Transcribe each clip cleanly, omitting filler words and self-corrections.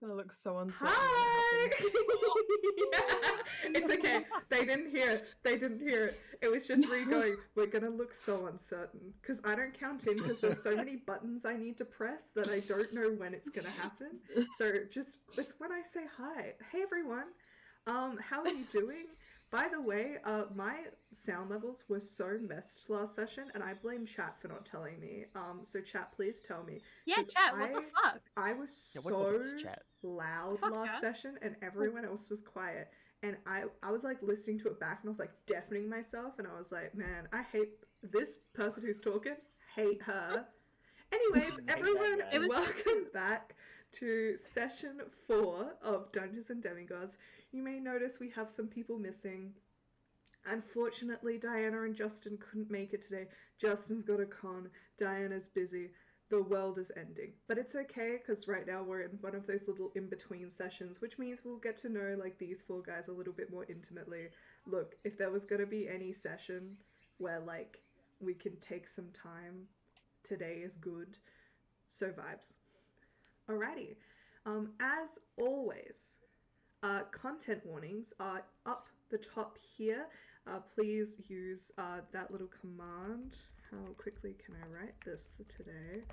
gonna look so uncertain. Hi! Yeah. It's okay. They didn't hear it. It was just Ree going, we're gonna look so uncertain. Because I don't count in because there's so many buttons I need to press that I don't know when it's gonna happen. So it's when I say hi. Hey everyone. How are you doing? By the way, my sound levels were so messed last session, and I blame chat for not telling me. So chat, please tell me. Yeah, chat, what the fuck? I was so loud last session, and everyone else was quiet. And I was like listening to it back, and I was like deafening myself, and I was like, man, I hate this person who's talking. Hate her. Anyways, everyone, welcome back to session 4 of Dungeons and Demigods. You may notice we have some people missing. Unfortunately, Diana and Justin couldn't make it today. Justin's got a con. Diana's busy. The world is ending. But it's okay, because right now we're in one of those little in-between sessions, which means we'll get to know like these 4 guys a little bit more intimately. Look, if there was going to be any session where like we can take some time, today is good. So vibes. Alrighty. As always, content warnings are up the top here. Please use that little command. How quickly can I write this for today?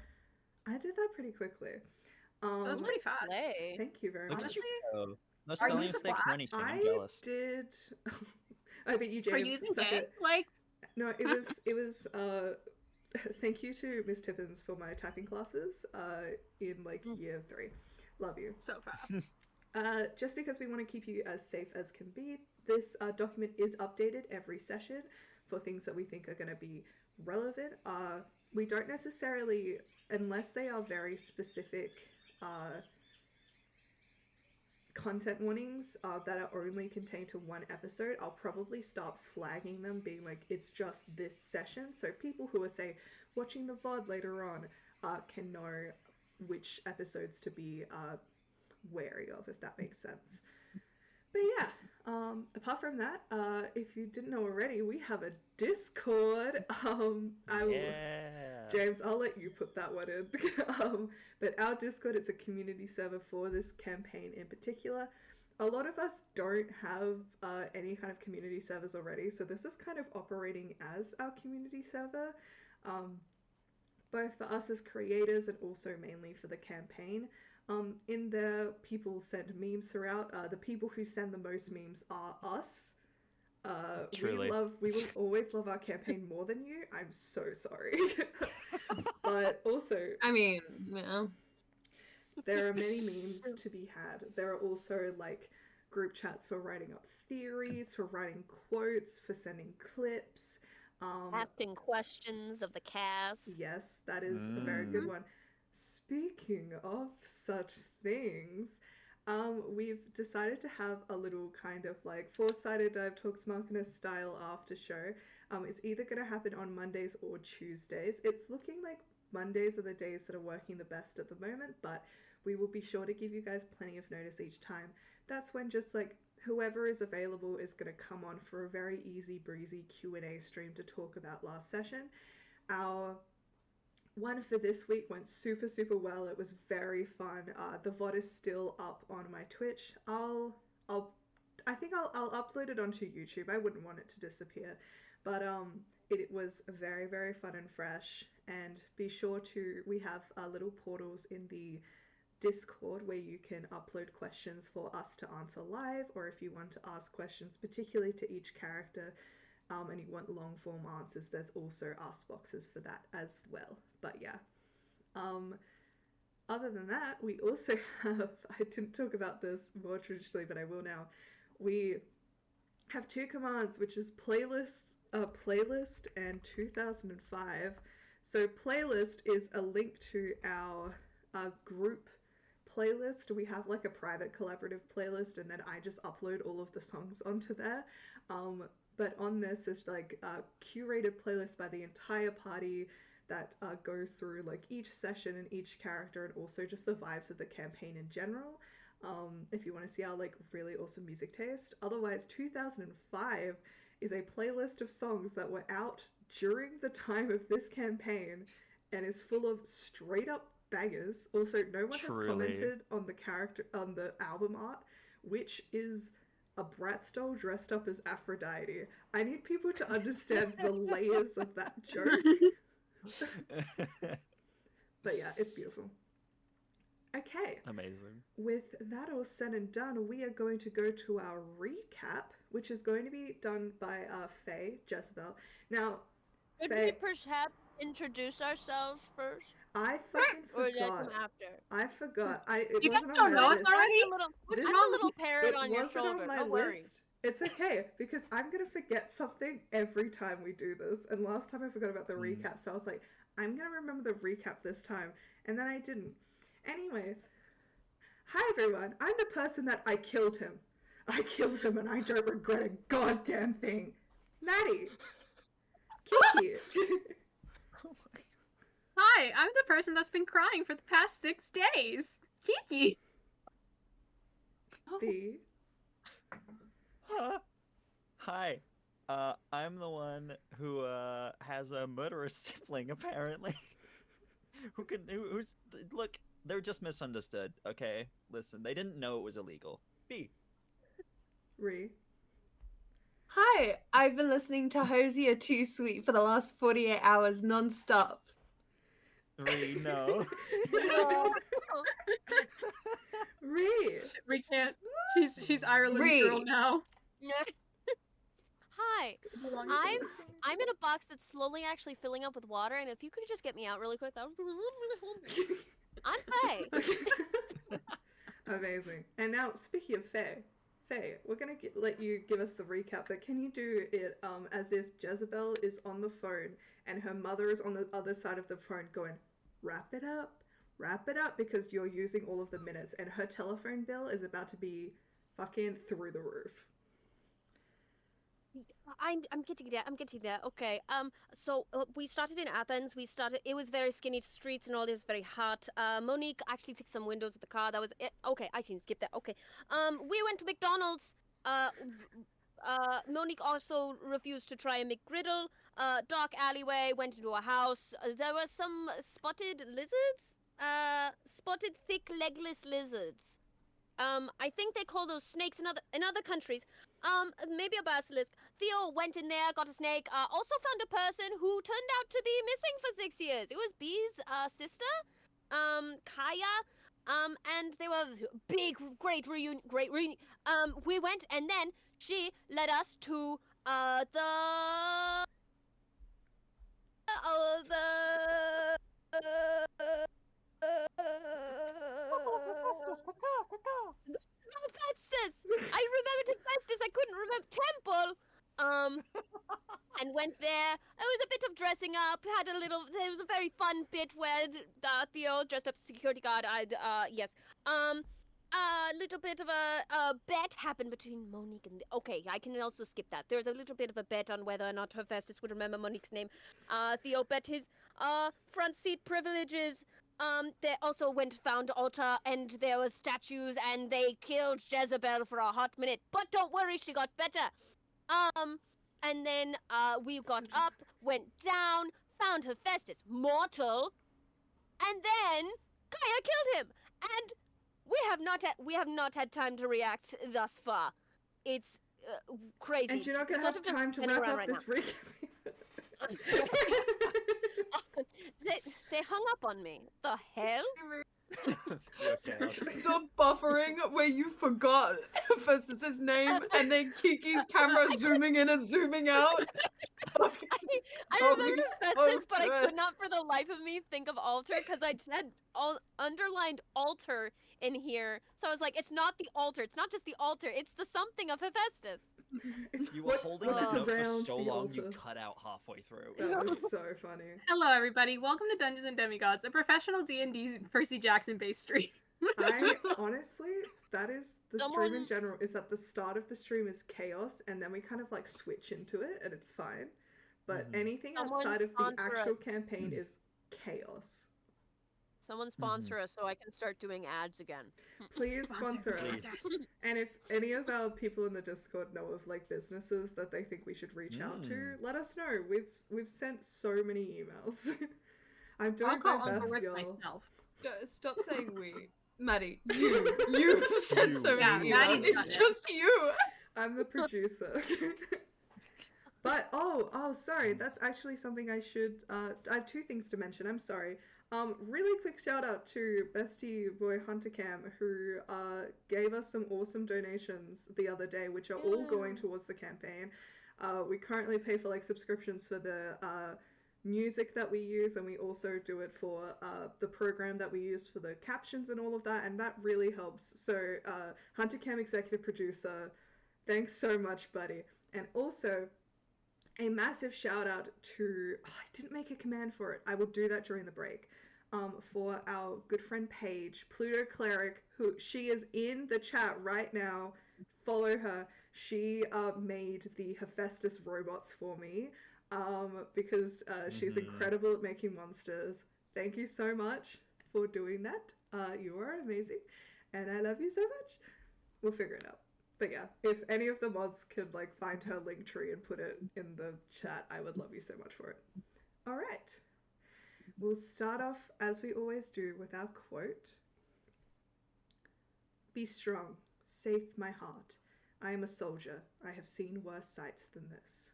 I did that pretty quickly. That was pretty fast. Thank you very much. Look at you. No spelling mistakes or anything. I'm jealous. Did. I bet you, James. Are you using gay? Like. No, it was. Thank you to Miss Tippins for my typing classes in like year 3. Love you. So far. Just because we want to keep you as safe as can be, this document is updated every session for things that we think are going to be relevant. We don't necessarily, unless they are very specific content warnings that are only contained to one episode, I'll probably start flagging them, being like, it's just this session, so people who are, say, watching the VOD later on can know which episodes to be wary of, if that makes sense. But yeah, apart from that, if you didn't know already, we have a Discord. James, I'll let you put that one in. But our Discord is a community server for this campaign in particular. A lot of us don't have any kind of community servers already, so this is kind of operating as our community server, both for us as creators and also mainly for the campaign. In there, people send memes throughout. The people who send the most memes are us. Truly. We will always love our campaign more than you. I'm so sorry. But also, I mean, yeah. There are many memes to be had. There are also like group chats for writing up theories, for writing quotes, for sending clips. Asking questions of the cast. Yes, that is a very good one. Speaking of such things, we've decided to have a little kind of like four-sided Dive Talks Marketer style after show. It's either going to happen on Mondays or Tuesdays. It's looking like Mondays are the days that are working the best at the moment, but we will be sure to give you guys plenty of notice each time. That's when just like whoever is available is going to come on for a very easy breezy Q&A stream to talk about last session. Our one for this week went super well. It was very fun. The VOD is still up on my Twitch. I think I'll upload it onto YouTube. I wouldn't want it to disappear, but it was very fun and fresh. And be sure to, we have little portals in the Discord where you can upload questions for us to answer live, or if you want to ask questions particularly to each character, and you want long form answers, there's also ask boxes for that as well. But yeah, other than that, we also have, I didn't talk about this more traditionally, but I will now. We have two commands, which is playlist and 2005. So playlist is a link to our group playlist. We have like a private collaborative playlist, and then I just upload all of the songs onto there. But on this is like a curated playlist by the entire party that goes through like each session and each character, and also just the vibes of the campaign in general. If you want to see our like really awesome music taste. Otherwise, 2005 is a playlist of songs that were out during the time of this campaign and is full of straight up bangers. Also, no one has Truly. commented on the album art, which is a Bratz doll dressed up as Aphrodite. I need people to understand the layers of that joke. But yeah, it's beautiful. Okay. Amazing. With that all said and done, we are going to go to our recap, which is going to be done by Faye, Jezebel. Now, Could Faye, we perhaps introduce ourselves first? I fucking Or did that come forgot. after? I forgot. It You guys wasn't don't on my know us list. already? This- I'm a little parrot It on your wasn't shoulder. on my Don't worry. list. It's okay, because I'm going to forget something every time we do this. And last time I forgot about the recap, so I was like, I'm going to remember the recap this time. And then I didn't. Anyways, hi everyone. I'm the person that I killed him. I killed him and I don't regret a goddamn thing. Maddie. Kiki. Hi, I'm the person that's been crying for the past 6 days. Kiki. B. Huh? Hi. I'm the one who has a murderous sibling apparently. Who's look, they're just misunderstood, okay? Listen, they didn't know it was illegal. B. Ree. Hi, I've been listening to Hosier Too Sweet for the last 48 hours non-stop. Ree, no. No. Ree. We can't. She's Ireland's girl Ree. now. Hi. I'm in a box that's slowly actually filling up with water, and if you could just get me out really quick, that would be really I'm Faye. Amazing. And now, speaking of Faye, we're gonna let you give us the recap, but can you do it as if Jezebel is on the phone and her mother is on the other side of the phone going, wrap it up, because you're using all of the minutes, and her telephone bill is about to be fucking through the roof. I'm getting there. Okay. So we started in Athens. It was very skinny streets and all. It was very hot. Monique actually fixed some windows of the car. That was it. Okay, I can skip that. Okay. We went to McDonald's. Monique also refused to try a McGriddle. Dark alleyway, went into a house. There were some spotted lizards. Spotted thick legless lizards. I think they call those snakes in other countries. Maybe a basilisk. Theo went in there, got a snake. Also found a person who turned out to be missing for 6 years. It was Bee's sister, Kaya. And they were great reunion. We went, and then she led us to Hephaestus! I remembered Hephaestus, I couldn't remember Temple! And went there. It was a bit of dressing up, there was a very fun bit where Theo dressed up as a security guard, yes. A little bit of a bet happened between Monique and okay, I can also skip that. There was a little bit of a bet on whether or not Hephaestus would remember Monique's name. Theo bet his front seat privileges. They also found altar, and there were statues, and they killed Jezebel for a hot minute. But don't worry, she got better. And then we got up, went down, found Hephaestus mortal, and then Kaya killed him. And we have not had time to react thus far. It's crazy. And you're not gonna have time to wrap up this recap. They hung up on me. The hell? Stop buffering where you forgot Hephaestus' name and then Kiki's camera zooming in and zooming out. I remember Hephaestus, but I could not for the life of me think of altar because I had underlined altar in here. So I was like, it's not the altar. It's not just the altar. It's the something of Hephaestus. You were holding this note for so long, altar? you cut out halfway through. That was so funny. Hello, everybody. Welcome to Dungeons and Demigods, a professional D&D Percy Jackson based stream. I honestly, that is the stream in general. Is that the start of the stream is chaos, and then we kind of like switch into it, and it's fine. But anything outside of the actual campaign is chaos. Someone sponsor us so I can start doing ads again. Please sponsor us. And if any of our people in the Discord know of like businesses that they think we should reach out to, let us know. We've sent so many emails. I'm doing my best, y'all. Myself. Stop saying we. Maddie, you've sent so Yeah, many Maddie's emails. It's done it. just you. I'm the producer. But sorry, that's actually something I should. I have two things to mention. I'm sorry. Really quick shout out to Bestie Boy Hunter Cam who gave us some awesome donations the other day, which are all going towards the campaign. We currently pay for like subscriptions for the music that we use, and we also do it for the program that we use for the captions and all of that, and that really helps. So Hunter Cam executive producer, thanks so much, buddy. And also a massive shout out to, I didn't make a command for it, I will do that during the break, for our good friend Paige, Pluto Cleric, who she is in the chat right now. Follow her. She made the Hephaestus robots for me, because she's incredible at making monsters. Thank you so much for doing that. You are amazing, and I love you so much. We'll figure it out. But yeah, if any of the mods could like find her link tree and put it in the chat, I would love you so much for it. All right. We'll start off, as we always do, with our quote. Be strong, safe my heart. I am a soldier. I have seen worse sights than this.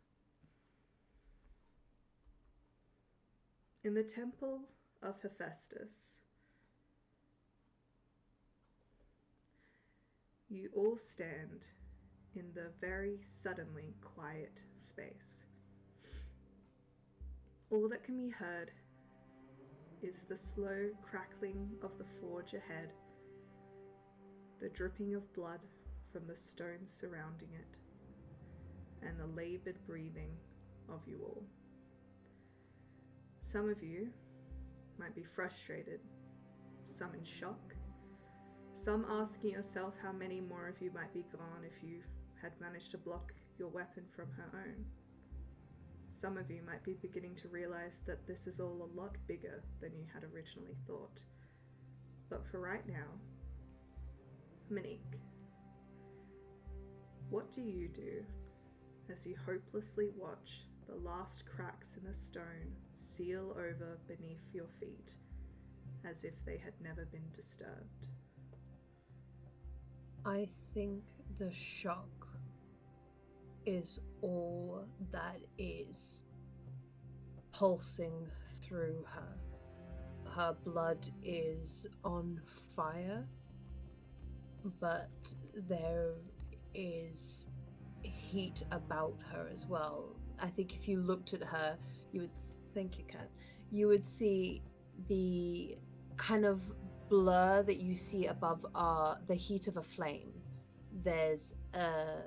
In the temple of Hephaestus, you all stand in the very suddenly quiet space. All that can be heard is the slow crackling of the forge ahead, the dripping of blood from the stones surrounding it, and the labored breathing of you all. Some of you might be frustrated, some in shock, some asking yourself how many more of you might be gone if you had managed to block your weapon from her own. Some of you might be beginning to realize that this is all a lot bigger than you had originally thought. But for right now, Monique, what do you do as you hopelessly watch the last cracks in the stone seal over beneath your feet as if they had never been disturbed? I think the shock is all that is pulsing through her. Her blood is on fire, but there is heat about her as well. I think if you looked at her, you would think you would see the kind of blur that you see above the heat of a flame. There's a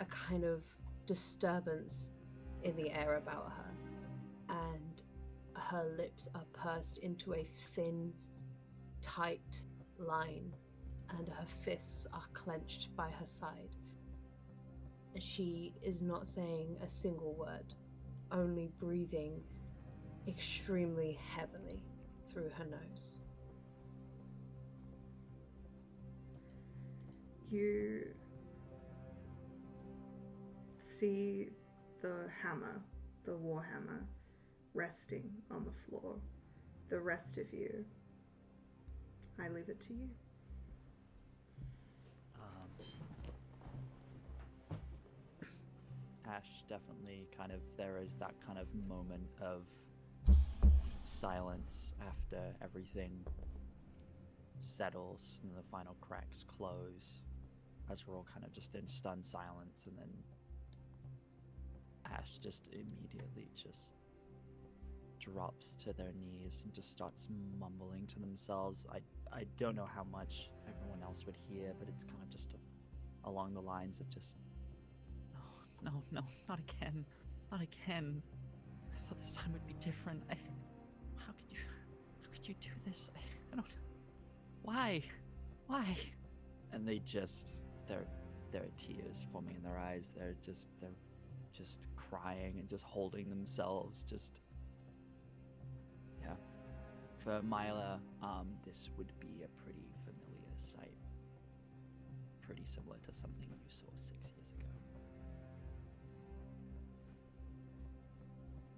kind of disturbance in the air about her, and her lips are pursed into a thin, tight line, and her fists are clenched by her side. She is not saying a single word, only breathing extremely heavily through her nose. You see the hammer, the warhammer, resting on the floor. The rest of you, I leave it to you. Ash definitely kind of, there is that kind of moment of silence after everything settles and the final cracks close, as we're all kind of just in stunned silence, and then Ash just immediately just drops to their knees and just starts mumbling to themselves. I don't know how much everyone else would hear, but it's kind of just along the lines of just, no, not again, not again. I thought this time would be different. How could you do this? I don't, why? And they just, there are tears forming in their eyes. They're just crying and just holding themselves. Just, yeah. For Myla, this would be a pretty familiar sight. Pretty similar to something you saw 6 years ago.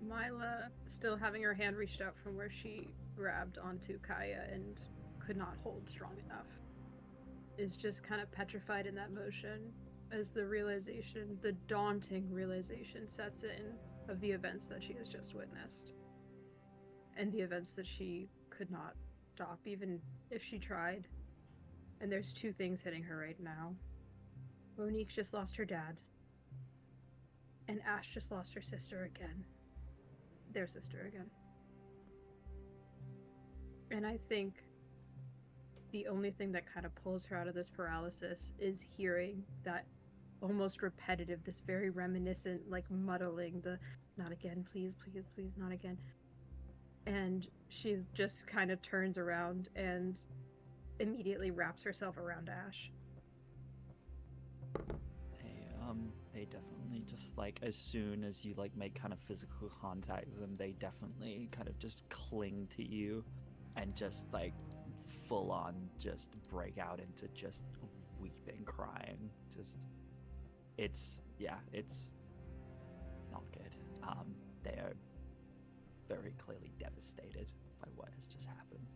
Myla, still having her hand reached out from where she grabbed onto Kaya and could not hold strong enough, is just kind of petrified in that motion as the realization, the daunting realization sets in of the events that she has just witnessed. And the events that she could not stop, even if she tried. And there's two things hitting her right now. Monique just lost her dad. And Ash just lost her sister again. Their sister again. And I think the only thing that kind of pulls her out of this paralysis is hearing that almost repetitive, this very reminiscent, like muddling, the not again, please, please, please, not again. And she just kind of turns around and immediately wraps herself around Ash. They definitely just, like, as soon as you, like, make kind of physical contact with them, they definitely kind of just cling to you and just, like, full on just break out into just weeping, crying. Just, it's not good. They are very clearly devastated by what has just happened.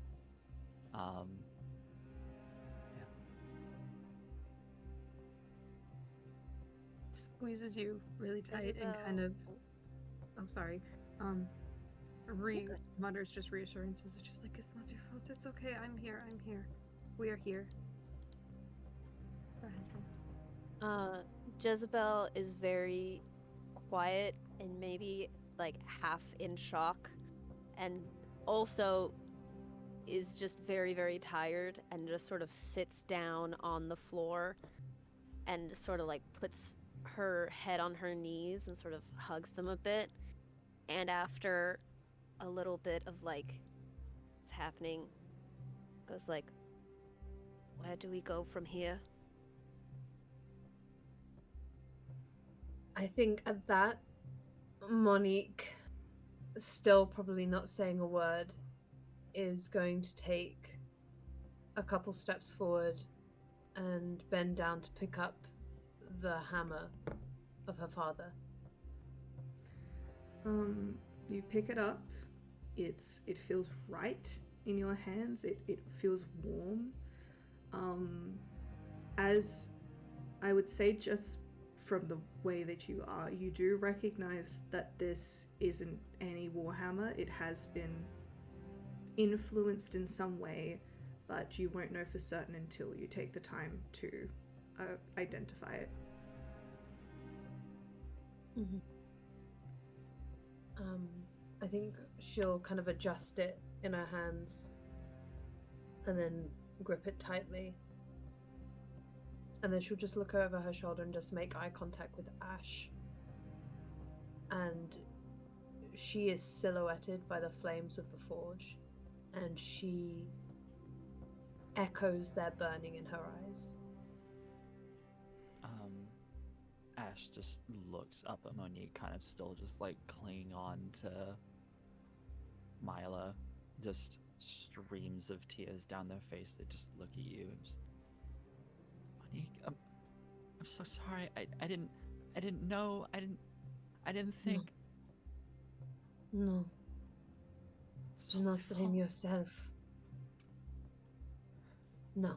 Squeezes you really tight and kind of, I'm sorry, mutters just reassurances. It's just like, it's not your fault, it's okay, I'm here, we are here. Go ahead. Jezebel is very quiet and maybe like half in shock, and also is just very, very tired and just sort of sits down on the floor and sort of like puts her head on her knees and sort of hugs them a bit. And after a little bit of like, what's happening, goes like, where do we go from here? I think at that, Monique, still probably not saying a word, is going to take a couple steps forward and bend down to pick up the hammer of her father. You pick it up. It feels right in your hands. It feels warm. As I would say, just from the way that you are, you do recognize that this isn't any warhammer. It has been influenced in some way, but you won't know for certain until you take the time to identify it. Mm-hmm. I think she'll kind of adjust it in her hands and then grip it tightly. And then she'll just look over her shoulder and just make eye contact with Ash. And she is silhouetted by the flames of the forge, and she echoes their burning in her eyes. Ash just looks up at Monique, kind of still just like clinging on to Mila, just streams of tears down their face. They just look at you and just, Monique, I'm so sorry. I didn't know. I didn't think. No. So Do not my blame fault. yourself. No.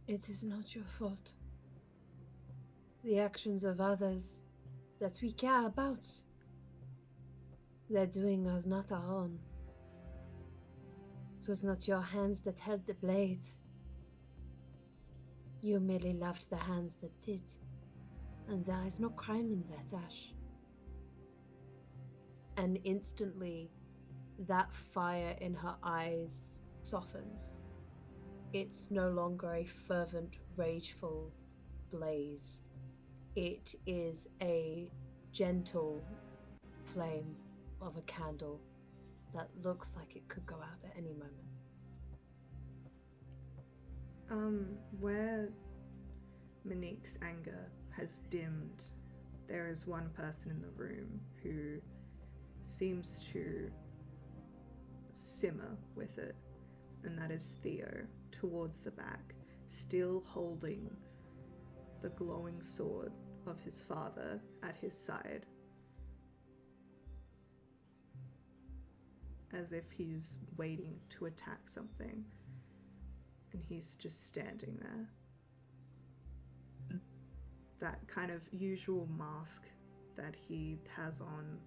It is not your fault. The actions of others that we care about, their doing are not our own. It was not your hands that held the blades. You merely loved the hands that did. And there is no crime in that, Ash. And instantly, that fire in her eyes softens. It's no longer a fervent, rageful blaze. It is a gentle flame of a candle that looks like it could go out at any moment. Where Monique's anger has dimmed, there is one person in the room who seems to simmer with it, and that is Theo, towards the back, still holding the glowing sword of his father at his side. as if he's waiting to attack something. And he's just standing there. That kind of usual mask that he has on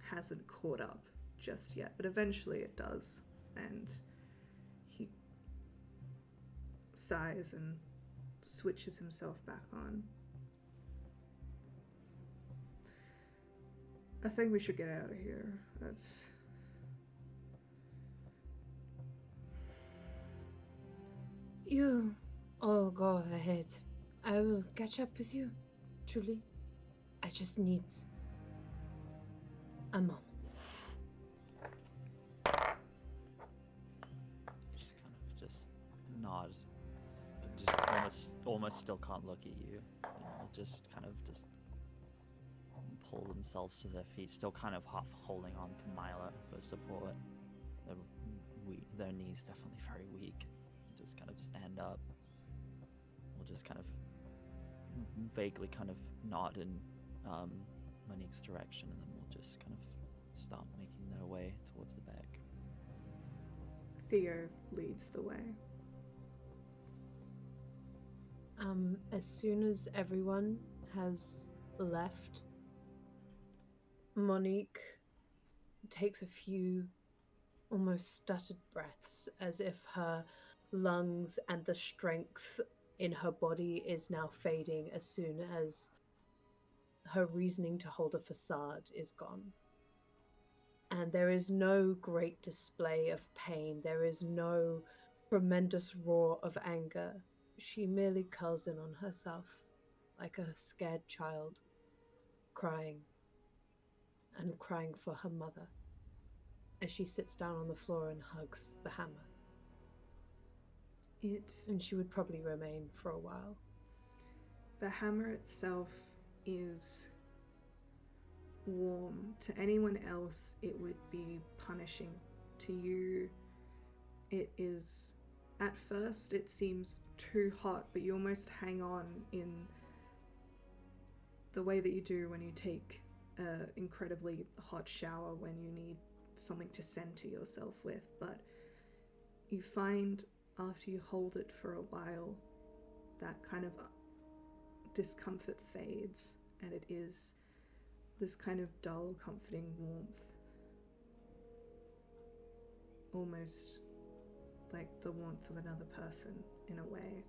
hasn't caught up just yet, but eventually it does. And he sighs and switches himself back on. I think we should get out of here. That's... You all go ahead. I will catch up with you. Truly. I just need a moment. Just kind of just nod. Just almost still can't look at you. And will just kind of just pull themselves to their feet, still kind of half holding on to Mila for support. Their knees definitely very weak. Just kind of stand up. We'll just kind of vaguely kind of nod in Monique's direction, and then we'll just kind of start making their way towards the back. Theo leads the way. As soon as everyone has left, Monique takes a few almost stuttered breaths as if her lungs and the strength in her body is now fading as soon as her reasoning to hold a facade is gone. And there is no great display of pain. There is no tremendous roar of anger. She merely curls in on herself like a scared child, crying and crying for her mother as she sits down on the floor and hugs the hammer. And she would probably remain for a while. The hammer itself is warm. To anyone else, it would be punishing. To you, it is... At first, it seems too hot, but you almost hang on in the way that you do when you take an incredibly hot shower when you need something to center yourself with. But you find after you hold it for a while, that kind of discomfort fades, and it is this kind of dull, comforting warmth. Almost like the warmth of another person, in a way.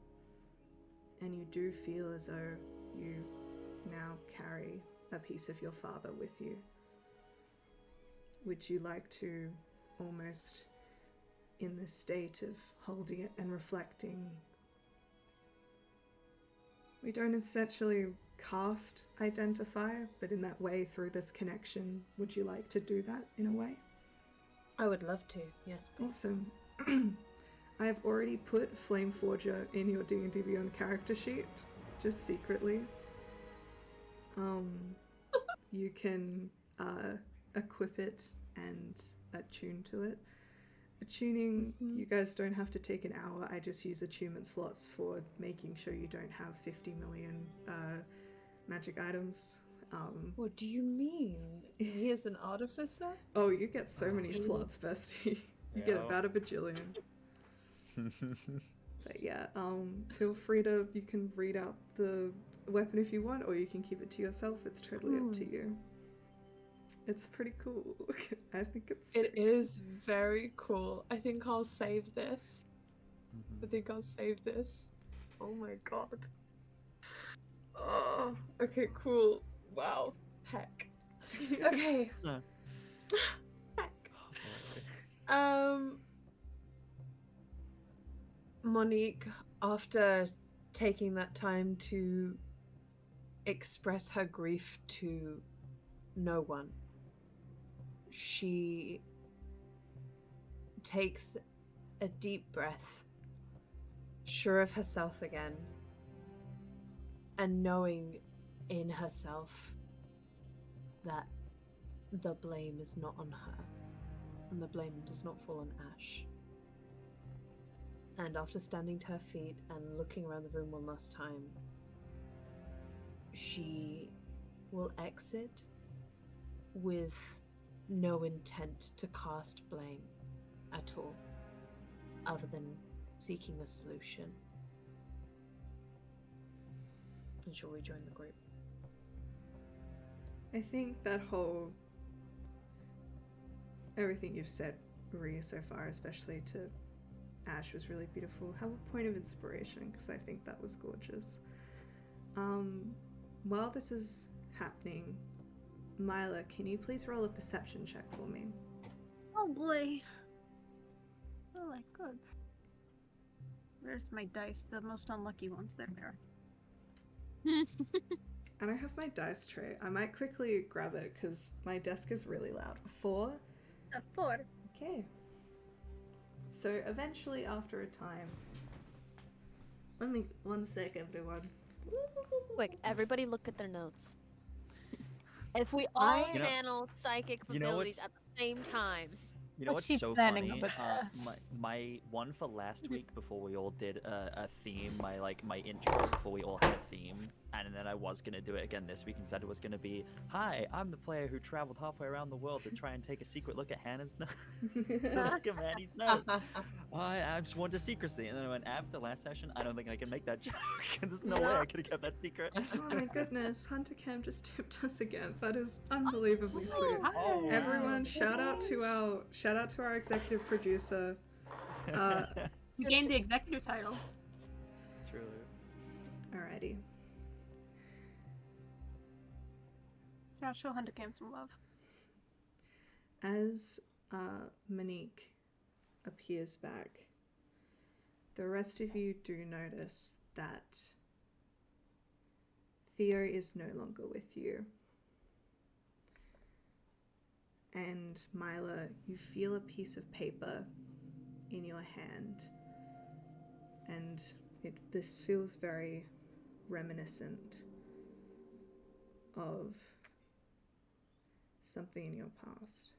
And you do feel as though you now carry a piece of your father with you. Would you like to almost, in this state of holding it and reflecting, we don't essentially cast identify, but in that way, through this connection, would you like to do that in a way? I would love to, yes please. Awesome. I've already put Flameforger in your D&D Beyond character sheet, just secretly. You can equip it and attune to it. Attuning, you guys don't have to take an hour. I just use attunement slots for making sure you don't have 50 million magic items. What do you mean? He is an artificer? Oh, you get so many slots, bestie. You get about a bajillion. But yeah, feel free to, you can read out the weapon if you want, or you can keep it to yourself. It's totally up to you. It's pretty cool. I think it's sick. It is very cool. I think I'll save this. Oh my god. Oh, okay, cool. Wow. Heck. Okay. Heck. Monique, after taking that time to express her grief to no one, she takes a deep breath, sure of herself again, and knowing in herself that the blame is not on her, and the blame does not fall on Ash. And after standing to her feet and looking around the room one last time, she will exit with no intent to cast blame at all, other than seeking a solution. And she'll rejoin the group. I think that whole everything you've said, Maria, so far, especially to Ash, was really beautiful. Have a point of inspiration, because I think that was gorgeous. While this is happening, Mila, can you please roll a perception check for me? Oh boy. Oh my god. Where's my dice? The most unlucky ones. There they are. I don't have my dice tray. I might quickly grab it because my desk is really loud. 4? A 4. Okay. So eventually, after a time, let me 1 sec, everyone. Quick, everybody look at their notes. If we all You know- channel psychic you know abilities what's- at the same time, You know What's what's she so planning funny? over My one for last week before we all did a theme, my intro before we all had a theme, and then I was gonna do it again this week and said it was gonna be, "Hi, I'm the player who traveled halfway around the world to try and take a secret look at Hannah's note, to look at Maddie's note. I'm sworn to secrecy." And then I went, after last session, I don't think I can make that joke. There's no way I could have kept that secret. Oh my goodness, Hunter Cam just tipped us again. That is unbelievably sweet. Oh, Everyone, wow. shout out to our executive producer. You gained the executive title. Truly. Alrighty. Show Hunter Cam some love. As Monique appears back, the rest of you do notice that Theo is no longer with you. And Mila, you feel a piece of paper in your hand, and this feels very reminiscent of something in your past.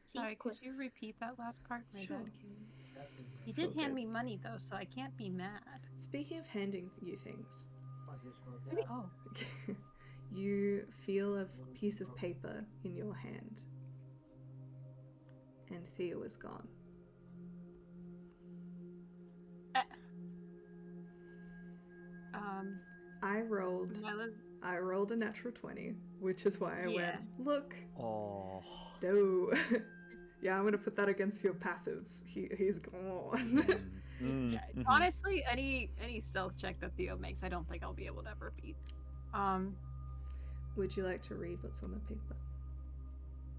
Sorry, could you repeat that last part? My Sure. bad, Kim. You It's did all hand good. me money though, so I can't be mad. Speaking of handing you things, Oh. you feel a piece of paper in your hand, and Theo is gone. I rolled a natural 20, which is why I went, Yeah. look, Oh. no. Yeah, I'm gonna put that against your passives. He's gone. Yeah, honestly, any stealth check that Theo makes, I don't think I'll be able to ever beat. Would you like to read what's on the paper?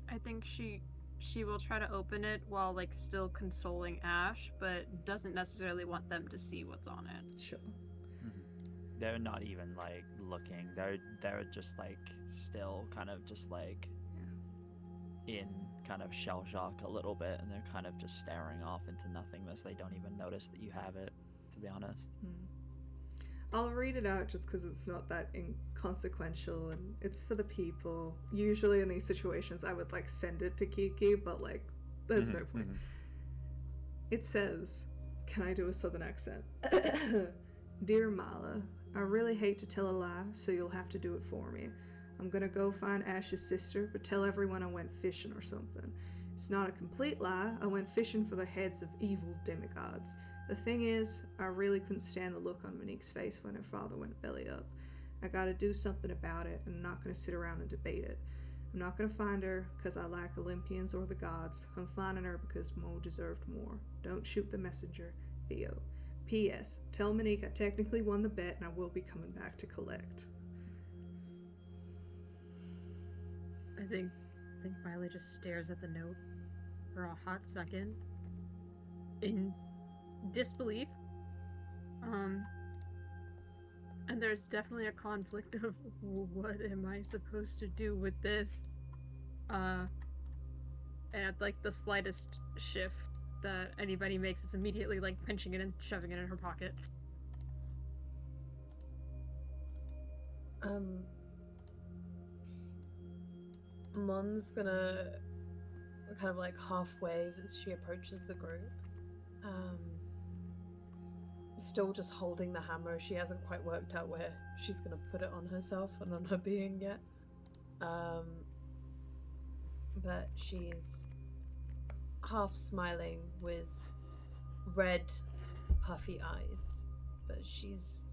I think she will try to open it while like still consoling Ash, but doesn't necessarily want them to see what's on it. Sure. They're not even like looking. They're just like still kind of just like in kind of shell shock a little bit, and they're kind of just staring off into nothingness. They don't even notice that you have it, to be honest. I'll read it out just because it's not that inconsequential, and it's for the people. Usually in these situations I would like send it to Kiki, but like there's no point. It says, can I do a southern accent? Dear Mala, I really hate to tell a lie, so you'll have to do it for me. I'm gonna go find Ash's sister, but tell everyone I went fishing or something. It's not a complete lie. I went fishing for the heads of evil demigods. The thing is, I really couldn't stand the look on Monique's face when her father went belly up. I gotta do something about it, and I'm not gonna sit around and debate it. I'm not gonna find her because I like Olympians or the gods. I'm finding her because Mo deserved more. Don't shoot the messenger, Theo. P.S. Tell Monique I technically won the bet and I will be coming back to collect. I think Miley just stares at the note for a hot second in disbelief. And there's definitely a conflict of what am I supposed to do with this? And at like the slightest shift that anybody makes, it's immediately like pinching it and shoving it in her pocket. Mon's gonna kind of like half wave as she approaches the group. still just holding the hammer. She hasn't quite worked out where she's gonna put it on herself and on her being yet. But she's half smiling with red, puffy eyes. But she's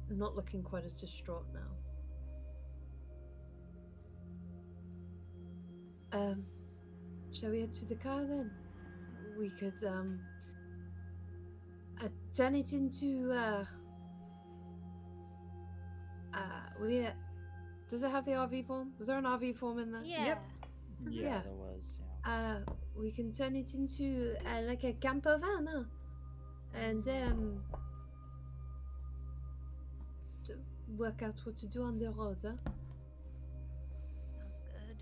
not looking quite as distraught now. Shall we head to the car then? We could turn it into does it have the RV form? Was there an RV form in there? Yeah. Yep. Yeah. There was. Yeah. We can turn it into like a camper van, huh? And to work out what to do on the road, huh? Sounds good.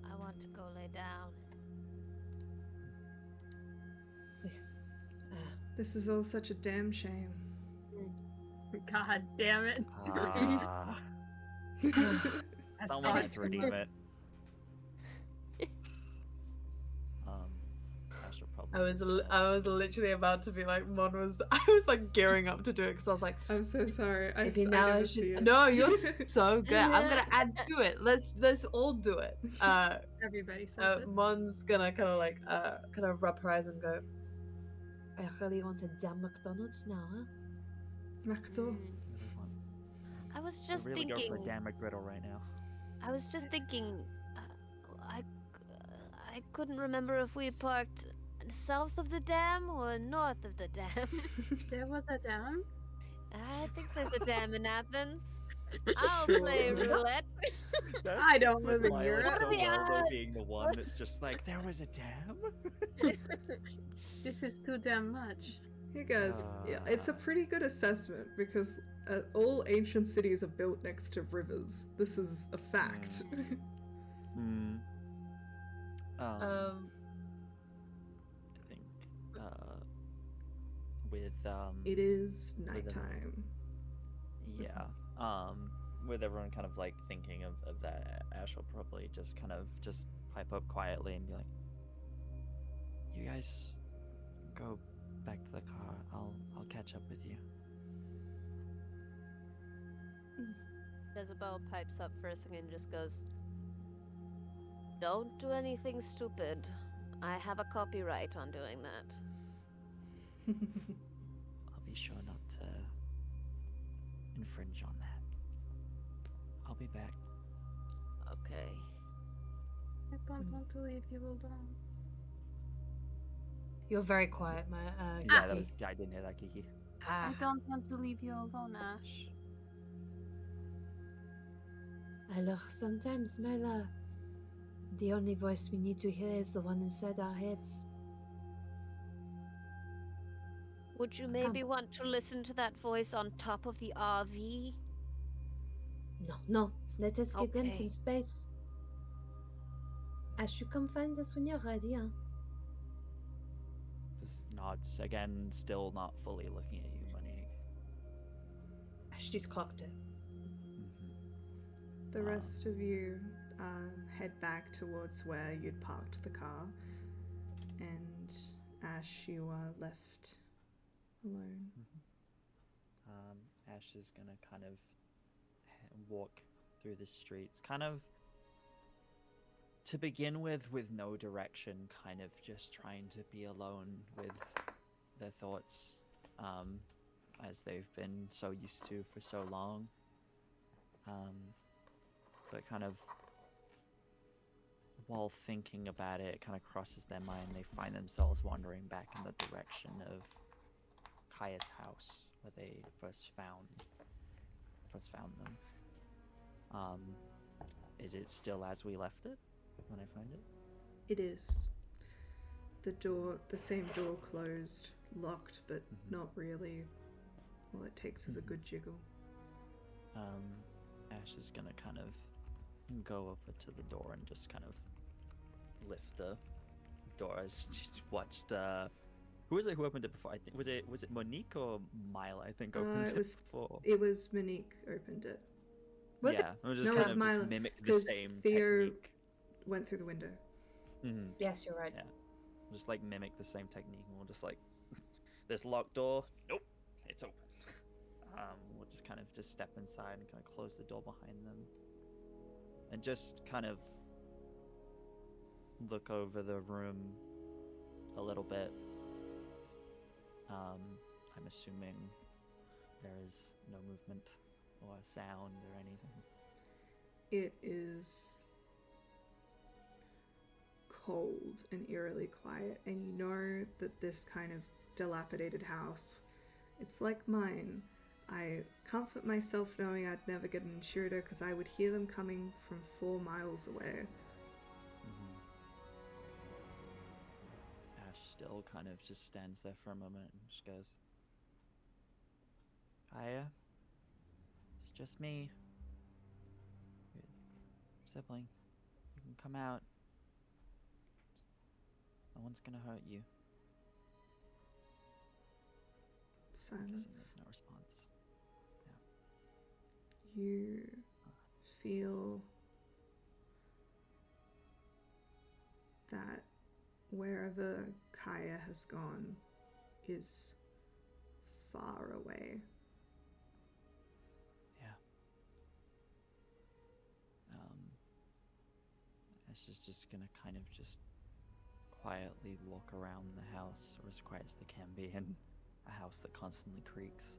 I want to go lay down. This is all such a damn shame. God damn it. Someone had to redeem it. I should probably. I was literally about to be like, I was like gearing up to do it because I was like, I'm so sorry. I maybe now I never see should. it. No, you're so good. I'm gonna add to it. Let's all do it. Everybody says it. Mon's gonna kind of rub her eyes and go, I really want a damn McDonald's now, huh? McDo. I was just really thinking. go for a damn McGriddle right now. I was just thinking. I couldn't remember if we parked south of the dam or north of the dam. There was a dam? I think there's a dam in Athens. I'll play roulette. I don't live in Lila Europe. so What are the well though, odds? being the one that's just like, there was a dam? This is too damn much. Hey guys, yeah, it's a pretty good assessment because all ancient cities are built next to rivers. This is a fact. I think with It is with nighttime. yeah, with everyone kind of like thinking of that, Ash will probably just kind of just pipe up quietly and be like, you guys go back to the car. I'll catch up with you. Jezebel pipes up for a second and just goes, don't do anything stupid. I have a copyright on doing that. I'll be sure not to infringe on that. I'll be back. Okay. I don't want to leave you alone. You're very quiet, my Yeah, Kiki. I didn't hear that, Kiki. I don't want to leave you alone, Ash. Alors, sometimes, Mela, the only voice we need to hear is the one inside our heads. Would you maybe want to listen to that voice on top of the RV? No, let us give them Okay. some space. Ash, you come find us when you're ready, huh? Just nods again, still not fully looking at you, Monique. Ash just clocked it. The rest of you head back towards where you'd parked the car, and Ash, you are left alone. Ash is gonna kind of walk through the streets, kind of to begin with no direction, kind of just trying to be alone with their thoughts, as they've been so used to for so long. But kind of while thinking about it, it kind of crosses their mind. They find themselves wandering back in the direction of Kaya's house, where they first found them. Is it still as we left it when I find it? It is. The same door closed, locked, but not really. All it takes is a good jiggle. Ash is gonna kind of go over to the door and just kind of lift the door. As she watched, who was it who opened it before? I think was it Monique or Mila? I think opened It was before. It was Monique opened it. Was it- yeah, it was just No, kind it's of Mila, just mimic the 'cause same Theo- technique. Went through the window. Yes, you're right. Yeah. just like mimic the same technique, and we'll just like this locked door. Nope, it's open. We'll just kind of just step inside and kind of close the door behind them, and just kind of look over the room a little bit. I'm assuming there is no movement or sound or anything. It is cold and eerily quiet, and you know that this kind of dilapidated house, it's like mine. I comfort myself knowing I'd never get an intruder because I would hear them coming from 4 miles away. Ash still kind of just stands there for a moment and just goes, Aeaea, it's just me. Your sibling. You can come out. No one's gonna hurt you. I'm guessing Silence. there's no response. You feel that wherever Kaya has gone is far away. Yeah. Ash is just gonna kind of just quietly walk around the house, or as quiet as they can be in a house that constantly creaks.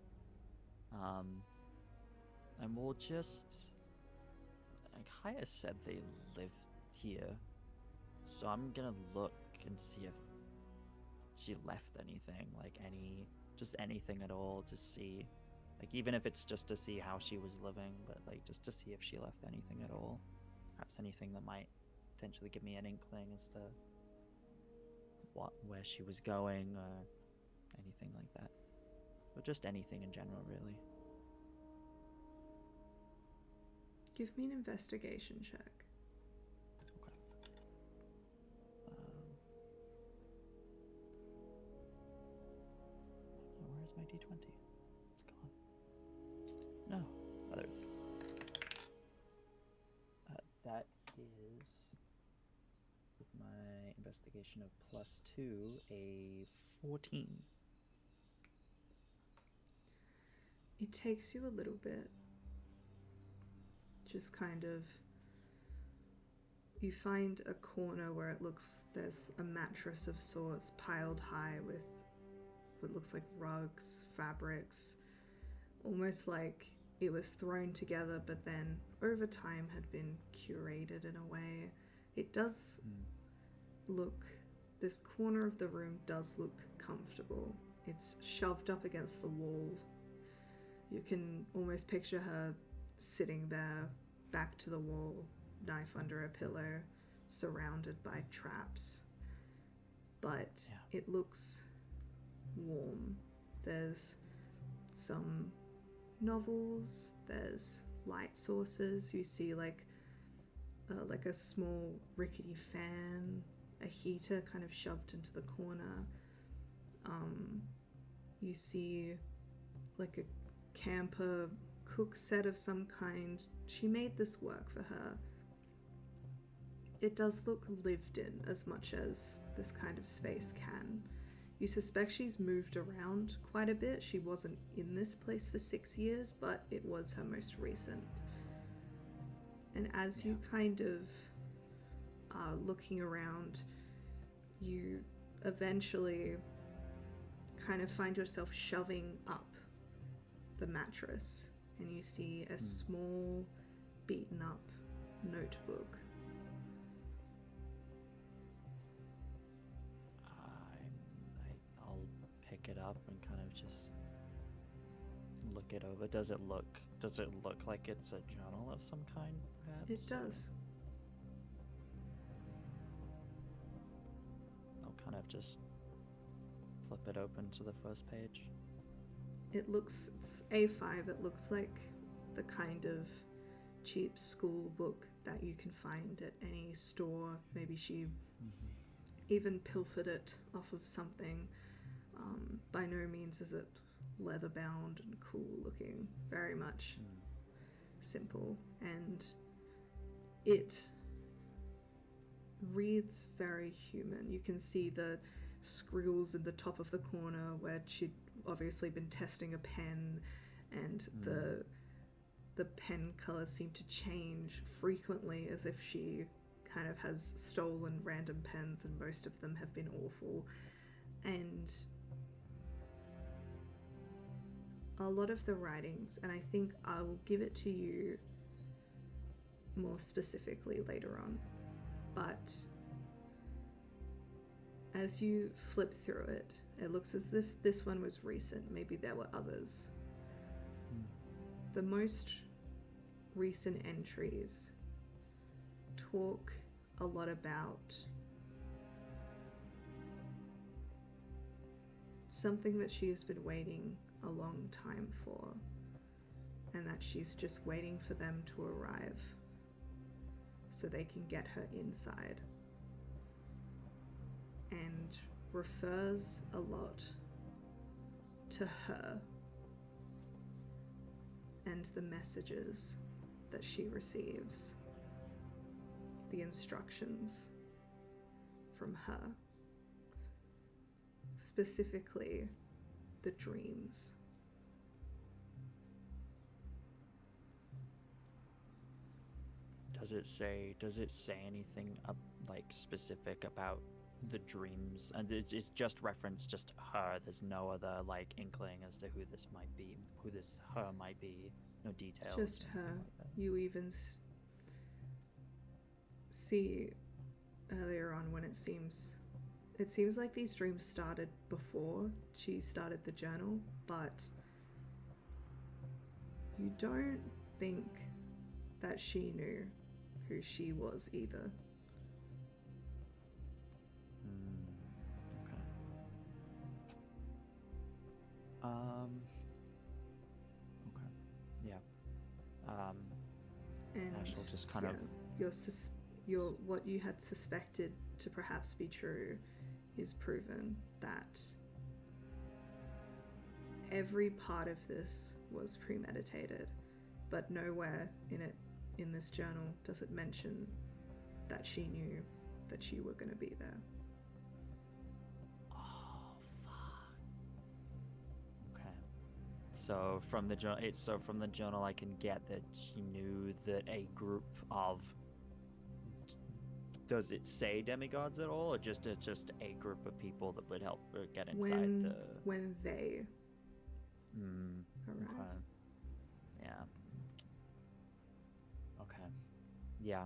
And we'll just... Like Kaya said they live here, so I'm gonna look and see if she left anything, like just anything at all, just see, like even if it's just to see how she was living, but like just to see if she left anything at all. Perhaps anything that might potentially give me an inkling as to where she was going or anything like that. Or just anything in general, really. Give me an investigation check. Okay. Where's my d20? It's gone. No. Oh, there it is. That is, with my investigation of +2, a 14. It takes you a little bit. Just kind of, you find a corner where it looks, there's a mattress of sorts piled high with what looks like rugs, fabrics, almost like it was thrown together but then over time had been curated in a way. It does look, this corner of the room does look comfortable. It's shoved up against the wall. You can almost picture her sitting there, back to the wall, knife under a pillow, surrounded by traps. But it looks warm. There's some novels, there's light sources. You see like a small rickety fan, a heater kind of shoved into the corner. You see like a camper cook set of some kind. She made this work for her. It does look lived in as much as this kind of space can. You suspect she's moved around quite a bit. She wasn't in this place for 6 years, but it was her most recent. And as you kind of are looking around, you eventually kind of find yourself shoving up the mattress, and you see a small, beaten up notebook. I'll pick it up and kind of just look it over. Does it look like it's a journal of some kind, perhaps? It does. I'll kind of just flip it open to the first page. It's A5. It looks like the kind of cheap school book that you can find at any store. Maybe she even pilfered it off of something. By no means is it leather bound and cool looking. Very much simple. And it reads very human. You can see the squirrels in the top of the corner where she'd obviously been testing a pen, and the pen colors seem to change frequently, as if she kind of has stolen random pens, and most of them have been awful. And a lot of the writings, and I think I will give it to you more specifically later on, but as you flip through it, it looks as if this one was recent. Maybe there were others. The most recent entries talk a lot about something that she has been waiting a long time for, and that she's just waiting for them to arrive so they can get her inside, and refers a lot to her and the messages that she receives, the instructions from her, specifically the dreams. Does it say anything like specific about the dreams? And it's just reference just her. There's no other like inkling as to who this might be, who this her might be. No details. Just or anything her. like that. You even see earlier on when it seems like these dreams started before she started the journal, but you don't think that she knew who she was either. Okay. Okay. Yeah. And Ash will just kind of your what you had suspected to perhaps be true is proven, that every part of this was premeditated, but nowhere in this journal does it mention that she knew that you were going to be there. Oh fuck. Okay. So from the journal, I can get that she knew that a group of. Does it say demigods at all, or just a group of people that would help her get inside when they arrive. Okay. Yeah. Okay. Yeah.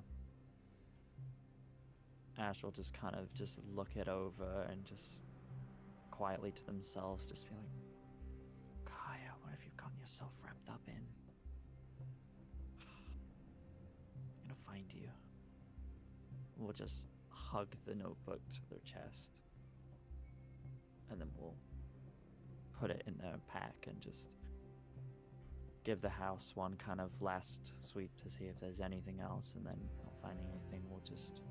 Ash will just kind of just look it over and just quietly to themselves just be like, Kaya, what have you gotten yourself wrapped up in? I'm gonna find you. We'll just hug the notebook to their chest. And then we'll put it in their pack and just give the house one kind of last sweep to see if there's anything else, and then not finding anything, we'll just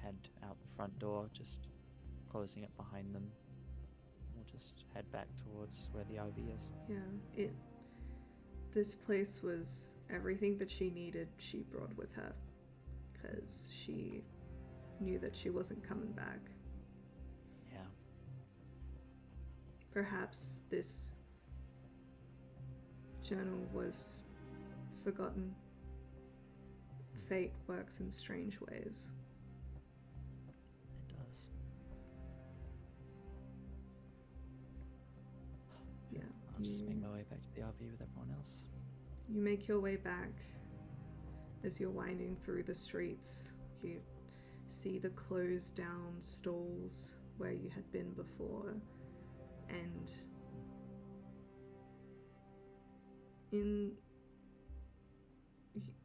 head out the front door, just closing it behind them. We'll just head back towards where the RV is. Yeah, this place was everything that she needed. She brought with her, because she knew that she wasn't coming back. Yeah. Perhaps this journal was forgotten. Fate works in strange ways. It does. Yeah. I'll just make my way back to the RV with everyone else. You make your way back. As you're winding through the streets, you see the closed down stalls where you had been before, and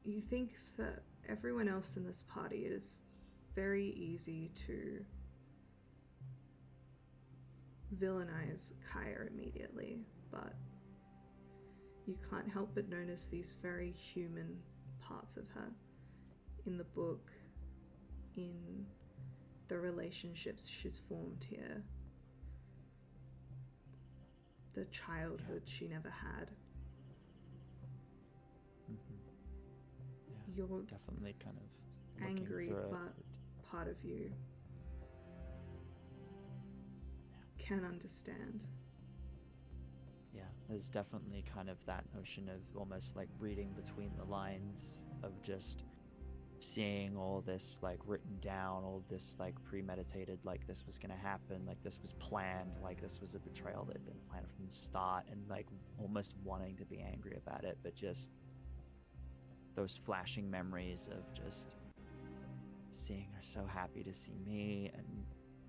you think for everyone else in this party, it is very easy to villainize Kaya immediately, but you can't help but notice these very human parts of her in the book, in the relationships she's formed here, the childhood she never had. Mm-hmm. Yeah, You're definitely kind of angry, through but part of you can understand. Yeah, there's definitely kind of that notion of almost like reading between the lines of just seeing all this like written down, all this like premeditated, like this was gonna happen, like this was planned, like this was a betrayal that had been planned from the start, and like almost wanting to be angry about it, but just those flashing memories of just seeing her so happy to see me, and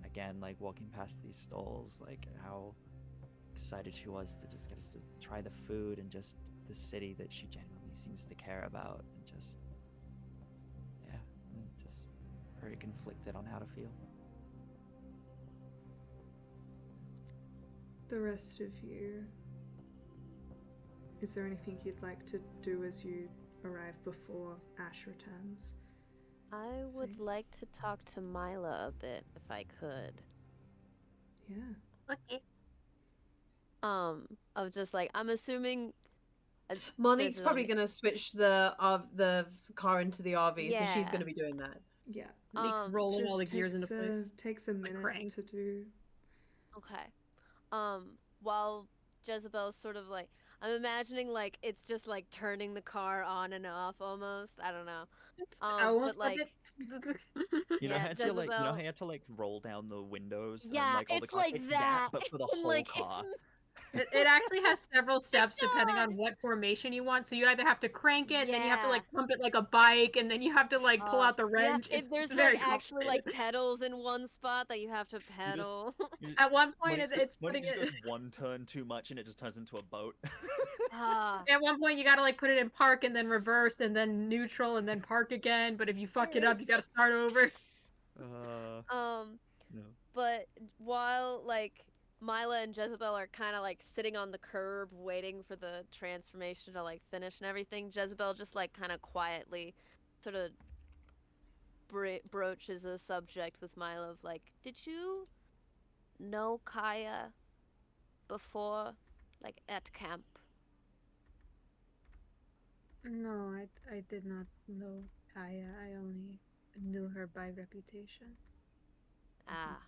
again like walking past these stalls, like how excited she was to just get us to try the food, and just the city that she genuinely seems to care about, and just just very conflicted on how to feel. The rest of you, is there anything you'd like to do as you arrive before Ash returns? I would Think. like to talk to Mila a bit, if I could. Yeah. Okay. Of just like, I'm assuming. Monique's this is probably only- going to switch the car into the RV, so she's Yeah. going to be doing that. Yeah. Makes rolling all the gears into place. Takes a minute crank. to do. Okay. While Jezebel's sort of like, I'm imagining like it's just like turning the car on and off almost. I don't know. Almost but like, You know yeah, how to like, you know how Jezebel. you had to like roll down the windows and Yeah, like all the it's cars. like It's that. but for the And, whole like, car. It actually has several steps depending God. on what formation you want. So you either have to crank it, and then you have to Yeah. like pump it like a bike, and then you have to like pull out the Yeah, wrench. It's there's very like actually like complicated. pedals in one spot that you have to pedal. At one point, Monique, it's Monique putting just it. goes one turn too much and it just turns into a boat. Ah, At one point, you gotta like put it in park and then reverse and then neutral and then park again. But if you fuck it up, you gotta start over. No. but while like Mila and Jezebel are kind of like sitting on the curb waiting for the transformation to like finish and everything, Jezebel just like kind of quietly sort of broaches a subject with Mila of like, did you know Kaya before, like at camp? No, I did not know Kaya. I only knew her by reputation. Ah,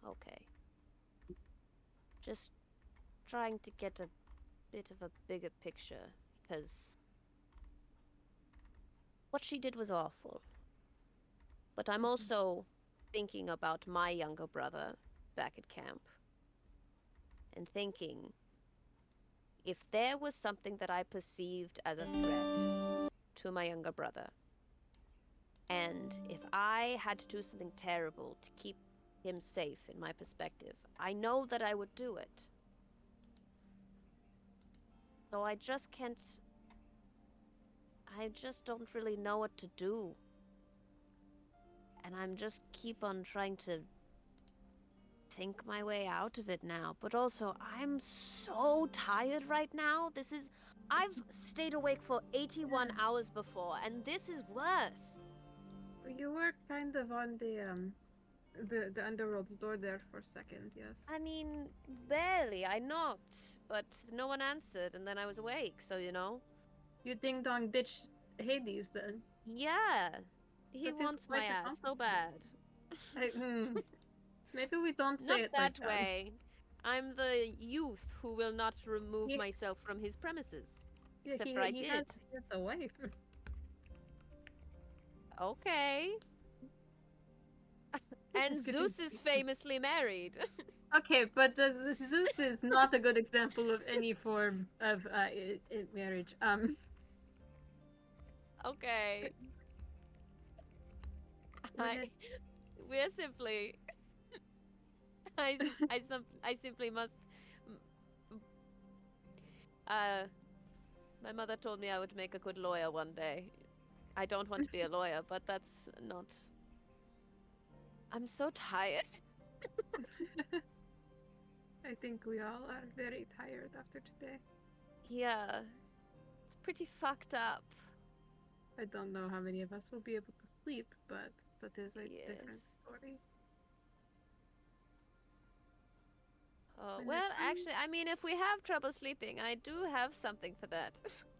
okay. Just trying to get a bit of a bigger picture, because what she did was awful. But I'm also thinking about my younger brother back at camp. And thinking, if there was something that I perceived as a threat to my younger brother, and if I had to do something terrible to keep him safe in my perspective, I know that I would do it. So I just don't really know what to do. And I'm just keep on trying to think my way out of it now. But also, I'm so tired right now. I've stayed awake for 81 hours before, and this is worse. You were kind of on the underworld's door there for a second, yes. I mean, barely. I knocked, but no one answered, and then I was awake, so you know. You ding dong ditch Hades then. Yeah. He That is wants my quite a ass so bad. Maybe we don't say Not it that like that. way. I'm the youth who will not remove He- myself from his premises. Yeah, Except he, for I he did. has a wife. Okay. And is good Zeus is famously married. Okay, but Zeus is not a good example of any form of marriage. Okay. We're simply. I simply must. My mother told me I would make a good lawyer one day. I don't want to be a lawyer, but that's not. I'm so tired. I think we all are very tired after today. Yeah. It's pretty fucked up. I don't know how many of us will be able to sleep, but that is a different Yes. story. Oh, When well, it comes- actually, I mean, if we have trouble sleeping, I do have something for that.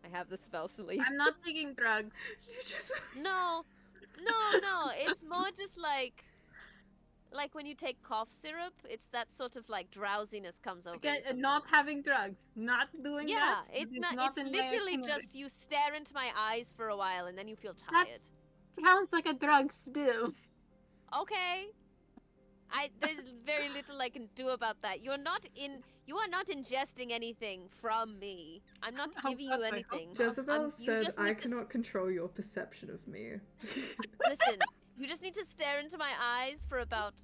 I have the spell sleep. I'm not taking drugs. You just. No, No, it's more just like when you take cough syrup, it's that sort of like drowsiness comes over Again, you sometimes. not having drugs, not doing Yeah, that. it's is not. It's in my literally itinerary. just you stare into my eyes for a while and then you feel That tired. sounds like a drug stew. Okay. There's very little I can do about that. You are not ingesting anything from me. I'm not Oh, giving God, you I hope anything. not. Jezebel You said, just I need to cannot control your perception of me. listen. You just need to stare into my eyes for about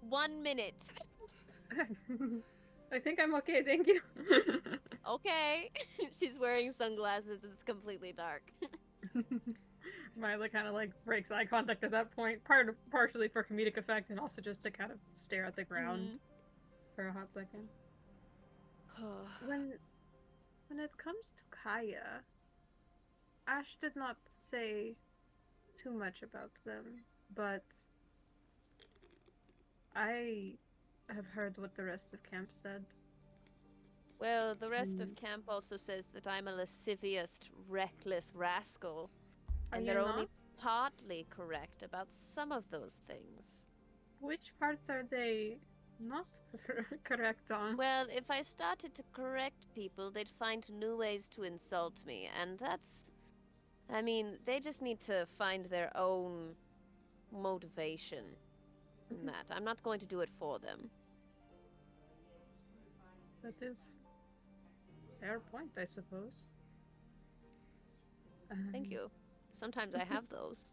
1 minute. I think I'm okay, thank you. Okay. She's wearing sunglasses. It's completely dark. Mila kind of like breaks eye contact at that point, partially for comedic effect, and also just to kind of stare at the ground for a hot second. When it comes to Kaya, Ash did not say too much about them, but I have heard what the rest of camp said. Well, the rest of camp also says that I'm a lascivious, reckless rascal. Are And you they're not? only partly correct about some of those things. Which parts are they not correct on? Well, if I started to correct people, they'd find new ways to insult me, and that's... I mean, they just need to find their own motivation in that. I'm not going to do it for them. That is a fair point, I suppose. Thank you. Sometimes I have those.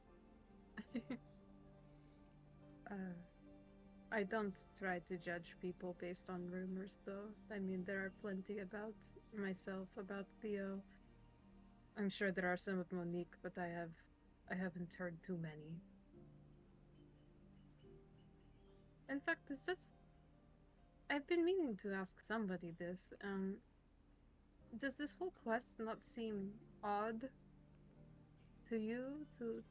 I don't try to judge people based on rumors, though. I mean, there are plenty about myself, about Theo. I'm sure there are some of Monique, but I haven't heard too many. In fact, I've been meaning to ask somebody this. Does this whole quest not seem odd to you, to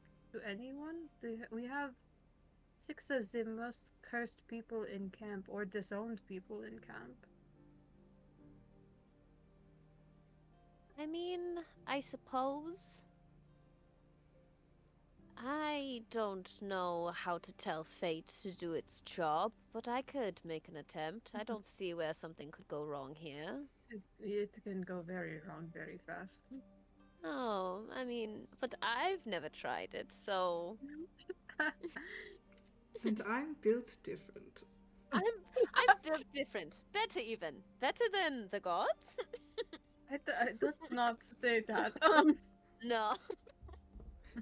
anyone? We have 6 of the most cursed people in camp, or disowned people in camp. I mean, I suppose. I don't know how to tell fate to do its job, but I could make an attempt. I don't see where something could go wrong here. It can go very wrong very fast. Oh, I mean, but I've never tried it, so And I'm built different. I'm built different. Better even. Better than the gods? Let's not say that. No.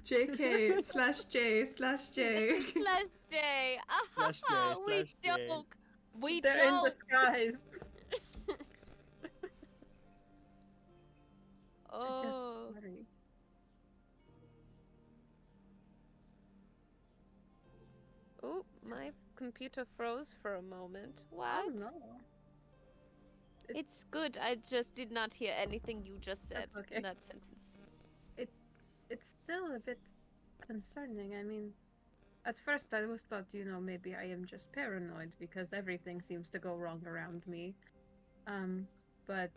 JK slash J slash J. Slash J. Slash J, We slash J. joke. We They're in joke. disguise. Oh. Sorry. Oh, my computer froze for a moment. What? Oh no. It's good. I just did not hear anything you just said That's okay. in that sentence. It's still a bit concerning. I mean, at first I always thought, maybe I am just paranoid because everything seems to go wrong around me. But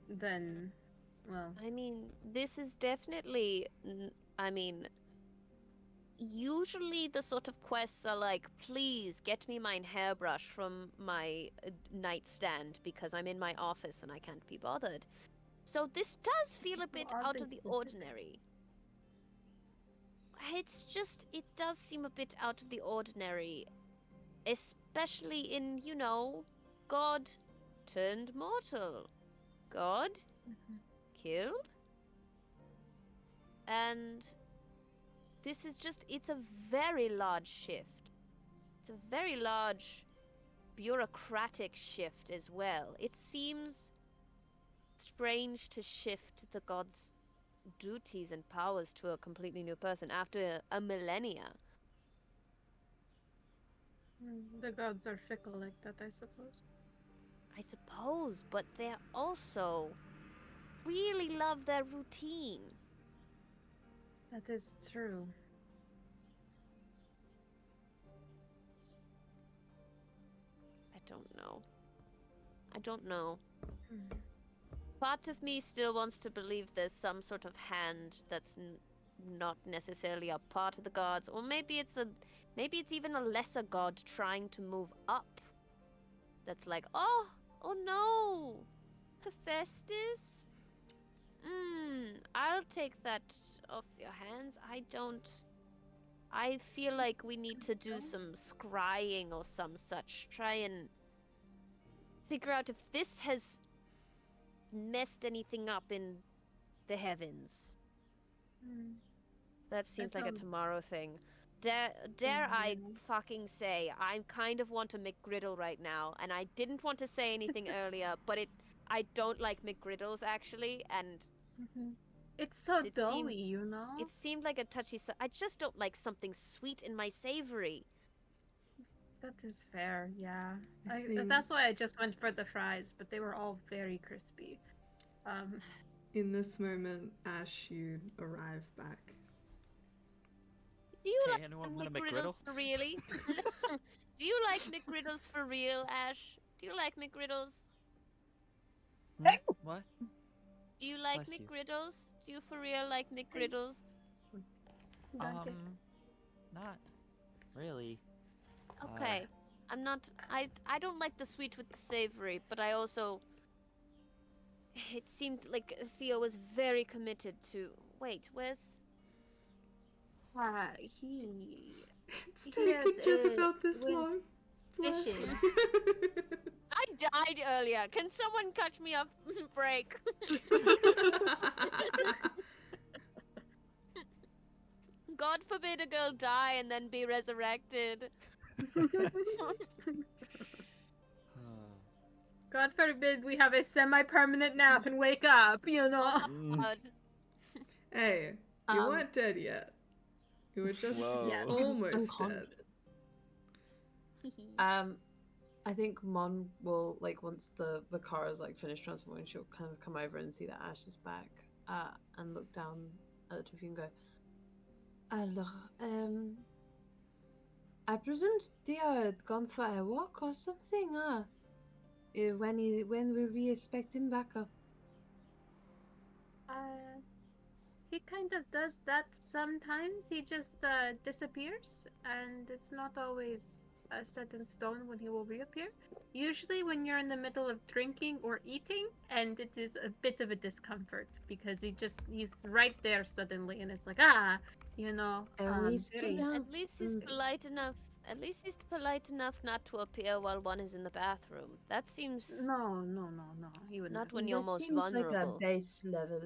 then, well, I mean, this is definitely. I mean, usually the sort of quests are like, please get me my hairbrush from my nightstand because I'm in my office and I can't be bothered. So this does feel a bit out oddly of the specific. ordinary. It's just, it does seem a bit out of the ordinary. Especially in, God turned mortal. God killed? And this is just, it's a very large shift. It's a very large bureaucratic shift as well. It seems strange to shift the gods' duties and powers to a completely new person after a millennia. The gods are fickle like that, I suppose. I suppose, but they also really love their routine. That is true. I don't know. Part of me still wants to believe there's some sort of hand that's not necessarily a part of the gods, or maybe it's even a lesser god trying to move up. That's like, oh no, Hephaestus. I'll take that off your hands. I feel like we need to do some scrying or some such. Try and figure out if this has messed anything up in the heavens. That seems like a tomorrow thing. Dare I fucking say, I kind of want a McGriddle right now, and I didn't want to say anything earlier, but I don't like McGriddles actually, and It's so It doughy, seemed- you know? it seemed like a touchy. I just don't like something sweet in my savory. That is fair, yeah. I think- That's why I just went for the fries, but they were all very crispy. In this moment, Ash, you arrive back. Do you Hey, like anyone want a McGriddles McGriddle? for really? Do you like McGriddles for real, Ash? Do you like McGriddles? What? Do you like Bless you. McGriddles? Do you for real like McGriddles? Not really. Okay. I'm not. I don't like the sweet with the savory, but I also. It seemed like Theo was very committed to. Wait, where's. He It's He taken had, Jezebel this went long. Bless. fishing. I died earlier. Can someone catch me a break? God forbid a girl die and then be resurrected. God forbid we have a semi-permanent nap and wake up, you know? God. Hey, you Um, weren't dead yet. You were just Whoa. Yeah. almost dead. Unconscious. I think Mon will, like, once the car is like finished transforming, she'll kind of come over and see that Ash is back, and look down at the two of you and go, Alors, I presume Theo had gone for a walk or something, huh? When will we expect him back up? He kind of does that sometimes. He just disappears, and it's not always set in stone when he will reappear. Usually when you're in the middle of drinking or eating, and it is a bit of a discomfort, because he's right there suddenly, and it's like, you know. Whiskey now? At least he's polite enough. At least he's polite enough not to appear while one is in the bathroom. That seems No. He would not not. when you're That most seems vulnerable. like a base level,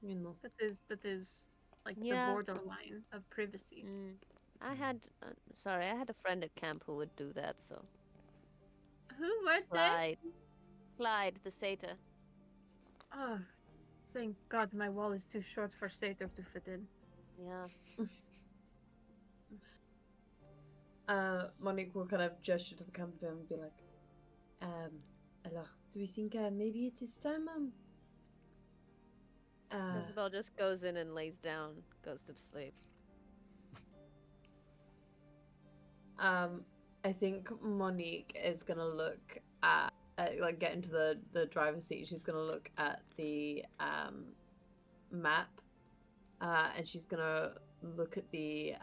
you know. That is like Yeah. the borderline of privacy. I had a friend at camp who would do that. So Who were they? Clyde, the satyr. Oh, thank God my wall is too short for Satyr to fit in. Yeah. Monique will kind of gesture to the camper and be like, alors, do we think maybe it is time, Isabel just goes in and lays down, goes to sleep. I think Monique is gonna look at, like, get into the driver's seat. She's gonna look at the map, and she's gonna look at the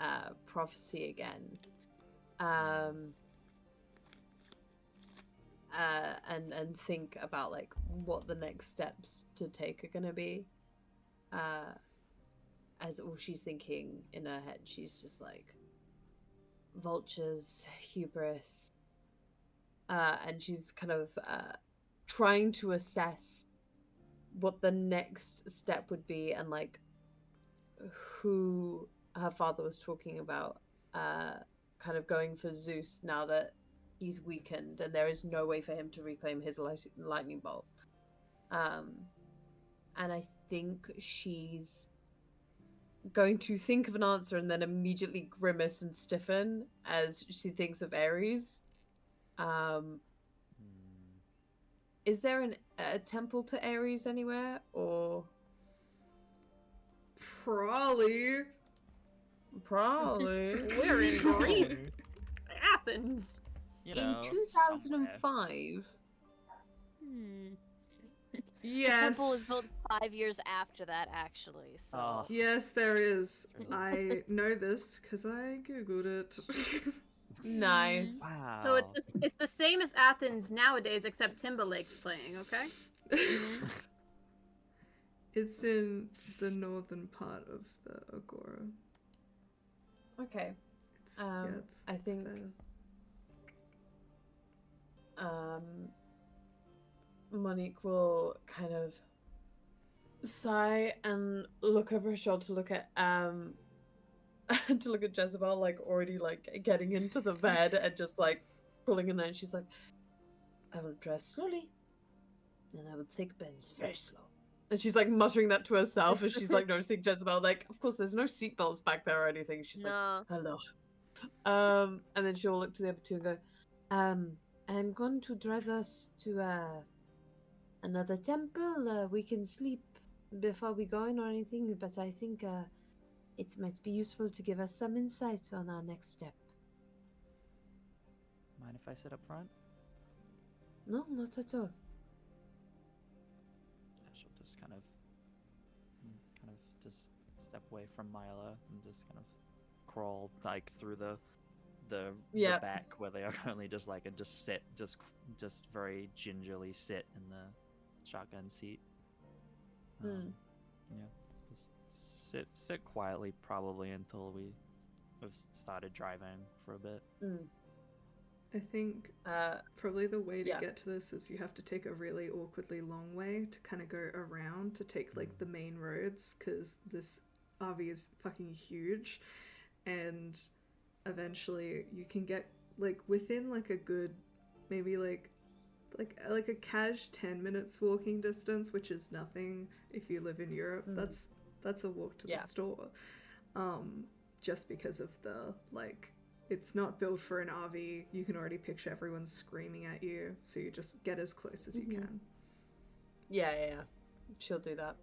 prophecy again, and think about, like, what the next steps to take are gonna be. As all she's thinking in her head, she's just like, vultures, hubris, and she's kind of trying to assess what the next step would be, and, like, who her father was talking about, kind of going for Zeus now that he's weakened and there is no way for him to reclaim his lightning bolt. And I think she's going to think of an answer and then immediately grimace and stiffen as she thinks of Ares. Is there a temple to Ares anywhere, or Probably. probably? We're in Greece. Athens. You In know, 2005, The temple was Yes. built 5 years after that, actually. So. Oh. Yes, there is. True. I know this because I googled it. Nice. Wow. So it's the same as Athens nowadays, except Timberlake's playing. Okay. Mhm. It's in the northern part of the Agora. Okay. It's, I think there. Monique will kind of sigh and look over her shoulder to look at to look at Jezebel, like already like getting into the bed and just like pulling in there, and she's like, I will drive slowly, and I will take bends very slow. And she's like muttering that to herself as she's like noticing Jezebel. Like, of course, there's no seatbelts back there or anything. She's like, No. hello. And then she'll look to the other two and go, I'm going to drive us to another temple. We can sleep before we go in or anything, but I think it might be useful to give us some insight on our next step. Mind if I sit up front? No, not at all. She'll just kind of just step away from Mila and just kind of crawl like through the Yep. back where they are currently, just like, and just sit, just very gingerly sit in the shotgun seat. Hmm. Yeah, just sit quietly probably until we have started driving for a bit. I think probably the way to get to this is you have to take a really awkwardly long way to kind of go around to take like the main roads, because this RV is fucking huge, and eventually you can get like within like a good maybe like a cash 10 minutes walking distance, which is nothing if you live in Europe. That's a walk to the store, just because of the like, it's not built for an RV. You can already picture everyone screaming at you, so you just get as close as you can. Yeah. She'll do that.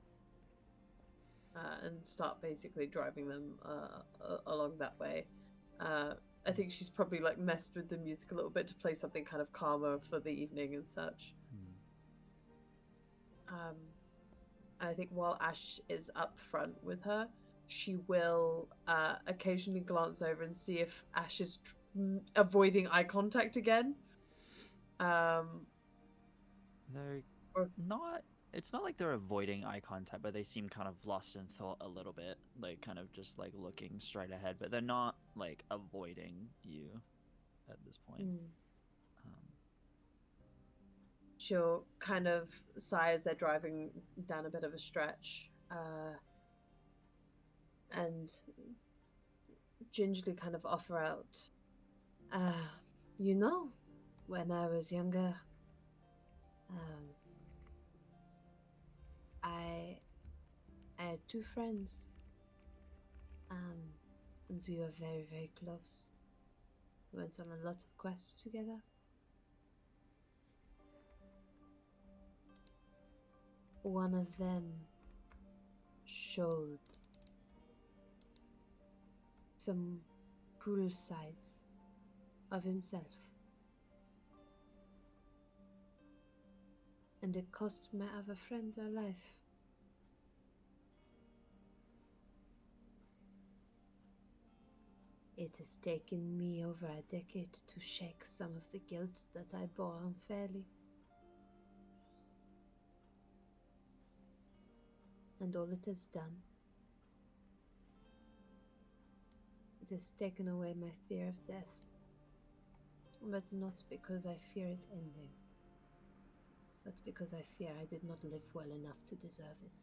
And start basically driving them along that way. I think she's probably like messed with the music a little bit to play something kind of calmer for the evening and such. And I think while Ash is up front with her, she will occasionally glance over and see if Ash is avoiding eye contact again. They're or- not. It's not like they're avoiding eye contact, but they seem kind of lost in thought a little bit, like kind of just like looking straight ahead. But they're not like avoiding you at this point. She'll kind of sigh as they're driving down a bit of a stretch, and gingerly kind of offer out, you know, when I was younger, I had two friends, and we were very, very close. We went on a lot of quests together. One of them showed some cruel sides of himself. And it cost my other friend her life. It has taken me over a decade to shake some of the guilt that I bore unfairly. And all it has done, it has taken away my fear of death. But not because I fear it ending, but because I fear I did not live well enough to deserve it.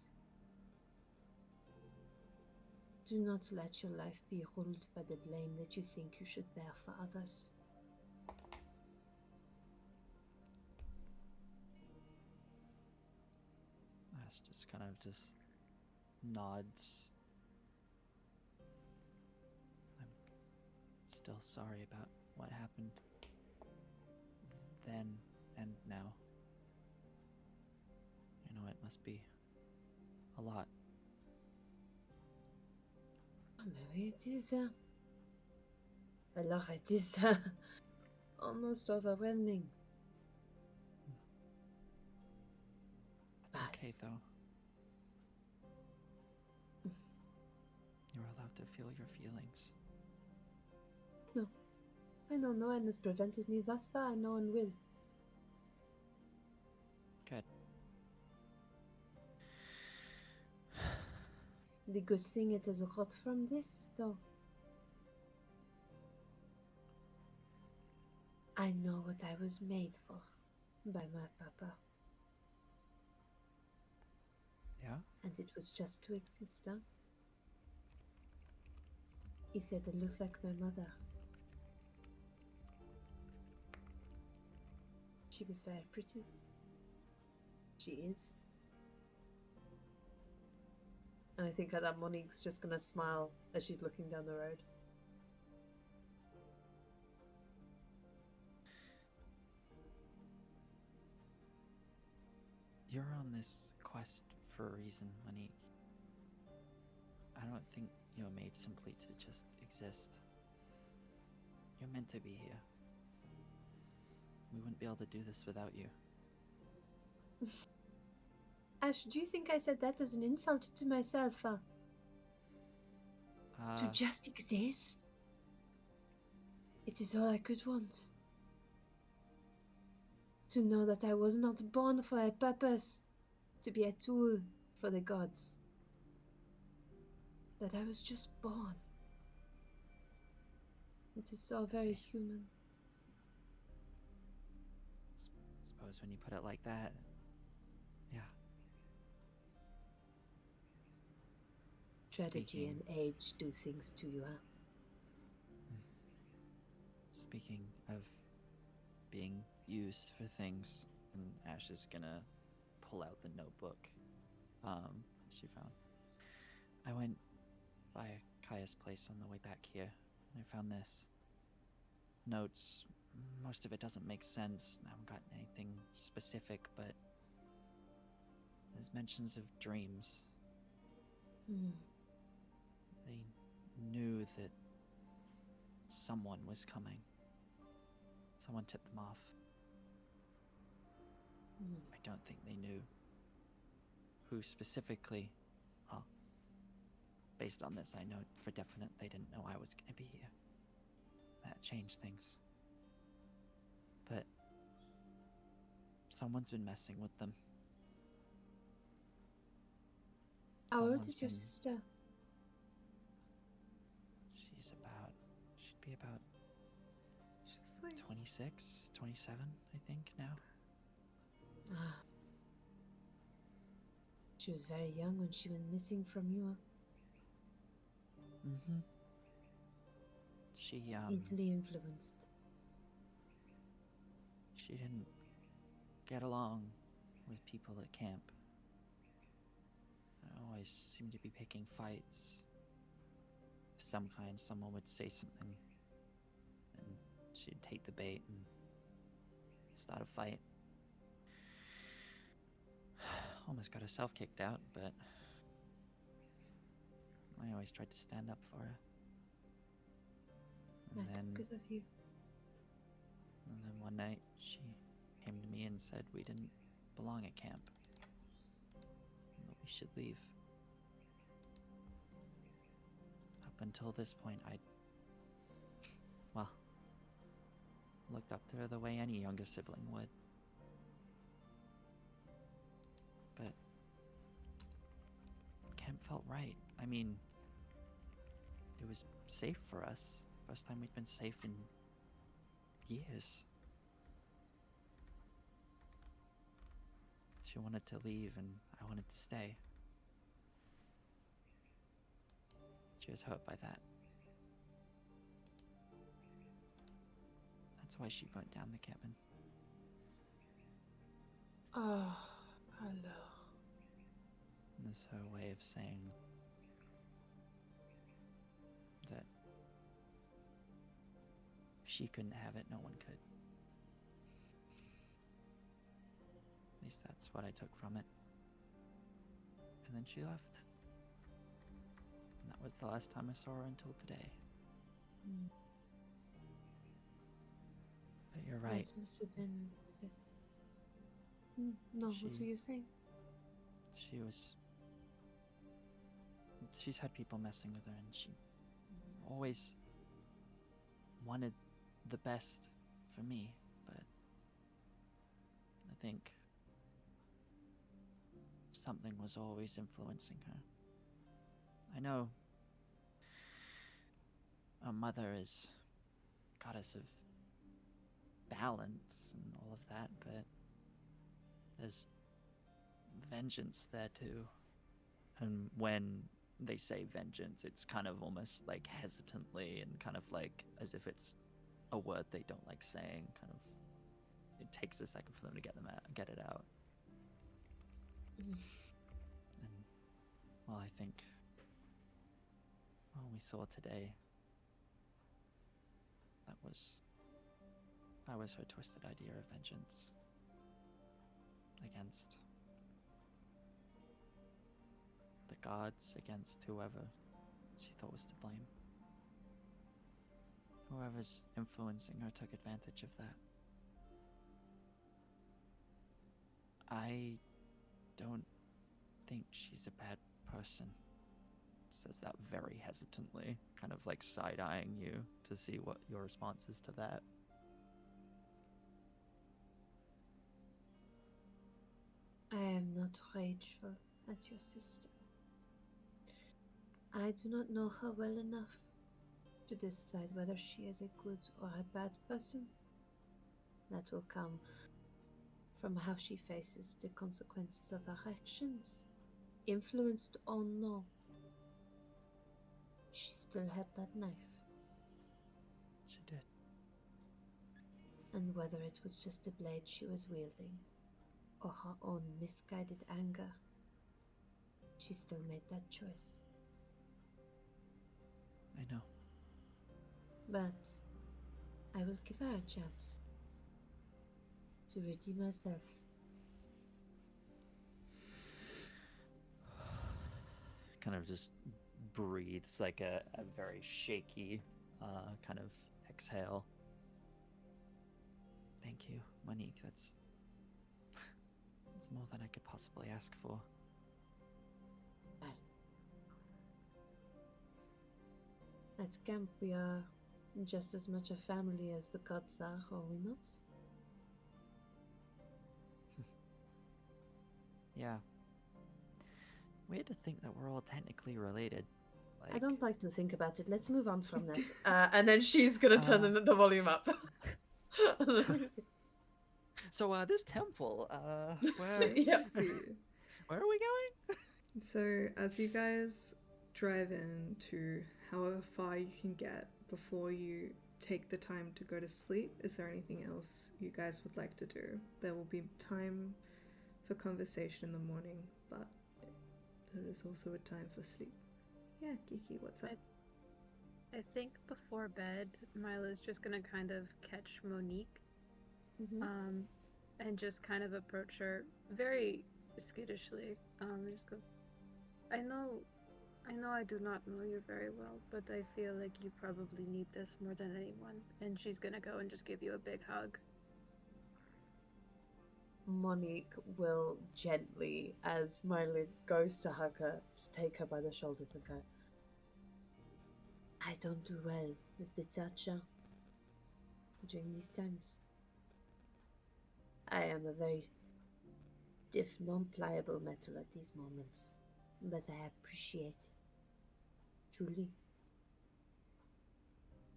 Do not let your life be ruled by the blame that you think you should bear for others. Ash just kind of just nods. I'm still sorry about what happened then and now. You know, it must be a lot. Maybe it is, alors it is almost overwhelming. It's okay, But- though. You're allowed to feel your feelings. I know no one has prevented me thus far, and no one will. Good. The good thing it is got from this, though. I know what I was made for by my papa, Yeah? and it was just to exist, huh? He said I looked like my mother. She was very pretty. She is. And I think that Monique's just gonna smile as she's looking down the road. You're on this quest for a reason, Monique. I don't think you're made simply to just exist. You're meant to be here. We wouldn't be able to do this without you. Ash, do you think I said that as an insult to myself? To just exist? It is all I could want. To know that I was not born for a purpose, to be a tool for the gods. That I was just born. It is so very See. human. Suppose when you put it like that, yeah. Tragedy and age do things to you, huh? Speaking of being used for things, and Ash is gonna pull out the notebook she found. I went by Kaya's place on the way back here, and I found this. Notes. Most of it doesn't make sense. I haven't gotten anything specific, but there's mentions of dreams. They knew that someone was coming. Someone tipped them off. I don't think they knew who specifically. Well, based on this, I know for definite they didn't know I was going to be here. That changed things. But someone's been messing with them. How old Someone's is your been- sister? She'd be about She's like 26, 27, I think, now. Ah. She was very young when she went missing from you. Mm-hmm. She, Easily influenced. she didn't get along with people at camp. I always seemed to be picking fights. Of some kind, someone would say something, and she'd take the bait and start a fight. Almost got herself kicked out, but I always tried to stand up for her. And That's then, good of you. one night, she came to me and said we didn't belong at camp. And that we should leave. Up until this point, well, looked up to her the way any younger sibling would. But camp felt right. I mean, it was safe for us. First time we'd been safe in years. She wanted to leave and I wanted to stay. She was hurt by that. That's why she burnt down the cabin. Oh, hello. And this is her way of saying that if she couldn't have it, no one could. At least that's what I took from it. And then she left. And that was the last time I saw her until today. Mm. But you're right. That must have been. No, what She- were you saying? she's had people messing with her, and she always wanted the best for me, but I think something was always influencing her. I know our mother is goddess of balance and all of that, but there's vengeance there too. And when they say vengeance, it's kind of almost like hesitantly and kind of like as if it's a word they don't like saying. Kind of, it takes a second for them to get it out. And well, I think what we saw today, that was her twisted idea of vengeance against the gods, against whoever she thought was to blame. Whoever's influencing her took advantage of that. I don't think she's a bad person. Says that very hesitantly, kind of like side-eyeing you to see what your response is to that. I am not rageful at your sister. I do not know her well enough to decide whether she is a good or a bad person. That will come from how she faces the consequences of her actions, influenced or no. She still had that knife. She did. And whether it was just a blade she was wielding, or her own misguided anger, she still made that choice. I know. But I will give her a chance to redeem herself. Kind of just breathes like a very shaky kind of exhale. Thank you, Monique. That's more than I could possibly ask for. At camp, we are just as much a family as the gods are, are we not? Yeah. Weird to think that we're all technically related. I don't like to think about it. Let's move on from that. And then she's gonna turn the volume up. So, this temple, where, Yep. where are we going? So, as you guys drive in to however far you can get before you take the time to go to sleep, is there anything else you guys would like to do? There will be time for conversation in the morning, but it is also a time for sleep. Yeah, Kiki, what's up? I think before bed, Mila's just gonna kind of catch Monique, and just kind of approach her very skittishly. Just go, I know I do not know you very well, but I feel like you probably need this more than anyone. And she's gonna go and just give you a big hug. Monique will gently, as Miley goes to hug her, just take her by the shoulders and go, I don't do well with the toucher during these times. I am a very stiff, non-pliable metal at these moments, but I appreciate it. Truly.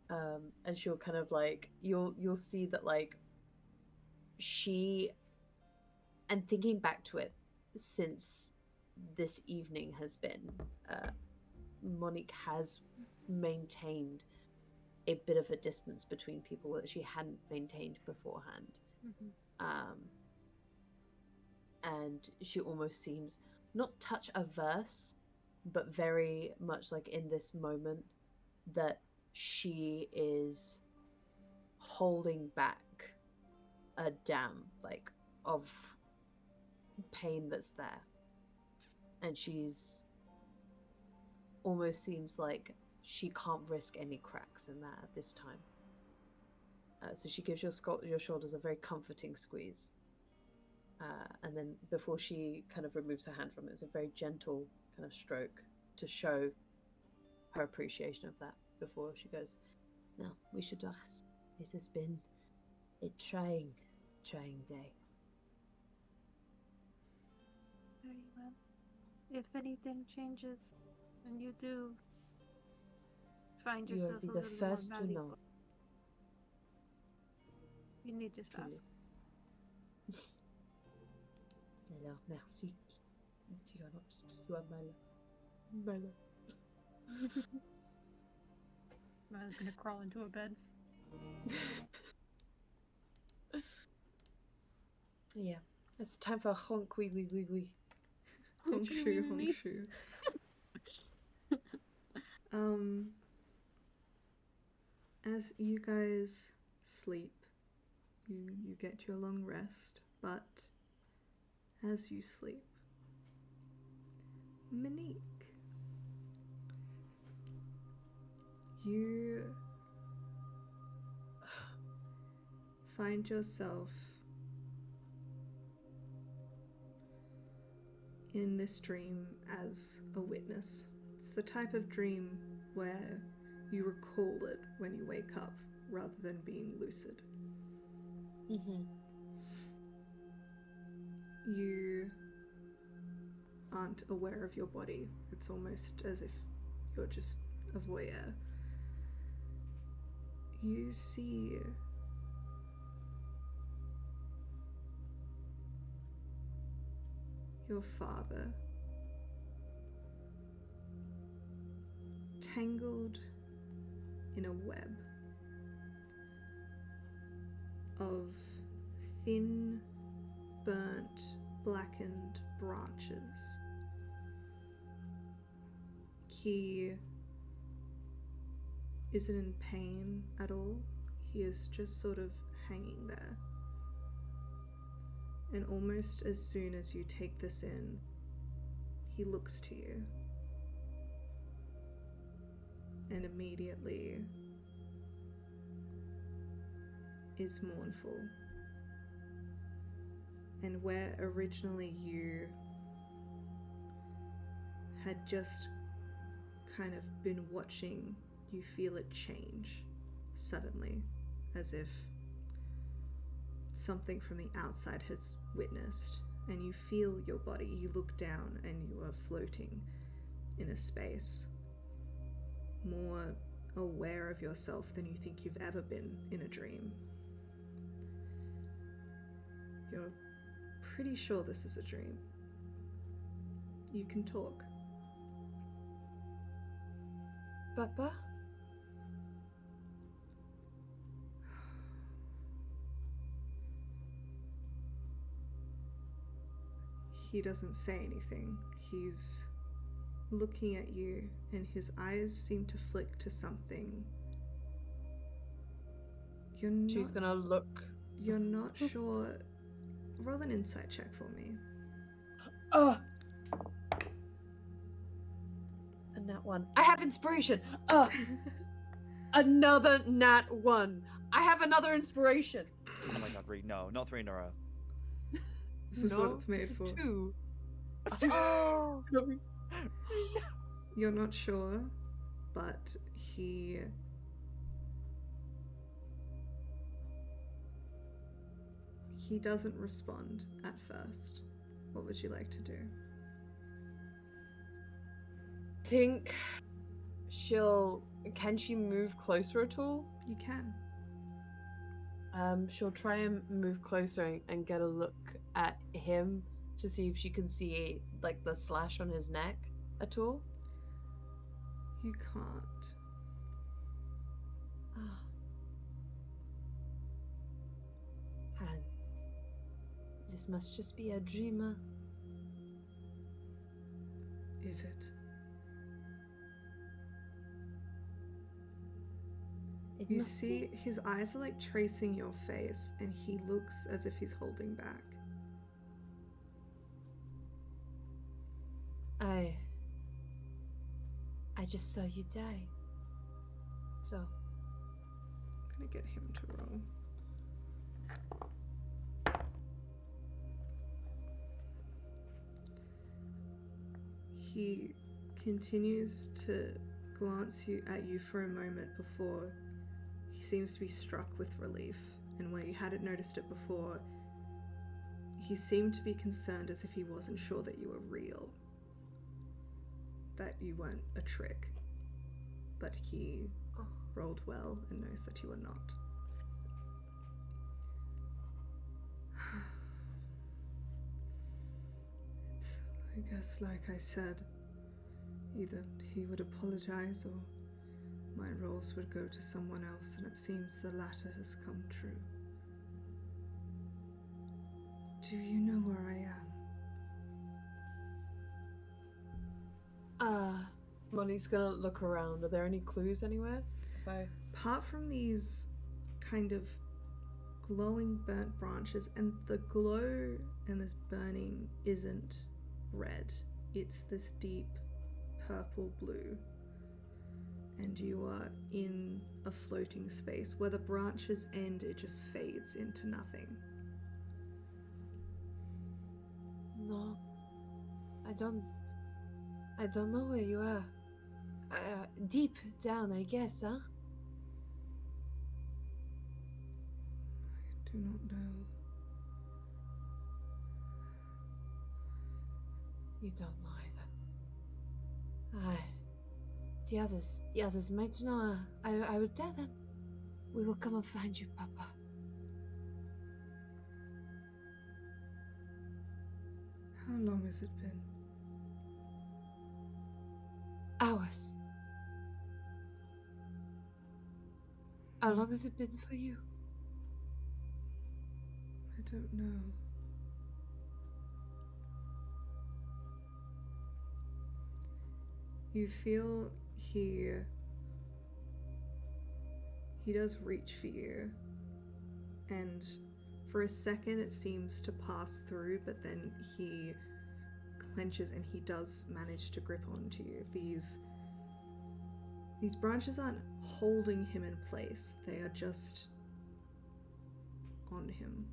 And she'll kind of like, you'll see that like, she, and thinking back to it, since this evening has been, Monique has maintained a bit of a distance between people that she hadn't maintained beforehand. And she almost seems not touch averse, but very much like in this moment that she is holding back a dam like of pain that's there, and she's almost seems like she can't risk any cracks in that at this time. So she gives your shoulders a very comforting squeeze. And then before she kind of removes her hand from it, it's a very gentle kind of stroke to show her appreciation of that before she goes, "Now, we should rest. It has been a trying day." Very well. If anything changes and you do find You will yourself be a the little first more to know. valuable, you need just Truly. ask. Alors, merci. Tu as mal. I was gonna crawl into a bed. Yeah, it's time for a honk. Wee. Honk shoe, honk shoe. As you guys sleep, you get your long rest, but as you sleep, Monique, you find yourself in this dream as a witness. It's the type of dream where you recall it when you wake up rather than being lucid. Mm-hmm. You aren't aware of your body. It's almost as if you're just a voyeur. You see your father tangled in a web of thin, burnt, blackened branches. He isn't in pain at all. He is just sort of hanging there. And almost as soon as you take this in, he looks to you. And immediately is mournful. And where originally you had just kind of been watching, you feel it change suddenly, as if something from the outside has witnessed, and you feel your body. You look down and you are floating in a space, more aware of yourself than you think you've ever been in a dream. You're pretty sure this is a dream. You can talk. Papa? He doesn't say anything. He's looking at you, and his eyes seem to flick to something. She's gonna look. You're not sure. Roll an insight check for me. A nat 1. I have inspiration. Another nat 1. I have another inspiration. Oh my god, Reed, no, not 3 in a row. This is what it's made for. 2. Oh! You're not sure, but he doesn't respond at first. What would you like to do? Think can she move closer at all? You can. She'll try and move closer and get a look at him to see if she can see like the slash on his neck at all. You can't. Han, this must just be a dreamer. Is it? It You must see be. his eyes are like tracing your face, and he looks as if he's holding back. I just saw you die. So I'm gonna get him to roll. He continues to glance at you for a moment before he seems to be struck with relief, and where you hadn't noticed it before, he seemed to be concerned as if he wasn't sure that you were real, that you weren't a trick, but he rolled well and knows that you are not. It's, I guess, like I said, either he would apologize or my roles would go to someone else, and it seems the latter has come true. Do you know where I am? Molly's gonna look around. Are there any clues anywhere? Apart from these kind of glowing burnt branches, and the glow and this burning isn't red, it's this deep purple blue, and you are in a floating space where the branches end, it just fades into nothing. No, I don't know where you are. Deep down, I guess, huh? I do not know. You don't know either. Aye. The others might know. I will tell them. We will come and find you, Papa. How long has it been? Hours. How long has it been for you? I don't know. You feel he does reach for you, and for a second it seems to pass through, but then he clenches and he does manage to grip onto you. These branches aren't holding him in place, they are just on him.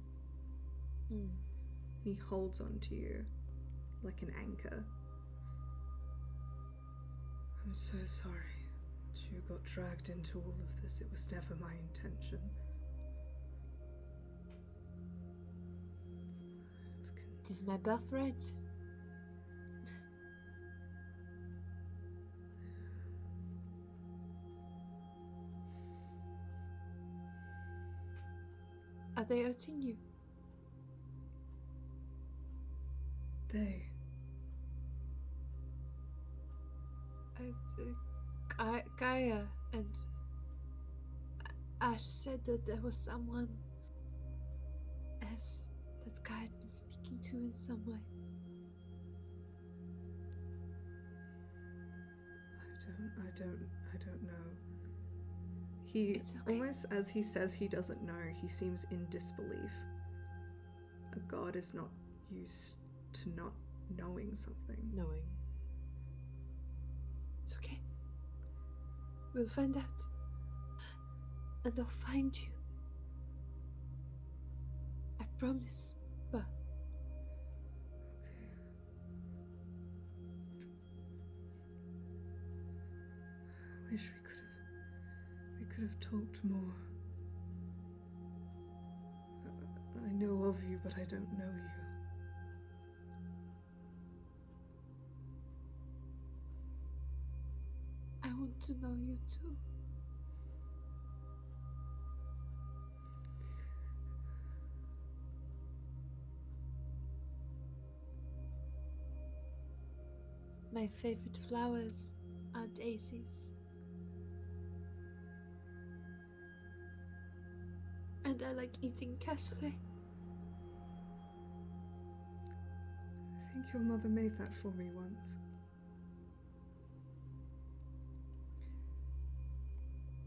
He holds onto you like an anchor. I'm so sorry that you got dragged into all of this. It was never my intention. It is my birthright. Are they hurting you? Aeaea and Ash said that there was someone else that Kai had been speaking to in some way. I don't know. He It's okay. almost, as he says he doesn't know, he seems in disbelief. A god is not used to not knowing something. Knowing. It's okay. We'll find out. And I'll find you. I promise, but I wish we could have talked more. I know of you, but I don't know you. I want to know you too. My favorite flowers are daisies. And I like eating cassoulet. I think your mother made that for me once.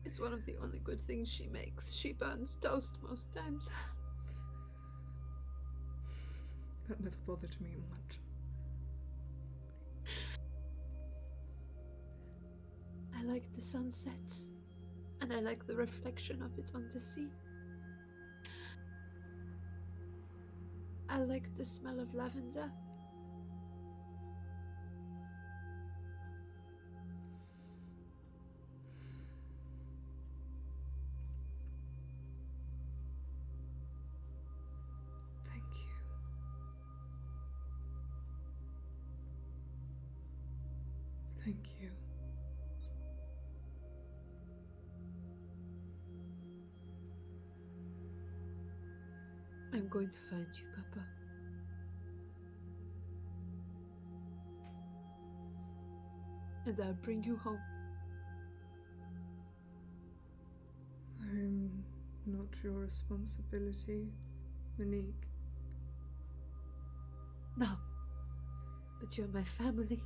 It's one of the only good things she makes. She burns toast most times. That never bothered me much. I like the sunsets, and I like the reflection of it on the sea. I like the smell of lavender. Thank you. I'm going to find you, Papa. And I'll bring you home. I'm not your responsibility, Monique. No, but you're my family.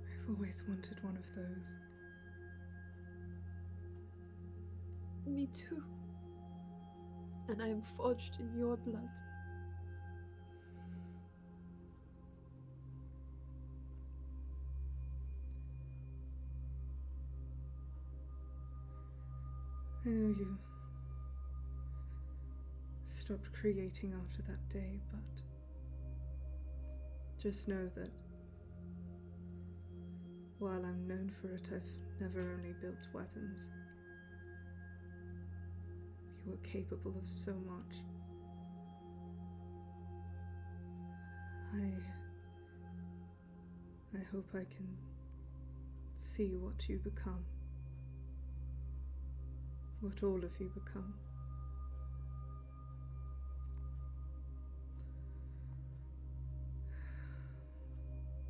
I've always wanted one of those. Me too. And I am forged in your blood. I know you stopped creating after that day, but just know that while I'm known for it, I've never only built weapons. You were capable of so much. I hope I can see what you become. What all of you become.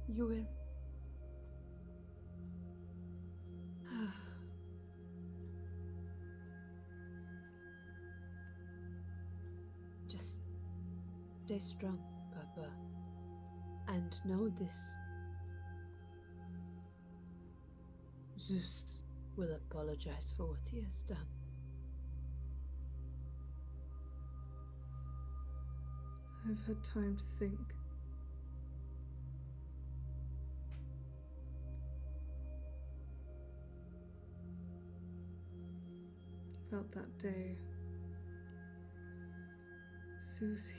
You will. Just stay strong, Papa. And know this. Zeus will apologize for what he has done. I've had time to think. About that day. Zeus,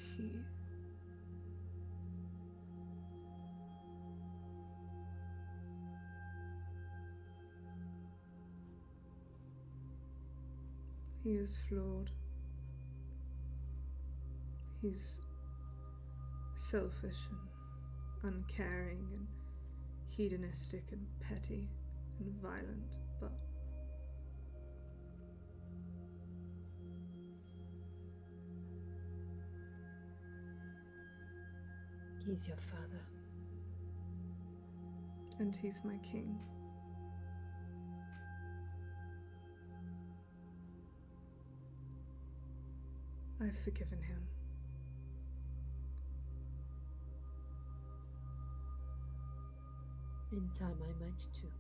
he is flawed. He's selfish and uncaring and hedonistic and petty and violent, but He's your father. and he's my king. I've forgiven him. In time I might too.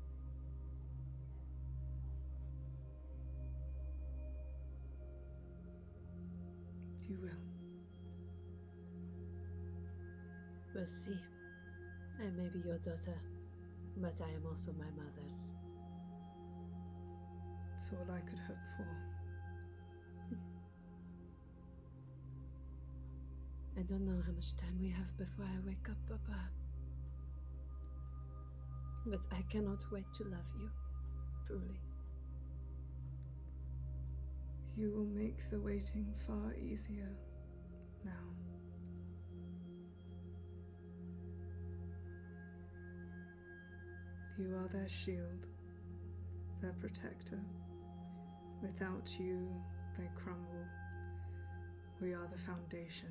You will. We'll see. I may be your daughter, but I am also my mother's. It's all I could hope for. I don't know how much time we have before I wake up, Papa. But I cannot wait to love you, truly. You will make the waiting far easier now. You are their shield, their protector. Without you, they crumble. We are the foundation.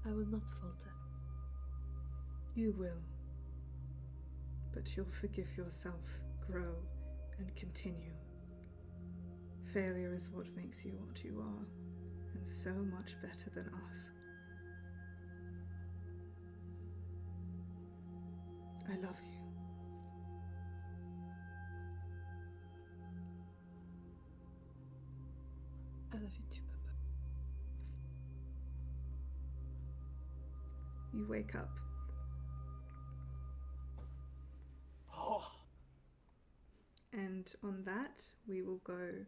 I will not falter. You will. But you'll forgive yourself, grow, and continue. Failure is what makes you what you are, and so much better than us. I love you. I love you too, Papa. You wake up. Oh. And on that, we will go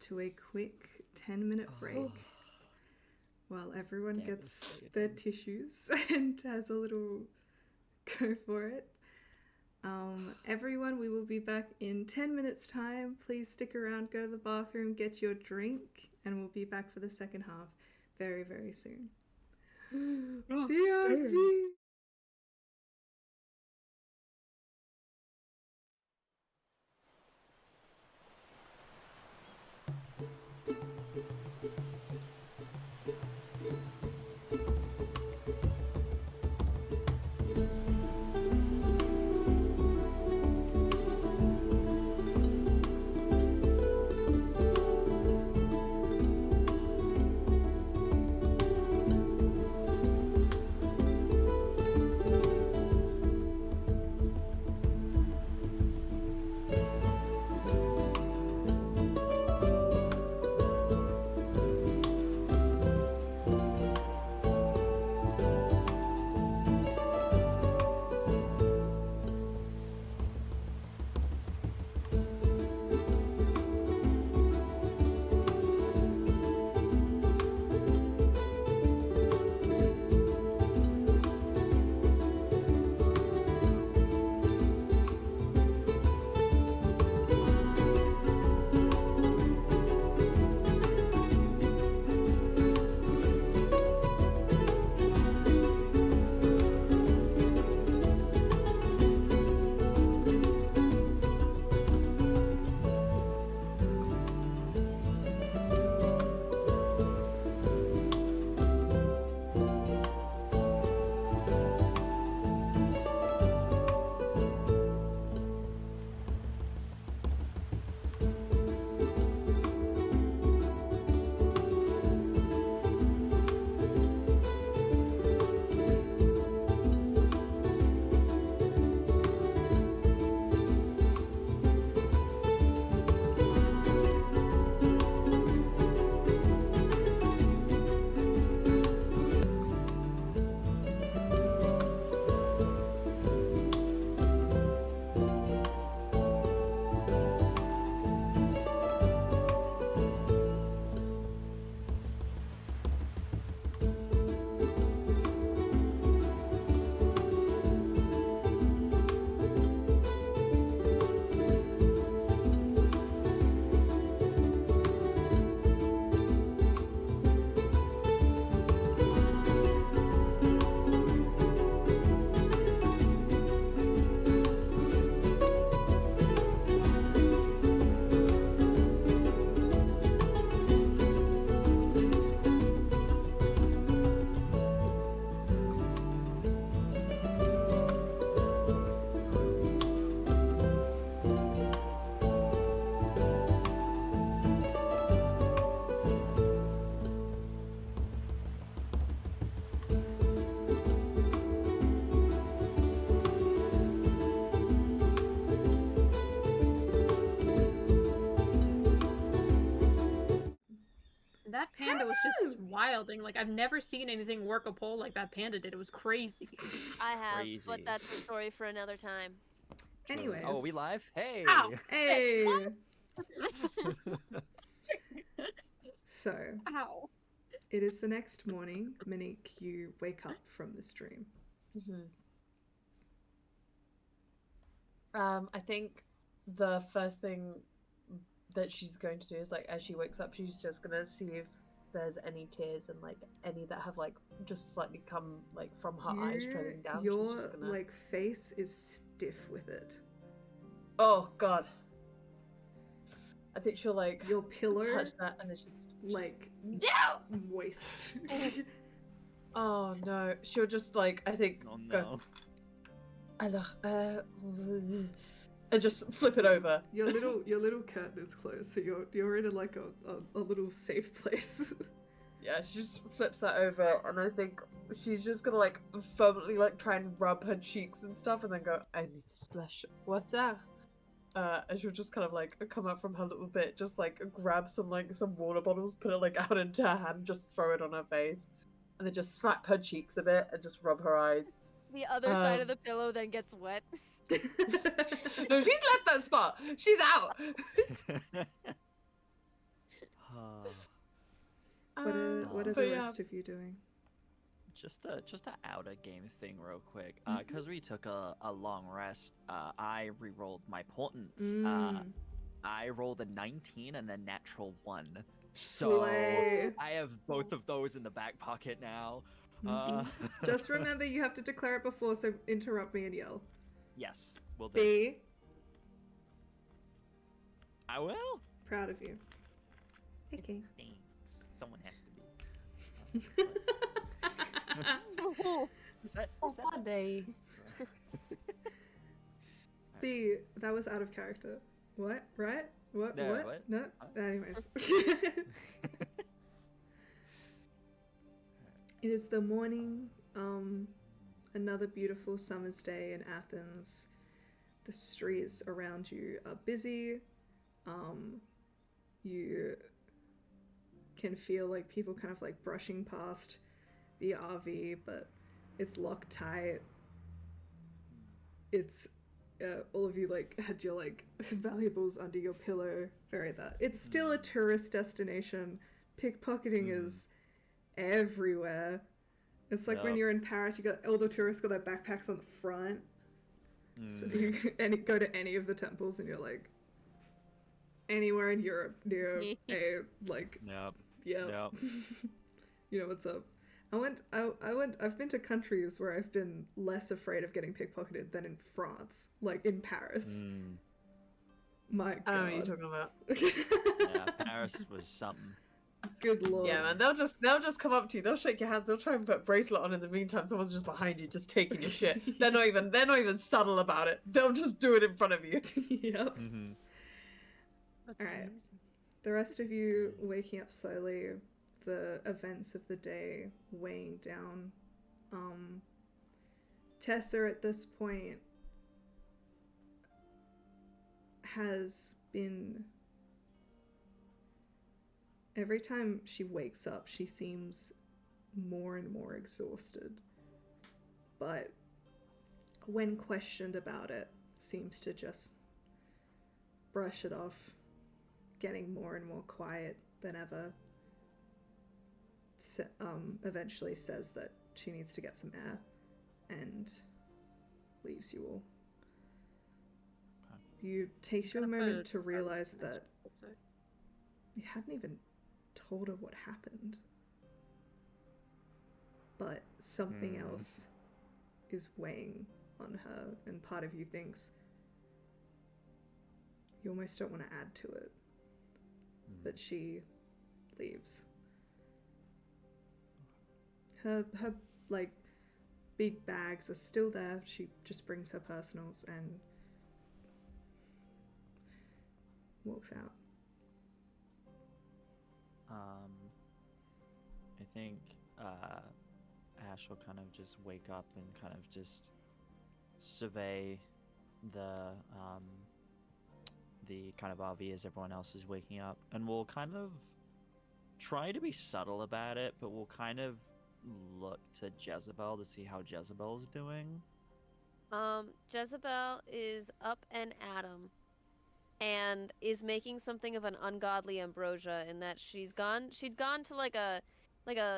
to a quick 10-minute break while everyone gets their tissues and has a little go for it. Everyone, we will be back in 10 minutes' time. Please stick around, go to the bathroom, get your drink, and we'll be back for the second half very, very soon. VIP! That panda was just wilding. Like, I've never seen anything work a pole like that panda did. It was crazy. I have, Crazy. but that's a story for another time. True. Anyways. Oh, are we live? Hey! Ow! Hey! So, Ow. it is the next morning. Monique, you wake up from this dream. I think the first thing that she's going to do is, like, as she wakes up, she's just gonna see if there's any tears and, like, any that have, like, just slightly come, like, from her eyes trailing down. Your, She's just gonna... like, face is stiff with it. Oh, God. I think she'll, like, Your pillow, touch that and then she's like, moist. Oh, no. She'll just, like, I think, Oh go, no. alors, and just flip it over. Your little curtain is closed, so you're in a little safe place. Yeah, she just flips that over, and I think she's just gonna, like, firmly, like, try and rub her cheeks and stuff, and then go, I need to splash water. And she'll just kind of, like, come up from her little bit, just, like, grab some water bottles, put it, like, out into her hand, just throw it on her face, and then just slap her cheeks a bit, and just rub her eyes. The other side of the pillow then gets wet. No, she's left that spot. She's out. What are the but yeah. rest of you doing? just a outer game thing real quick. Because we took a long rest, I re-rolled my portents. I rolled a 19 and a natural 1. So Slay. I have both of those in the back pocket now. Just remember you have to declare it before, so interrupt me and yell. Yes, will do. B. I will. Proud of you. Okay. Thanks. Someone has to be. Is that they? B. That was out of character. What? Right? What? No, what? what? No? Huh? Anyways. It is the morning, another beautiful summer's day in Athens. The streets around you are busy. You can feel like people kind of like brushing past the RV, but it's locked tight. It's all of you like had your like valuables under your pillow. Very that. It's still a tourist destination. Pickpocketing is everywhere. It's like when Yep. you're in Paris, you got all the tourists got their backpacks on the front. So you go to any of the temples and you're like anywhere in Europe near a like Yep. yeah. You know what's up. I've been to countries where I've been less afraid of getting pickpocketed than in France, like in Paris. My God. I don't know what you're talking about. Yeah, Paris was something. Good lord. Yeah, man, they'll just come up to you. They'll shake your hands. They'll try and put a bracelet on. In the meantime, someone's just behind you, just taking your shit. They're not even subtle about it. They'll just do it in front of you. Yep. That's All right. amazing. The rest of you waking up slowly, the events of the day weighing down. Tessa at this point has been... Every time she wakes up, she seems more and more exhausted. But when questioned about it, seems to just brush it off, getting more and more quiet than ever. Eventually says that she needs to get some air and leaves you all. You takes you a Gonna put moment a to realize target in that this real quick. you hadn't even told her what happened. But something else is weighing on her, and part of you thinks you almost don't want to add to it. But she leaves. Her like big bags are still there. She just brings her personals and walks out. I think Ash will kind of just wake up and kind of just survey the kind of RV as everyone else is waking up, and we'll kind of try to be subtle about it, but we'll kind of look to Jezebel to see how Jezebel's doing. Jezebel is up and at 'em, and is making something of an ungodly ambrosia in that she'd gone to like a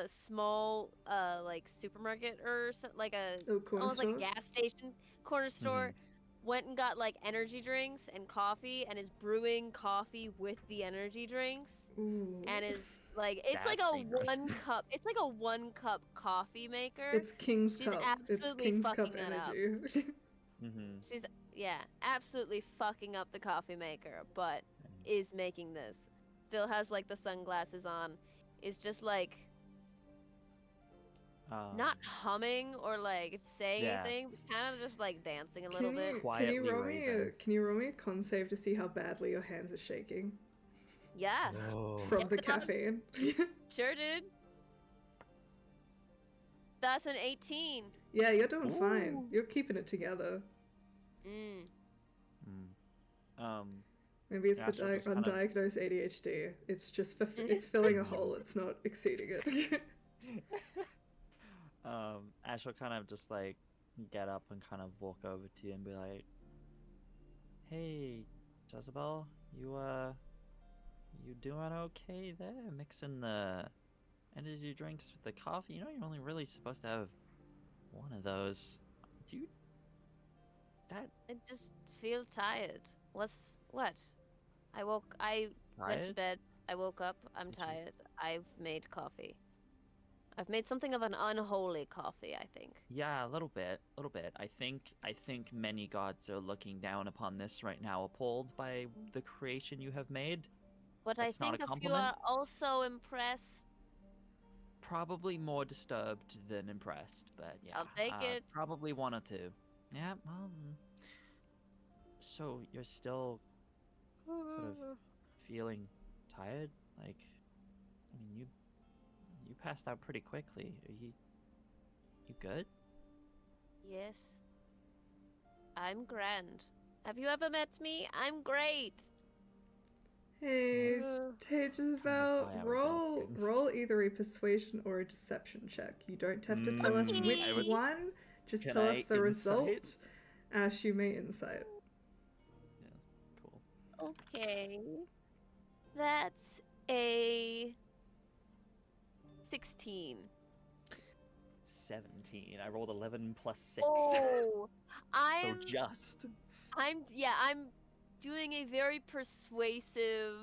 small like supermarket or like a Corner almost like a store? gas station corner store, went and got like energy drinks and coffee, and is brewing coffee with the energy drinks. Ooh. And is like it's That's like a dangerous. 1 cup coffee maker. It's King's She's Cup. It's absolutely King's fucking Cup that up. energy. She's absolutely fucking up the coffee maker, but is making this. Still has like the sunglasses on. Is just like not humming or like saying Yeah. anything, but kind of just like dancing a little bit. Can Quietly you roll me raving. can you roll me a con save to see how badly your hands are shaking Yeah, from the Yeah. caffeine? sure, dude. That's an 18. Yeah, you're doing fine. Ooh. You're keeping it together. Maybe it's Yeah, the she'll just kind of- undiagnosed ADHD. It's just it's filling a hole. It's not exceeding it. Ash will kind of just like get up and kind of walk over to you and be like, "Hey, Jezebel, you doing okay there? Mixing the energy drinks with the coffee. You know, you're only really supposed to have one of those. Dude, that I just feel tired. What? I went to tired? bed. I woke up. I'm Did you- tired. I've made coffee. I've made something of an unholy coffee, I think. Yeah, a little bit, I think many gods are looking down upon this right now, appalled by the creation you have made. But I That's not think a a few compliment. are also impressed. Probably more disturbed than impressed, but yeah. I'll take it. Probably one or two. Yeah, so you're still sort of feeling tired? Like, I mean, you passed out pretty quickly. Are you good? Yes. I'm grand. Have you ever met me? I'm great. Hey, That's hey, just kind of why I was asking. roll either a persuasion or a deception check. You don't have to tell us Mm, which I would- one. Just Can tell I us the result. insight? Ash, you may insight. Yeah, cool. Okay. That's a 16. 17. I rolled 11 plus 6. Oh, So just. I'm doing a very persuasive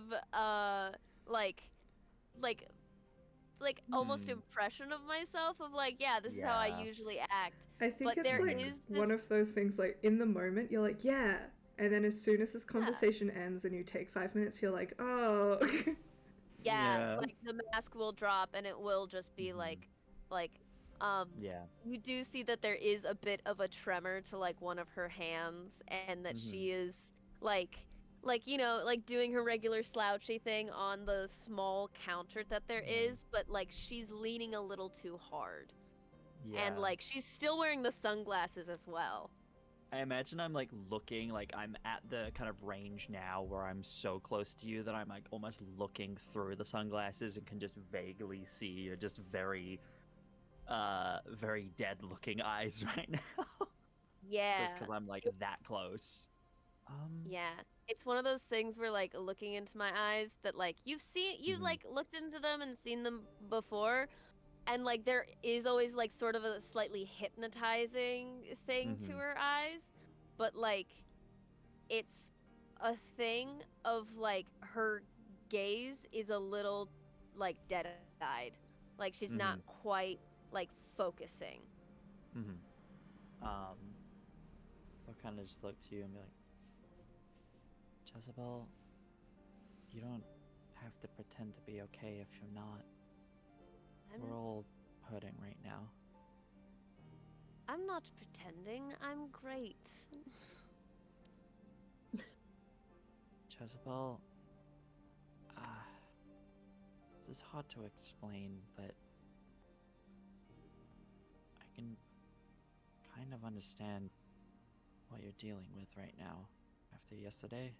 like almost impression of myself of like, yeah, this is how I Yeah. usually act. I think But it's there like is one this- of those things like in the moment you're like, yeah. And then as soon as this conversation ends and you take 5 minutes, you're like, oh. Yeah, Yeah. like the mask will drop and it will just be Mhm. like Yeah. you do see that there is a bit of a tremor to like one of her hands and that she is like you know, like doing her regular slouchy thing on the small counter that there Yeah. is, but like she's leaning a little too hard. Yeah. And like she's still wearing the sunglasses as well. I imagine I'm like looking, like I'm at the kind of range now where I'm so close to you that I'm like almost looking through the sunglasses and can just vaguely see your just very dead looking eyes right now. Yeah. Just because I'm like that close. Yeah. It's one of those things where like looking into my eyes that like you've Mhm. like looked into them and seen them before, and like there is always like sort of a slightly hypnotizing thing to Mhm. her eyes, but like it's a thing of like her gaze is a little like dead-eyed. Like she's not quite like focusing. I'll kind of just look to you and be like, Jezebel, you don't have to pretend to be okay if you're not. We're all hurting right now. I'm not pretending. I'm great. Jezebel, this is hard to explain, but I can kind of understand what you're dealing with right now after yesterday.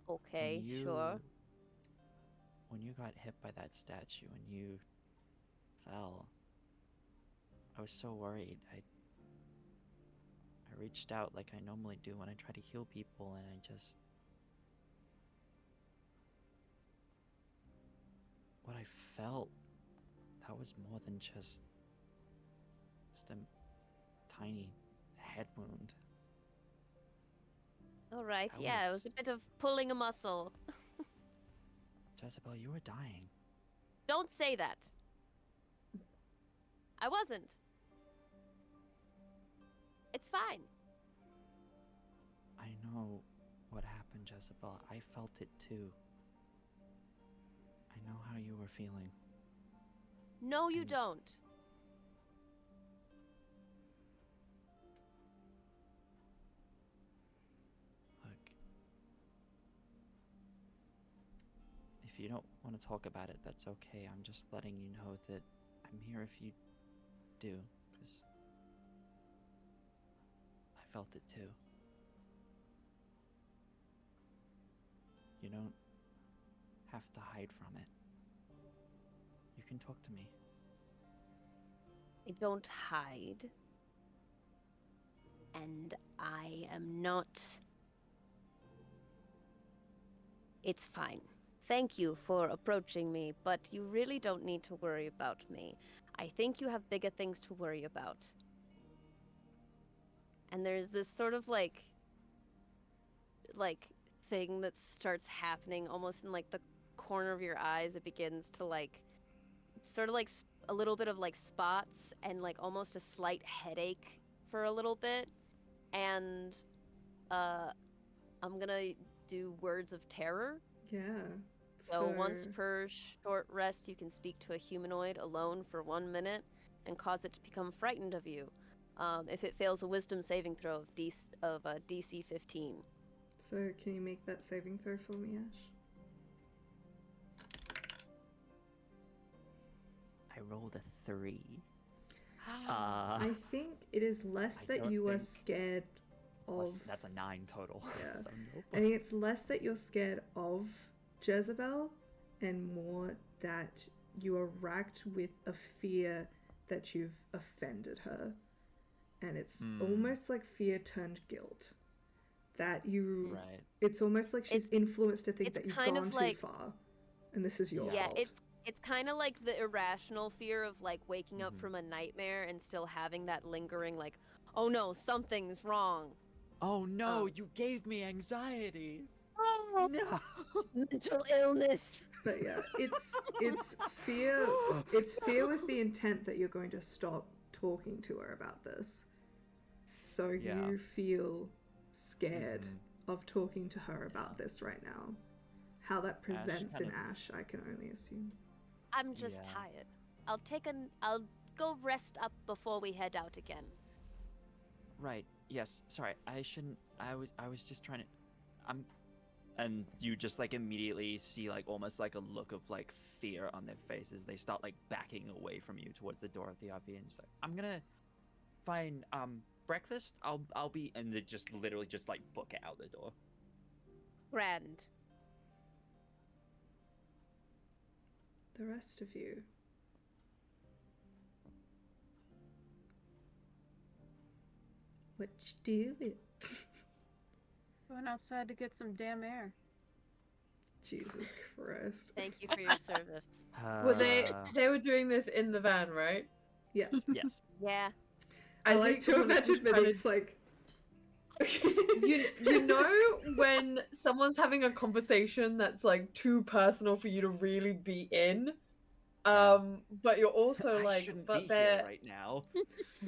Okay, sure. When you got hit by that statue and you fell, I was so worried. I reached out like I normally do when I try to heal people, and what I felt, that was more than just a tiny head wound. All right, That yeah, it was a was- bit of pulling a muscle. Jezebel, you were dying. Don't say that. I wasn't. It's fine. I know what happened, Jezebel. I felt it too. I know how you were feeling. No, you And- don't. Look, if you don't want to talk about it, that's okay. I'm just letting you know that I'm here if you do, because I felt it too. You don't have to hide from it. You can talk to me. I don't hide. And I am not. It's fine. thank you for approaching me, but you really don't need to worry about me. I think you have bigger things to worry about. And there's this sort of like thing that starts happening almost in like the corner of your eyes. It begins to like sort of like a little bit of like spots and like almost a slight headache for a little bit. And I'm gonna do words of terror. Yeah. So once per short rest, you can speak to a humanoid alone for 1 minute and cause it to become frightened of you. If it fails a wisdom saving throw of DC 15. So can you make that saving throw for me, Ash? I rolled a 3. I think it is less I that don't you are think- scared of. That's a 9 total. Yeah. So nope. I think it's less that you're scared of Jezebel and more that you are racked with a fear that you've offended her. And it's almost like fear turned guilt. That you. Right. It's almost like she's influenced to think it's that you've kind gone of too like- far. And this is your Yeah, fault. it's kind of like the irrational fear of like waking up Mhm. from a nightmare and still having that lingering like, oh no, something's wrong. Oh no, Um, you gave me anxiety. Oh, No. mental illness. But yeah, it's fear. It's fear with the intent that you're going to stop talking to her about this. So Yeah. you feel scared Mhm. of talking to her about this right now. How that presents kind in of- Ash, I can only assume. I'm just Yeah. tired. I'll go rest up before we head out again. Right. Yes. Sorry. I shouldn't. I was just trying to. And you just like immediately see like almost like a look of like fear on their faces. They start like backing away from you towards the door of the RV and just like, I'm gonna find breakfast. I'll be, and they just literally just like book it out the door. Grand. The rest of you. What you do with Going outside to get some damn air. Jesus Christ. Thank you for your service. Were they were doing this in the van, right? Yeah. Yes. Yeah. I like think to one of imagine them's that trying to- it's like you know when someone's having a conversation that's like too personal for you to really be in, but you're also I like, shouldn't but be here they're right now.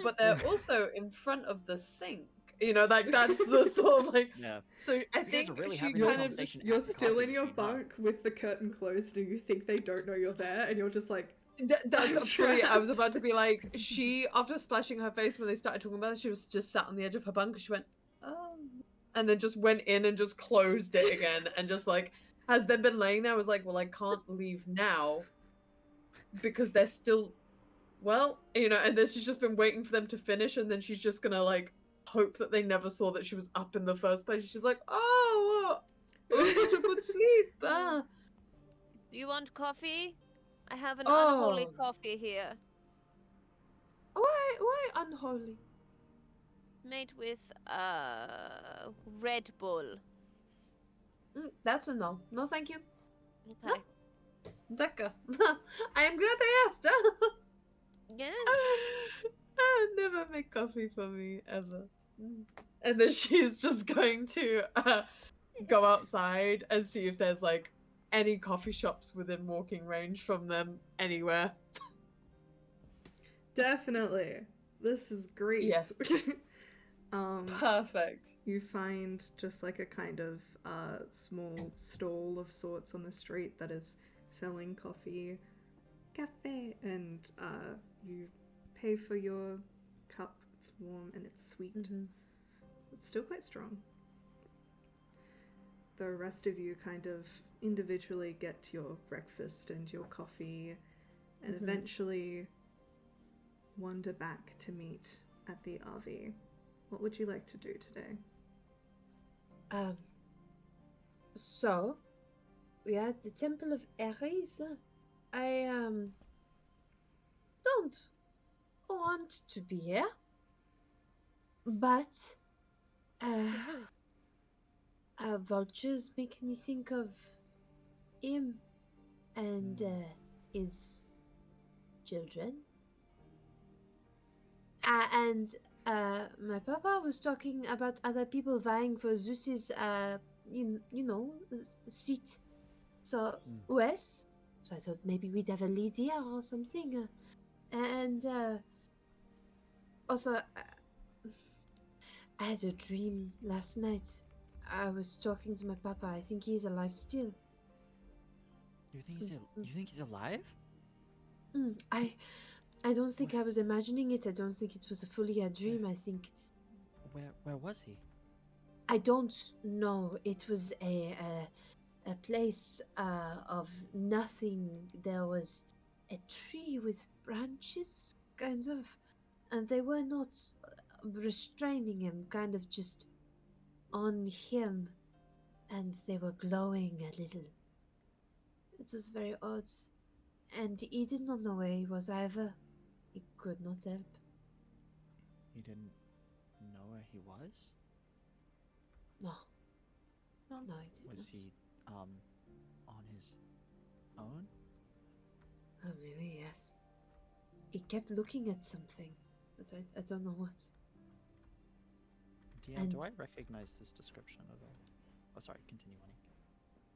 but they're also in front of the sink. You know, like that's the sort of like. Yeah. So I You guys think are really she having this kind of conversation you're at the still coffee in your machine, huh? bunk with the curtain closed and you think they don't know you're there and you're just like That's I'm fully. I was trapped. about to be like, she after splashing her face when they started talking about it, she was just sat on the edge of her bunk. And she went, oh, and then just went in and just closed it again, and just like has then been laying there. I was like, well, I can't leave now because they're still, well, you know. And then she's just been waiting for them to finish, and then she's just gonna like hope that they never saw that she was up in the first place. She's like, oh, it was such a good sleep. Ah. Do you want coffee? I have an unholy Oh. coffee here, Why unholy? made with Red Bull. That's a no. No, thank you. Okay. D'accord. I am glad I asked. Yeah. I would never make coffee for me ever. And then she's just going to go outside and see if there's like any coffee shops within walking range from them anywhere. definitely this is Greece. Yes. Perfect. You find just like a kind of small stall of sorts on the street that is selling coffee, cafe, and you pay for your cup. It's warm and it's sweet. It's still quite strong. The rest of you kind of individually get your breakfast and your coffee and eventually wander back to meet at the RV. What would you like to do today? So we are at the Temple of Aeaea. I don't want to be here, but vultures make me think of him and his children. And my papa was talking about other people vying for Zeus's, seat. So, who else? So I thought maybe we'd have a Lydia or something. And also, I had a dream last night. I was talking to my papa. I think he's alive still. You think he's alive? I don't think I was imagining it. I don't think it was fully a dream. I think Where was he? I don't know. It was a place of nothing. There was a tree with branches, kind of, and they were not restraining him, kind of just on him, and they were glowing a little. It was very odd, and he did not know where he was either. He could not help. He didn't know where he was? No. No, he did Was not. he on his own? Oh, maybe yes. He kept looking at something, but I don't know what. DM, do I recognize this description of a... Oh, sorry, continue on.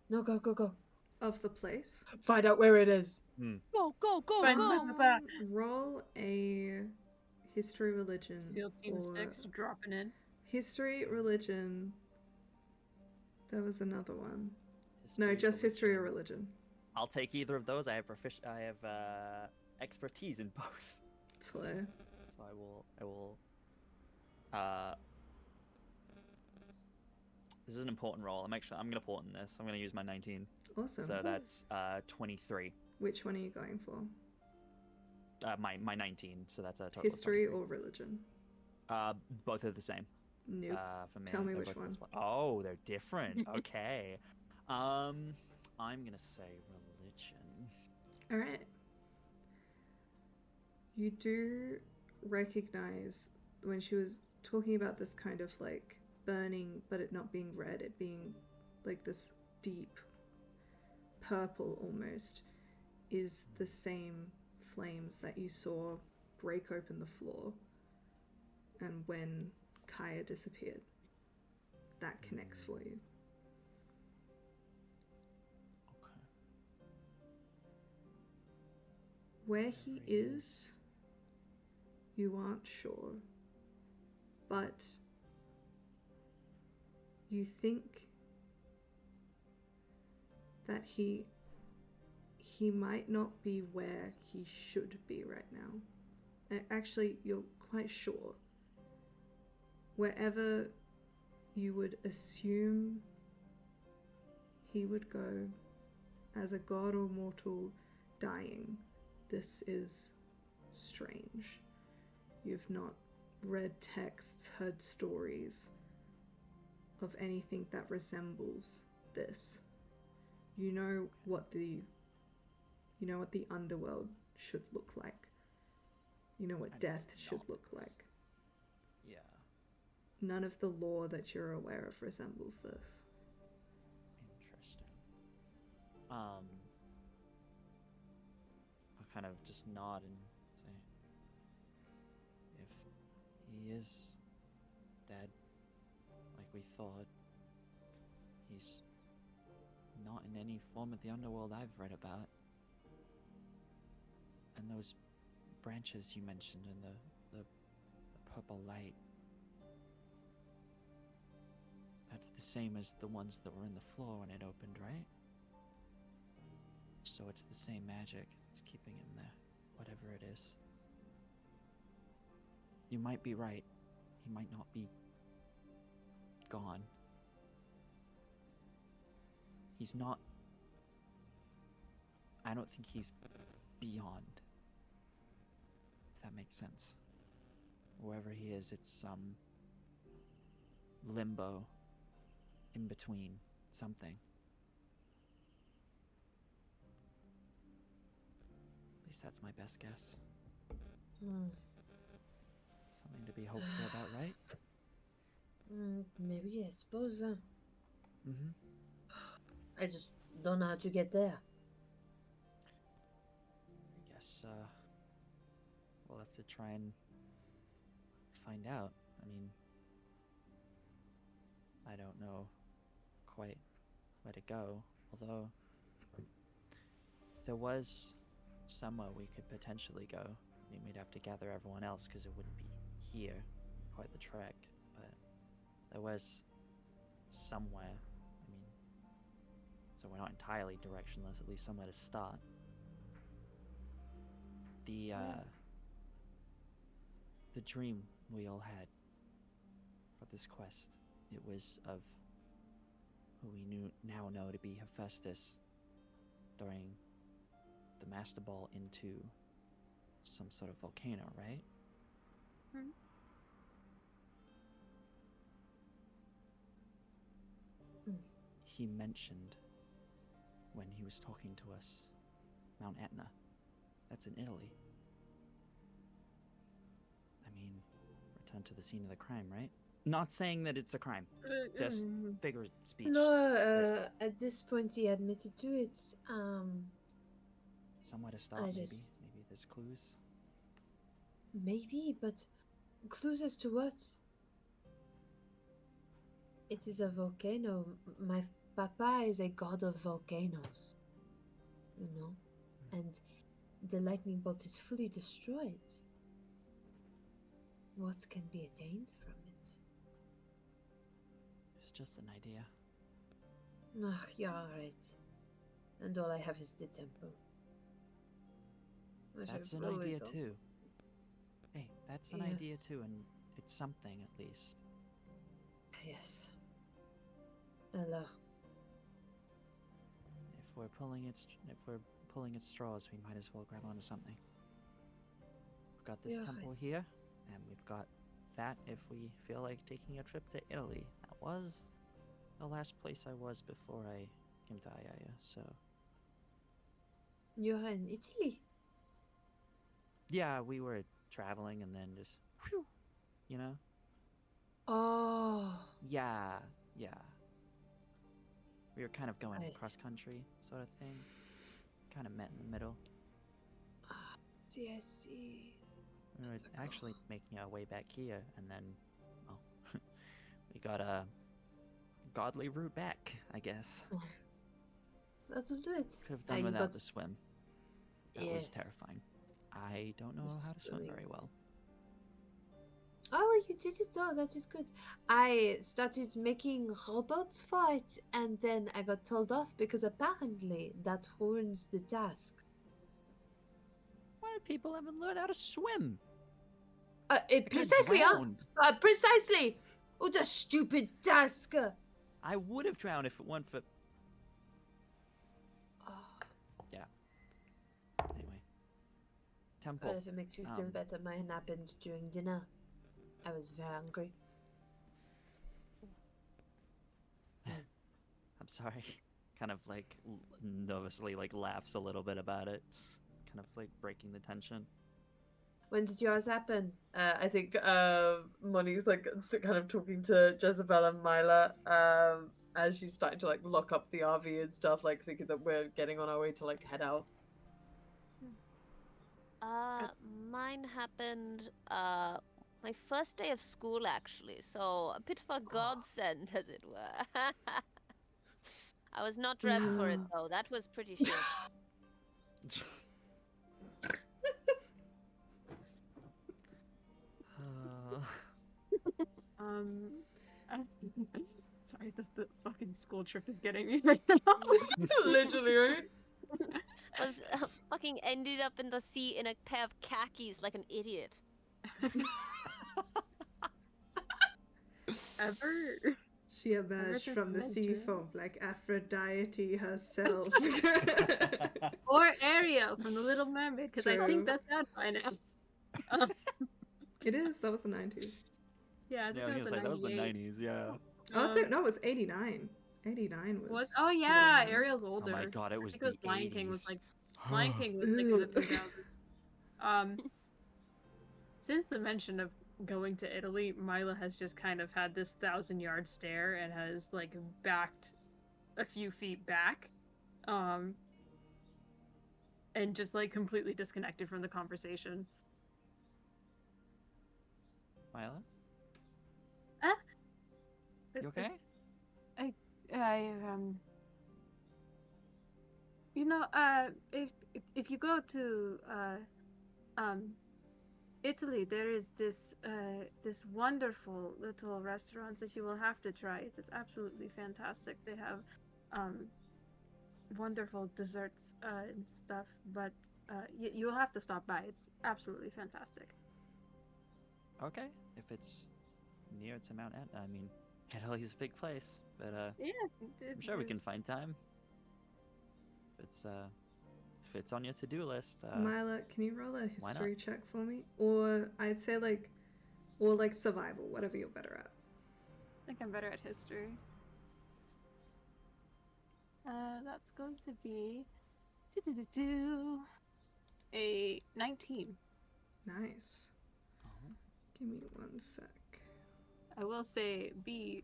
No, go. Of the place. Find out where it is. Go, go, go, Fine. go. Roll a history religion. SEAL Team or 6 dropping in. History religion. There was another one. No, just history or religion. I'll take either of those. I have expertise in both. Slay. So I will this is an important roll. I'm gonna important this. I'm gonna use my 19. Awesome. So that's 23. Which one are you going for? My 19. So that's a total History of 23. or religion? Both are the same. Nope. For me, Tell me they're which both one. +1. Oh, they're different. Okay. I'm gonna say religion. All right. You do recognize when she was talking about this kind of like burning, but it not being red, it being like this deep purple almost, is the same flames that you saw break open the floor. And when Kaya disappeared, that connects for you. Okay. Where he is, you aren't sure, but you think that he might not be where he should be right now. Actually, you're quite sure. Wherever you would assume he would go as a god or mortal dying, this is strange. You've not read texts, heard stories of anything that resembles this. You know what the underworld should look like. You know what And death it's should not look this. like. Yeah. None of the lore that you're aware of resembles this. Interesting. I'll kind of just nod and say, if he is dead, like we thought, he's not in any form of the underworld I've read about. And those branches you mentioned in the purple light, that's the same as the ones that were in the floor when it opened, right? So it's the same magic that's keeping him there, whatever it is. You might be right. He might not be gone. He's not... I don't think he's beyond. If that makes sense. Wherever he is, it's some limbo in between something. At least that's my best guess. Something to be hopeful about, right? Maybe, I suppose. Mm-hmm. I just don't know how to get there. I guess we'll have to try and find out. I mean, I don't know quite where to go, although there was somewhere we could potentially go. I mean, we'd have to gather everyone else because it wouldn't be here, quite the trek, but there was somewhere. I mean, so we're not entirely directionless, at least somewhere to start. The dream we all had for this quest, it was of who we now know to be Hephaestus throwing the Master Ball into some sort of volcano, right? Hmm. He mentioned when he was talking to us Mount Etna. That's in Italy. I mean, return to the scene of the crime, right? Not saying that it's a crime, just figure of speech. No, at this point he admitted to it. Somewhere to start, maybe. Maybe there's clues. Maybe, but clues as to what? It is a volcano. My papa is a god of volcanoes, you know, and the lightning bolt is fully destroyed. What can be attained from it? It's just an idea. Ah, you're right. And all I have is the temple. That's an idea too. Hey, that's an idea Yes. too, and it's something at least. Yes. Alors, If we're pulling its straws, we might as well grab onto something. We've got this You're temple right. here, and we've got that if we feel like taking a trip to Italy. That was the last place I was before I came to Aeaea, so you're in Italy? yeah, we were traveling and then just whew, you know? Oh, Yeah. We were kind of going Right. cross country sort of thing. Kind of met in the middle. see, I see. We were That's a actually making our way back here, and then, well, we got a godly route back, I guess. That will do it. Could have Ah, done you without got- the swim. That was Yes. terrifying. I don't know The how to swim swimming very well. was- Oh, you did it though. That is good. I started making robots for it, and then I got told off because apparently that ruins the task. Why do people haven't learned how to swim? Precisely, huh? Drowned. Precisely. What a stupid task. I would have drowned if it weren't for. Oh, Anyway. Temple. well, if it makes you feel better, mine happened during dinner. I was very hungry. I'm sorry. Kind of like nervously like laughs a little bit about it. Kind of like breaking the tension. When did yours happen? I think Moni's like kind of talking to Jezebel and Mila as she's starting to like lock up the RV and stuff, like thinking that we're getting on our way to like head out. Mine happened my first day of school actually, so a bit of a godsend as it were. I was not dressed for it though. That was pretty shit. Sorry, the fucking school trip is getting me right now. Literally, right? Was fucking ended up in the sea in a pair of khakis like an idiot. Ever? She emerged since from the the sea winter. foam like Aphrodite herself. Or Ariel from The Little Mermaid, because I True. think that's out by now. It is. That was the 90s. Yeah, I think Yeah, I was gonna say that was the 98. 90s. Yeah. Oh, I think no, it was 89. 89 was. What? Oh Little yeah, Mermaid. Ariel's Oh older. my god, it was I think the Lion 80s. King was like Lion King was like in the Ooh. 2000s. Since the mention of going to Italy, Mila has just kind of had this 1,000-yard stare and has like backed a few feet back, And just like completely disconnected from the conversation. Mila? Uh, You okay? I you know, if you go to Italy, there is this this wonderful little restaurant that you will have to try. It is absolutely fantastic. They have wonderful desserts and stuff, but you'll have to stop by. It's absolutely fantastic. Okay. If it's near to Mount Etna, I mean, Italy's a big place, but Yeah, I'm sure we can find time. If it's on your to-do list. Mila, can you roll a why not? history check for me? Or I'd say like survival, whatever you're better at. I think I'm better at history. That's going to be a 19. Nice. Oh. Give me 1 sec. I will say, B,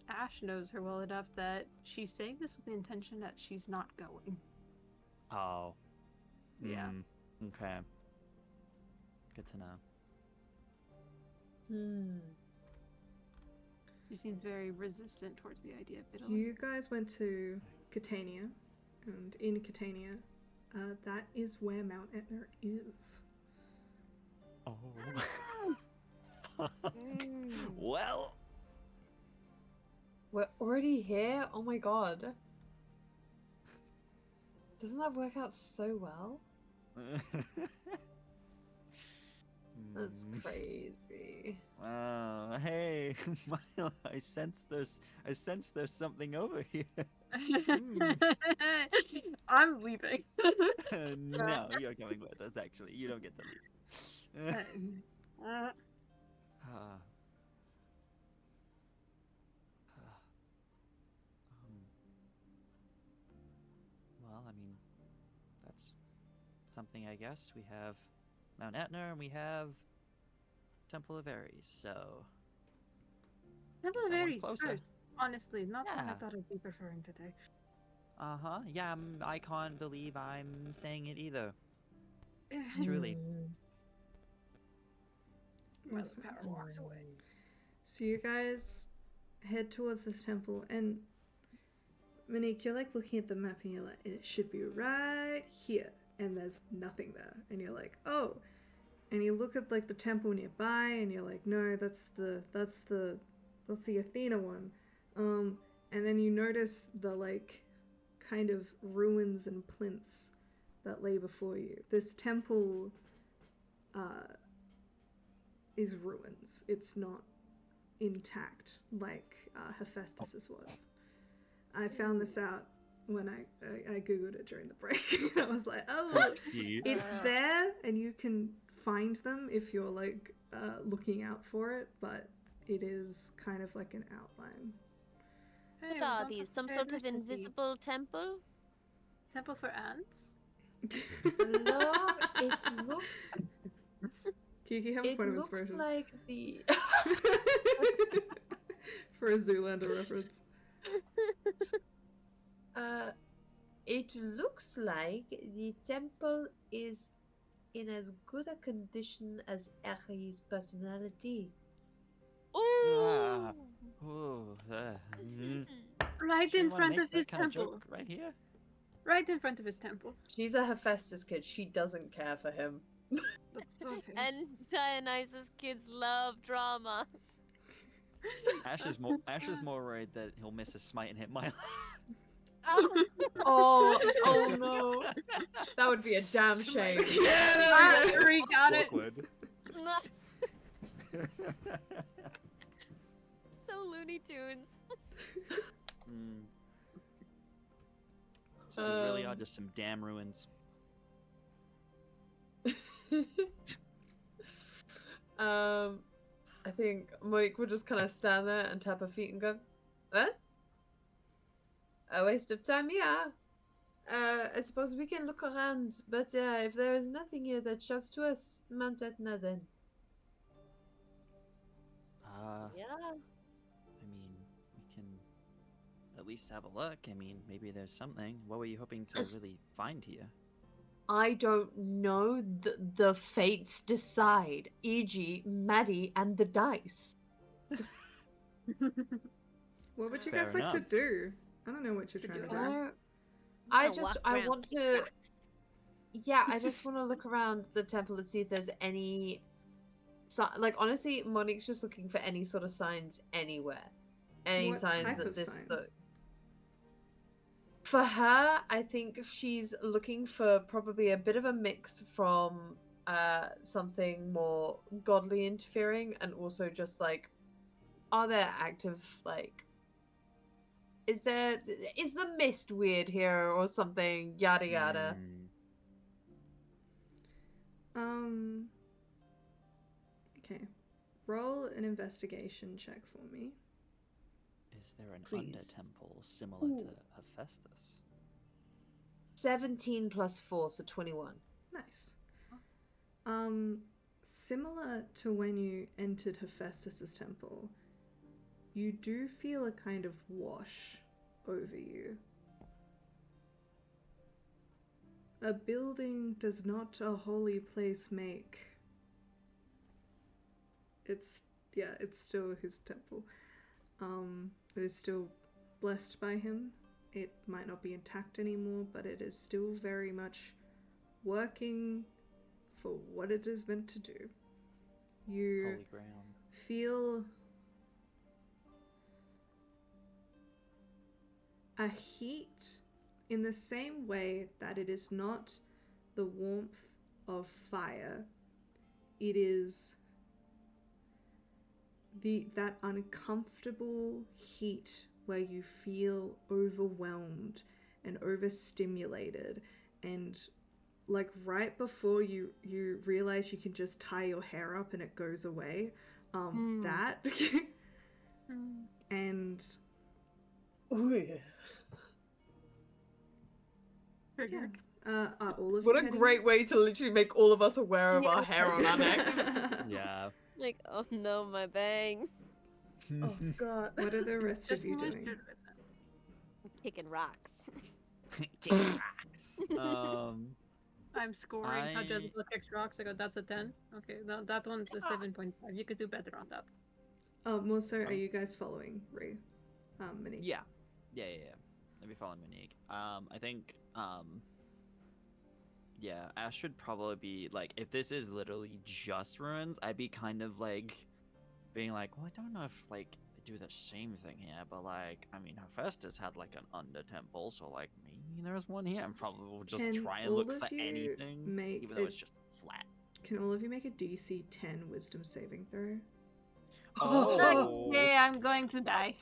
Ash knows her well enough that she's saying this with the intention that she's not going. Oh. Yeah. Okay. Good to know. She seems very resistant towards the idea of Italy. You guys went to Catania, and in Catania, that is where Mount Etna is. Oh. Fuck. Well. We're already here? Oh my god. Doesn't that work out so well? That's crazy. Hey, Milo, I sense there's something over here. I'm leaving. No, you're coming with us. Actually, you don't get to leave. Well, I mean, that's something, I guess. We have Mount Etna and we have Temple of Ares, so Temple guess of that one's Ares closer. first. Honestly, not what I Yeah. thought I'd be preferring today. Yeah, I can't believe I'm saying it either. Truly. Milo Awesome. Power walks away. So you guys head towards this temple, and Monique, you're like looking at the map, and you're like, it should be right here, and there's nothing there, and you're like, oh, and you look at like the temple nearby, and you're like, no, that's the Athena one, and then you notice the like kind of ruins and plinths that lay before you. This temple is ruins. It's not intact like Hephaestus's was. I found this out when I googled it during the break. I was like, oh, Oopsie. it's there, and you can find them if you're like looking out for it, but it is kind of like an outline. Hey, What are welcome these? to Some the sort of Admission Fee. invisible temple? Temple for ants? No, it looks Kiki, have a it point of looks inspiration. like the For a Zoolander reference. it looks like the temple is in as good a condition as Aeaea's personality. Ooh! Ooh, Right sure in you wanna front make of that his kind of temple. joke right here? Right in front of his temple. She's a Hephaestus kid. She doesn't care for him. That's so fair. And Dionysus kids love drama. Ash is more worried that he'll miss a smite and hit Milo. Oh no. That would be a damn shame. I got it. Awkward. So Looney Tunes. So these really are just some damn ruins. I think Monique would just kind of stand there and tap her feet and go, "What? A waste of time, yeah. I suppose we can look around, but if there is nothing here that shouts to us, Mount Etna then." Yeah. I mean, we can at at least have a look. I mean, maybe there's something. What were you hoping to Yes. really find here? I don't know. The fates decide, e.g., Maddie and the dice. What would you Fair guys like to enough. do? I don't know what you're To trying to do do. it. I want to. Yeah, I just want to look around the temple and see if there's any. So, like, honestly, Monique's just looking for any sort of signs anywhere. Any What signs type that of this signs? For her, I think she's looking for probably a bit of a mix from something more godly interfering, and also just like, are there active, like, is the mist weird here or something, yada yada. Okay. Roll an investigation check for me. Is there an Please. under temple similar Ooh. to Hephaestus? 17 plus 4, so 21. Nice. Similar to when you entered Hephaestus's temple, you do feel a kind of wash over you. A building does not a holy place make. It's still his temple. It is still blessed by him. It might not be intact anymore, but it is still very much working for what it is meant to do. You Holy ground. feel a heat in the same way that it is not the warmth of fire. It is that uncomfortable heat where you feel overwhelmed and overstimulated, and like right before you realize you can just tie your hair up and it goes away. That and Oh yeah. yeah. Are all of What you a heading great out? way to literally make all of us aware of Yeah. our hair on our necks. Yeah. Like, oh no, my bangs. Oh god. What are the rest of you Just doing? moisture with them. Kicking rocks. Kick rocks. I'm scoring how I- Jezebel kicks rocks. I go, that's a 10. Okay, that one's a 7.5. You could do better on that. Oh, more so, are you guys following Ray? Monique? Yeah. Let me follow Monique. I think, yeah, Ash should probably be, like, if this is literally just ruins, I'd be kind of, like, being like, well, I don't know if, like, they do the same thing here, but, like, I mean, Hephaestus had, like, an under temple, so, like, maybe there's one here. I'm probably will just Can try and all look of for you anything, make even though a- it's just flat. Can all of you make a DC 10 wisdom saving throw? Oh! Okay, I'm going to die.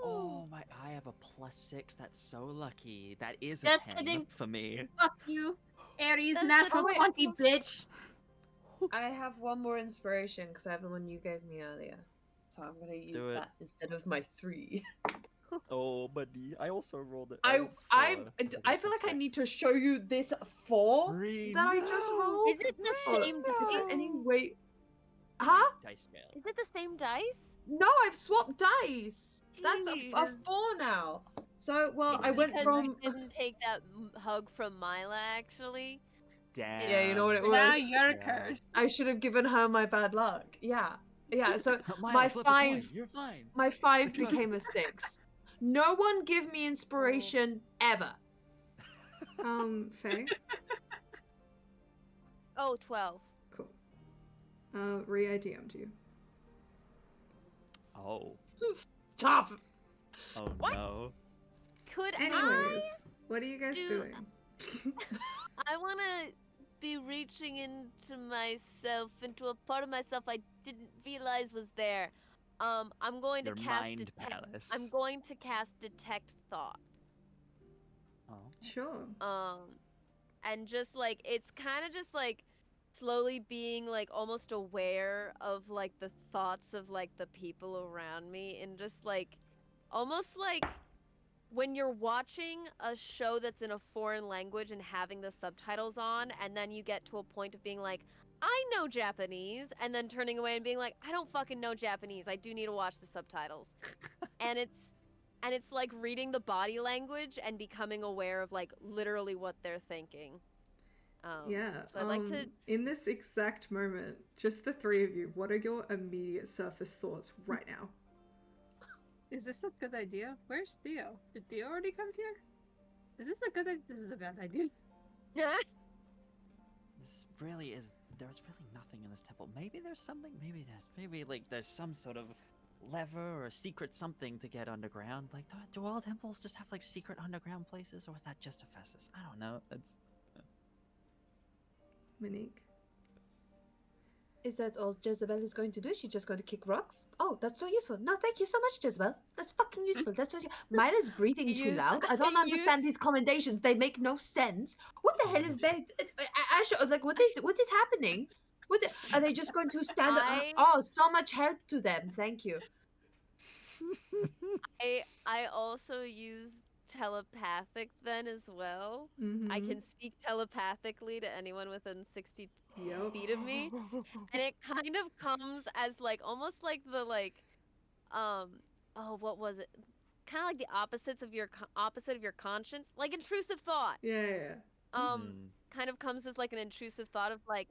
Oh my! I have a +6. That's so lucky. That is a Just 10 kidding. for me. Fuck you. Aries, That's natural a- 20, bitch. I have one more inspiration because I have the one you gave me earlier. So I'm gonna use Do it. that instead of my 3. Oh, buddy! I also rolled it. I rolled feel like I need to show you this 4 Green. that I just rolled. Is it the Oh, same is there dice? any way? Huh? Dice fail. Is it the same dice? No, I've swapped dice. That's a Jeez. 4 now. So, well, It's I went because from. I didn't take that hug from Mila, actually. Damn. Yeah, you know what it Now was? you're Yeah. cursed. I should have given her my bad luck. Yeah. Yeah, so Maya, my flip a coin. 5 You're fine. my 5 Trust. became a 6. No one give me inspiration ever. Faye? Oh, 12. Cool. Ray, I DM'd you. Oh. Stop. Oh What? no. Could Anyways, what are you guys do- doing? I want to be reaching into myself, into a part of myself I didn't realize was there. I'm going to Your cast mind detect. palace. I'm going to cast detect thought. Oh. Sure. And just like it's kind of just like slowly being like almost aware of like the thoughts of like the people around me, and just like almost like when you're watching a show that's in a foreign language and having the subtitles on, and then you get to a point of being like, I know Japanese, and then turning away and being like, I don't fucking know Japanese. I do need to watch the subtitles. and it's like reading the body language and becoming aware of like literally what they're thinking. Yeah. So I'd like to. In this exact moment, just the three of you, what are your immediate surface thoughts right now? Is this a good idea? Where's Theo? Did Theo already come here? Is this a good idea? This is a bad idea. This really is. There's really nothing in this temple. Maybe there's something. Maybe like there's some sort of lever or a secret something to get underground. Like, do all temples just have like secret underground places, or is that just Ephesus? I don't know. It's. Monique? Is that all Jezebel is going to do? She's just going to kick rocks? Oh, that's so useful. No, thank you so much, Jezebel. That's fucking useful. That's so Myla's breathing too loud. I don't understand these commendations. They make no sense. What the hell is Ash? Like, what is happening? Are they just going to stand? Oh, so much help to them. Thank you. I also use telepathic then as well. Mm-hmm. I can speak telepathically to anyone within 60 Yep. feet of me, and it kind of comes as like almost like the like what was it? Kind of like the opposite of your conscience, like intrusive thought. Yeah. Kind of comes as like an intrusive thought of like,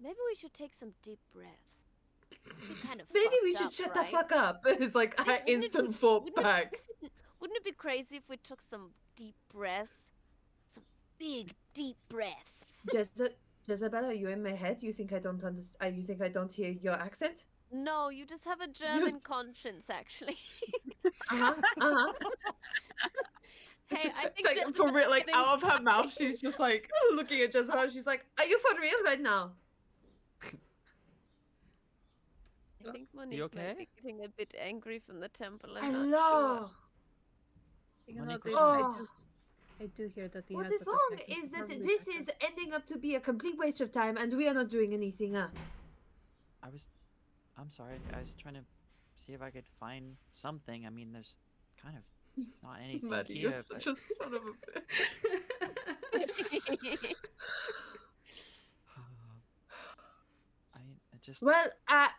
maybe we should take some deep breaths. Kind of maybe we should shut the fuck up. It's like I instant thought back. Wouldn't it be crazy if we took some deep breaths? Some big, deep breaths. Jezebel, are you in my head? You think I don't understand? You think I don't hear your accent? No, you just have a German conscience, actually. Hey, I think like, for real, like out of her mouth, she's just like looking at Jezebel. She's like, "Are you for real right now?" I think Monique might be getting a bit angry from the temple. I'm not sure. I do hear that the what is wrong is that this is ending up to be a complete waste of time, and we are not doing anything. I'm sorry. I was trying to see if I could find something. I mean, there's kind of not anything Maddie, here. you're such a son of a bitch. Well,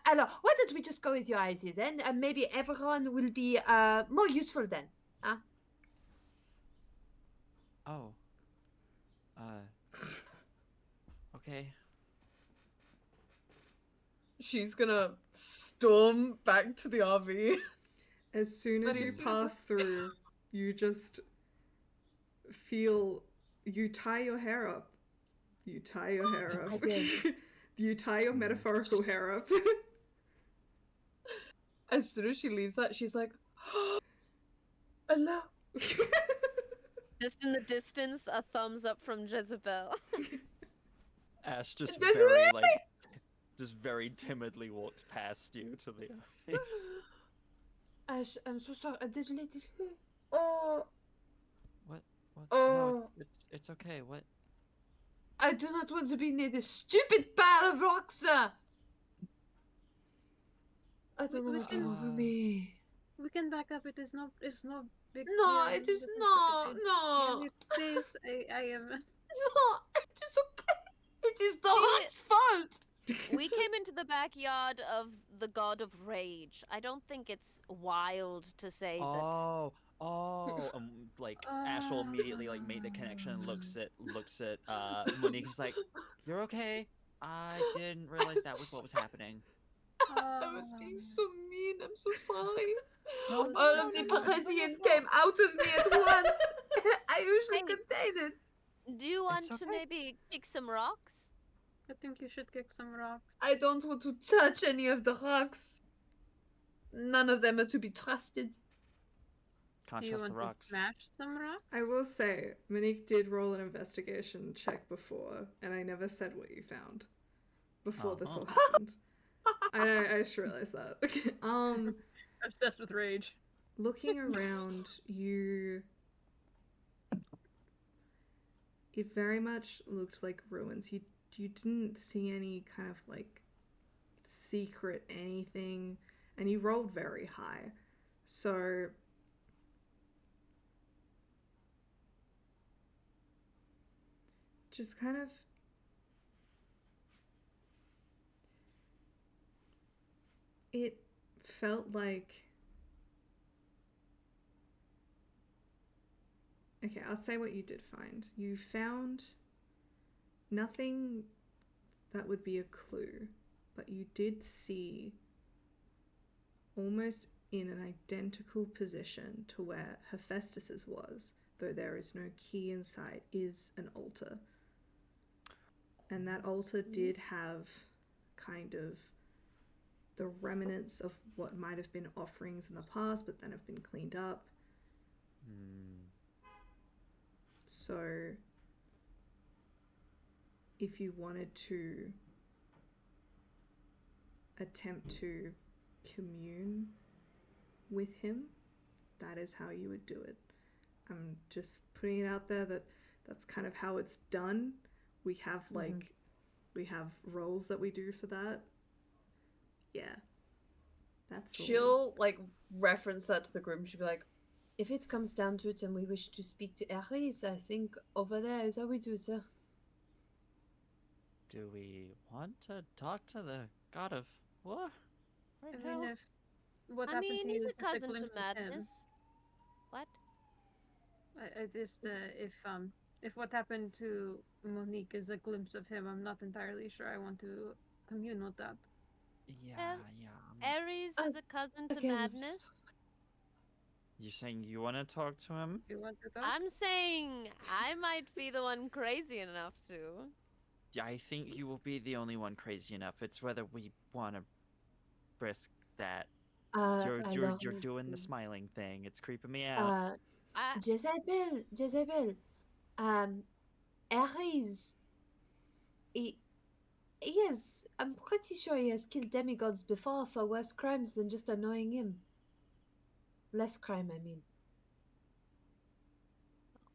alors, why don't we just go with your idea then? Maybe everyone will be more useful then. Oh. Okay. She's gonna storm back to the RV. As soon as you pass through, you just feel you tie your hair up. You tie your hair up. You tie your metaphorical hair up. As soon as she leaves that, she's like, hello. Just in the distance, a thumbs up from Jezebel. Ash just very timidly walked past you to the Ash, I'm so sorry. This little... Oh. What? Oh. No, it's okay. What? I do not want to be near this stupid pile of rocks. I don't want to come over me. We can back up. It's no big deal. No, it is not. No. Please, I am. No, it is okay. It is the rock's fault. We came into the backyard of the god of rage. I don't think it's wild to say that. Ash will immediately make the connection and looks at Monique. He's like, "You're okay. I didn't realize that was what was happening." I was being so mean. I'm so sorry. All of the Parisian came out of me at once. I usually contain it. Do you want to maybe kick some rocks? I think you should kick some rocks. I don't want to touch any of the rocks. None of them are to be trusted. Can't Do you trust want the rocks. to smash some rocks? I will say, Monique did roll an investigation check before, and I never said what you found before this all happened. I just realized that. Obsessed with rage. Looking around, it very much looked like ruins. You didn't see any kind of like secret anything, and you rolled very high. So just kind of it felt like... Okay, I'll say what you did find. You found nothing that would be a clue, but you did see, almost in an identical position to where Hephaestus's was, though there is no key inside, is an altar. And that altar did have kind of the remnants of what might have been offerings in the past, but then have been cleaned up. So if you wanted to attempt to commune with him, that is how you would do it. I'm just putting it out there that that's kind of how it's done. We have we have roles that we do for that. Yeah. That's all. She'll like reference that to the group. She'll be like, if it comes down to it and we wish to speak to Aeaea, I think over there is how we do it, sir. Do we want to talk to the god of war? Right I mean, now? if what I happened mean, to you he's is a just cousin to glimpse of him. madness. What? I just if what happened to Monique is a glimpse of him, I'm not entirely sure I want to commune with that. Yeah, Well, yeah. Ares is a cousin to Again, madness. You saying you want to talk to him? You want to talk? I'm saying I might be the one crazy enough to. Yeah, I think you will be the only one crazy enough. It's whether we want to risk that. You're doing the smiling thing. It's creeping me out. Jezebel, Ares, yes, I'm pretty sure he has killed demigods before for worse crimes than just annoying him. Less crime, I mean.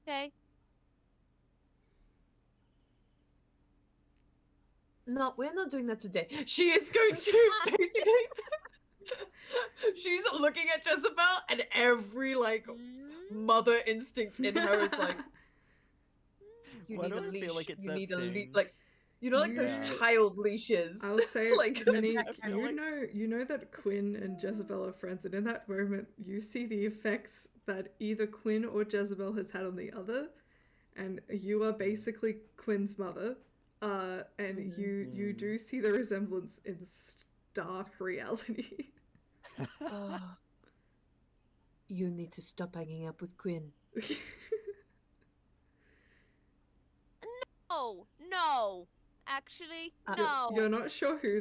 Okay. No, we're not doing that today. She is going to basically. She's looking at Jezebel, and every like mother instinct in her is like, you Why need do a I leash. feel like it's you that need a leash. thing? Like, you know, like those Yeah. child leashes. I'll say, Like- Monique, I feel you know that Quinn and Jezebel are friends, and in that moment, you see the effects that either Quinn or Jezebel has had on the other, and you are basically Quinn's mother, and you do see the resemblance in stark reality. Oh. You need to stop hanging up with Quinn. Oh, no. Actually, Uh, no. You're not sure who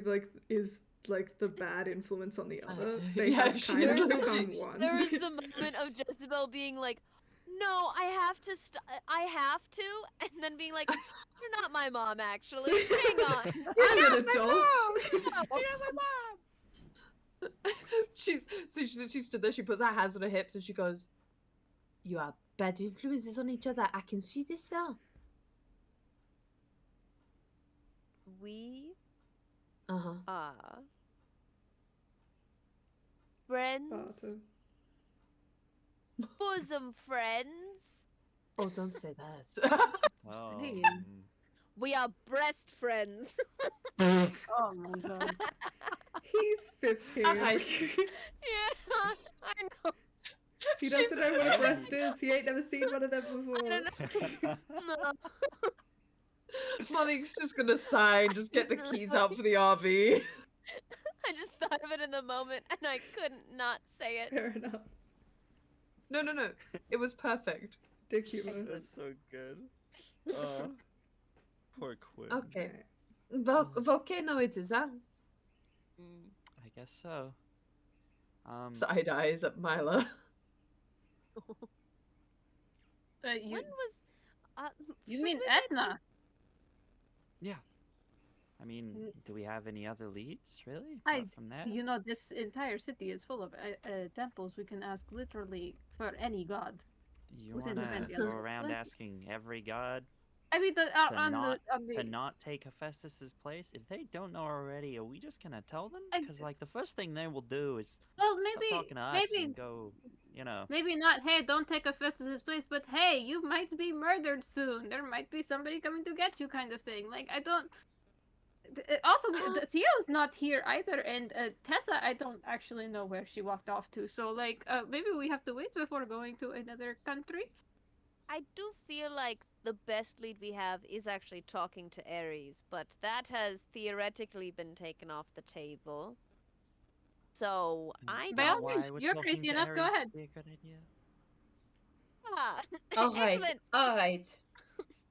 is the bad influence on the other. They yeah, have kind she's of literally- become one. There was the moment of Jezebel being like, no, I have to, and then being like, you're not my mom, actually. Hang on. I'm an adult. she stood there. She puts her hands on her hips and she goes, You are bad influences on each other. I can see this now. We Uh-huh. are friends, Sparta. bosom friends. Oh, don't say that. Oh, Saying. We are breast friends. Oh my god. He's 15. Okay. Yeah, I know. He doesn't know what a breast is. He ain't never seen one of them before. I don't know. No. Monique's just gonna sigh and just get the keys out for the RV. I just thought of it in the moment and I couldn't not say it. Fair enough. No. It was perfect. Dick humor. that's so good. Poor Quinn. Okay. Right. Volcano it is, huh? Mm. I guess so. Side eyes at Myla. You, When was? you should mean we get- Etna? Yeah. I mean, do we have any other leads, really? I- Apart from that? You know, this entire city is full of temples. We can ask literally for any god. You within want the to Pantheon. go around asking every god I mean, to not take Hephaestus's place? If they don't know already, are we just gonna tell them? I- Because like the first thing they will do is well, stop maybe, talking to us maybe, and go, you know. maybe not. Hey, don't take Hephaestus' place, but hey, you might be murdered soon. There might be somebody coming to get you, kind of thing. Like, I don't. Also, Theo's not here either, and Tessa, I don't actually know where she walked off to. So, like, maybe we have to wait before going to another country. I do feel like the best lead we have is actually talking to Ares, but that has theoretically been taken off the table. So I By all don't. means, Why would you're talking crazy to enough. Go Ares ahead. be a good idea? Ah, All right, excellent. all right.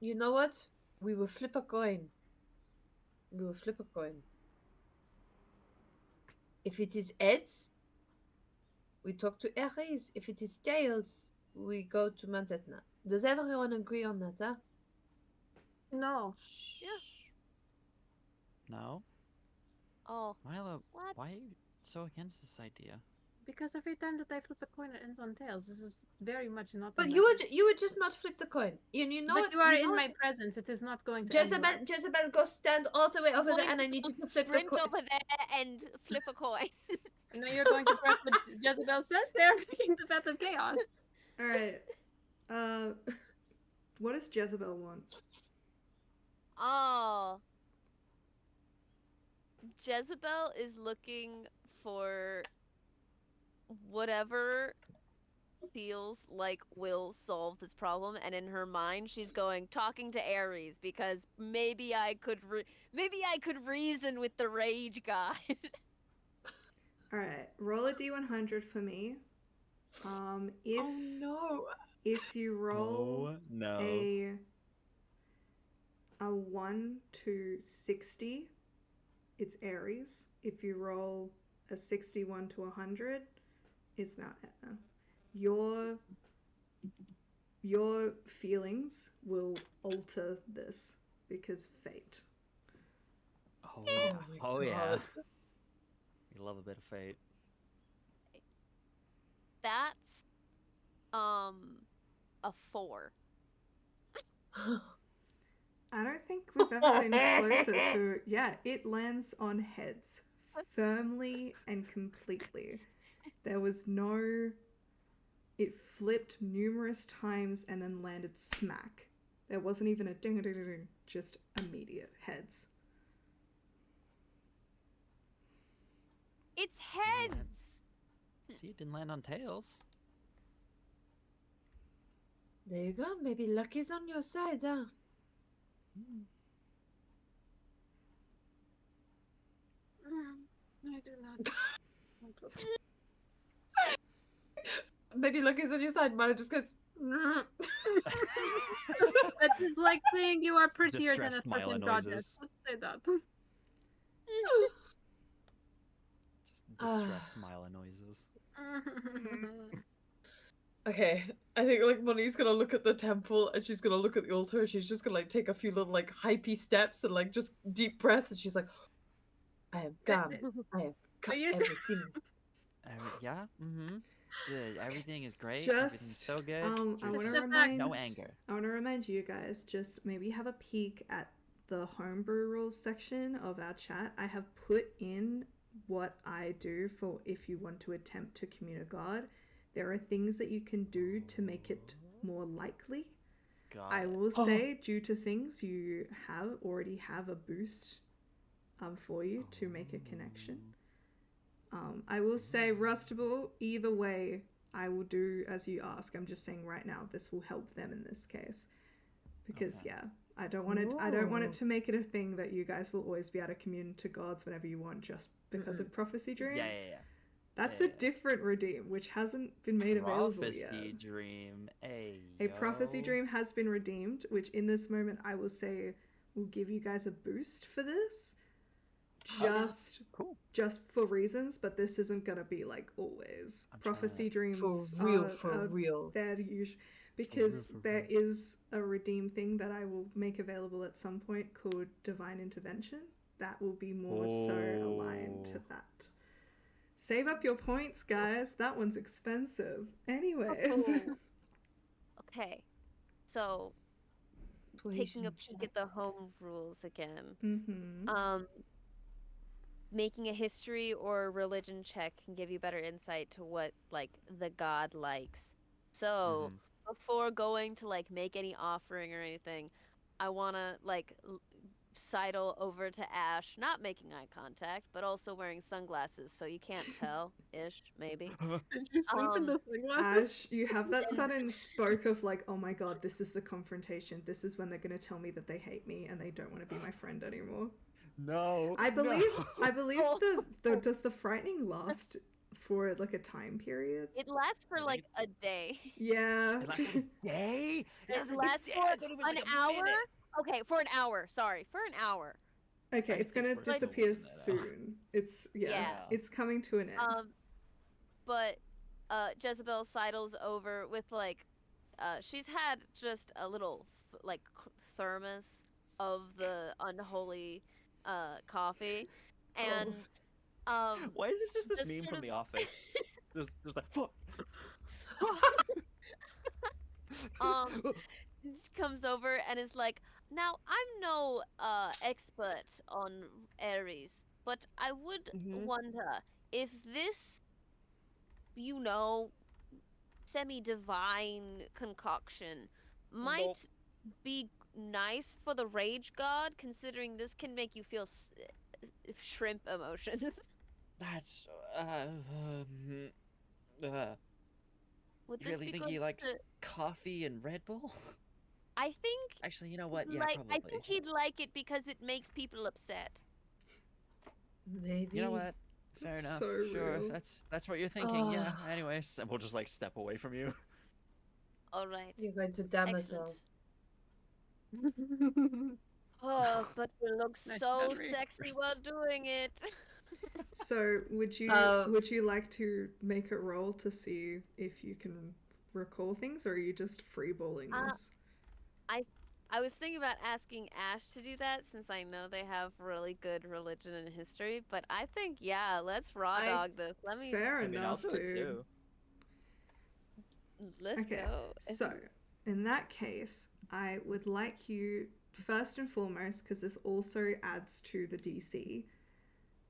You know what? We will flip a coin. We will flip a coin. If it is heads, we talk to Ares. If it is tails, we go to Mount Etna. Does everyone agree on that, huh? No. No? Oh, Milo, what? why are you so against this idea? Because every time that I flip a coin, it ends on tails. This is very much not. But in you my would just not flip the coin. And you know but what? you are know in my what? presence. It is not going to end Jezebel, well. Jezebel, go stand all the way over there, Going and I need you to flip the sprint coin. over there and flip a coin. No, you're going to press what Jezebel says there, making the path of chaos. All right. What does Jezebel want? Oh. Jezebel is looking for whatever feels like will solve this problem, and in her mind she's going talking to Ares because maybe I could reason with the rage god. All right. Roll a d100 for me. If Oh no. if you roll Oh no. a 1 to 60, it's Ares. If you roll a 61 to 100, it's Mount Etna. Your feelings will alter this because fate. Oh yeah. my Oh yeah. God. We love a bit of fate. That's a 4. I don't think we've ever been closer to. Yeah, it lands on heads firmly and completely. There was no. It flipped numerous times and then landed smack. There wasn't even a ding ding ding, just immediate heads. It's heads. See, it didn't land on tails. There you go. Maybe luck is on your side, huh? I do not. Maybe luck is on your side. Mine just goes. That is like saying you are prettier than a Distressed Mila certain goddess. noises. Let's say that. Just distressed Mila noises. Okay, I think like Moni's gonna look at the temple and she's gonna look at the altar and she's just gonna like take a few little like hypey steps and like just deep breaths and she's like, I am calm. I have cut you everything. Yeah. Mm-hmm. Everything is great. Just, Everything's so good. I want to Just step back. remind. No anger. I want to remind you guys. Just maybe have a peek at the homebrew rules section of our chat. I have put in what I do for if you want to attempt to commune a god. There are things that you can do to make it more likely. I will say, due to things you already have a boost for you to make a connection. I will say, Rustable, either way, I will do as you ask. I'm just saying right now, this will help them in this case. Because, Okay. yeah, I don't want it Ooh. to make it a thing that you guys will always be able to commune to gods whenever you want just because of Prophecy Dream. Yeah. That's Yeah, a different redeem, which hasn't been made available yet. Prophecy dream. A prophecy dream has been redeemed, which in this moment I will say will give you guys a boost for this. Cool. Just for reasons, but this isn't gonna be like always. I'm trying Prophecy to- dreams For real. they're usually because For real. there is a redeem thing that I will make available at some point called Divine Intervention. That will be more so aligned to Oh. that. Save up your points, guys. That one's expensive. Anyways. Oh. Okay, so taking a peek at the home rules again. Mm-hmm. Making a history or religion check can give you better insight to what like the god likes. So before going to like make any offering or anything, I wanna like sidle over to Ash, not making eye contact, but also wearing sunglasses, so you can't tell, ish, maybe. Did you sleep in Um, the sunglasses? Ash, you have that sudden spoke of like, oh my god, this is the confrontation. This is when they're gonna tell me that they hate me and they don't want to be my friend anymore. No. I believe Oh. the does the frightening last for like a time period? It lasts for I like think a day. Yeah. It lasts like a day? It lasts for I thought it was an like a hour. minute. Okay, for an hour. Sorry, for an hour. Okay, I it's think gonna we're still disappear looking that up. soon. It's Yeah. it's coming to an end. But Jezebel sidles over with like, she's had just a little thermos of the unholy coffee, and Why is this just this just meme sort from of- The Office? just like fuck. just comes over and is like, now I'm no expert on Aries, but I would Mhm. wonder if this, you know, semi-divine concoction might be nice for the rage god, considering this can make you feel shrimp emotions. That's Would you this really be think good he likes to- coffee and Red Bull? I think Actually, you know what? Yeah, like probably. I think he'd like it because it makes people upset. Maybe. You know what? Fair That's enough. so Sure, real. if that's what you're thinking. Yeah. Ah. Anyways, and we'll just like step away from you. All right. You're going to damn us Excellent. all. Oh, but we look Nice so memory. sexy while doing it. So would you Uh, like to make a roll to see if you can recall things, or are you just freeballing this? I was thinking about asking Ash to do that since I know they have really good religion and history, but I think let's raw I- dog this. Let me Fair I mean, I'll enough, do it dude. too. let's Okay, go. so in that case, I would like you first and foremost, because this also adds to the DC.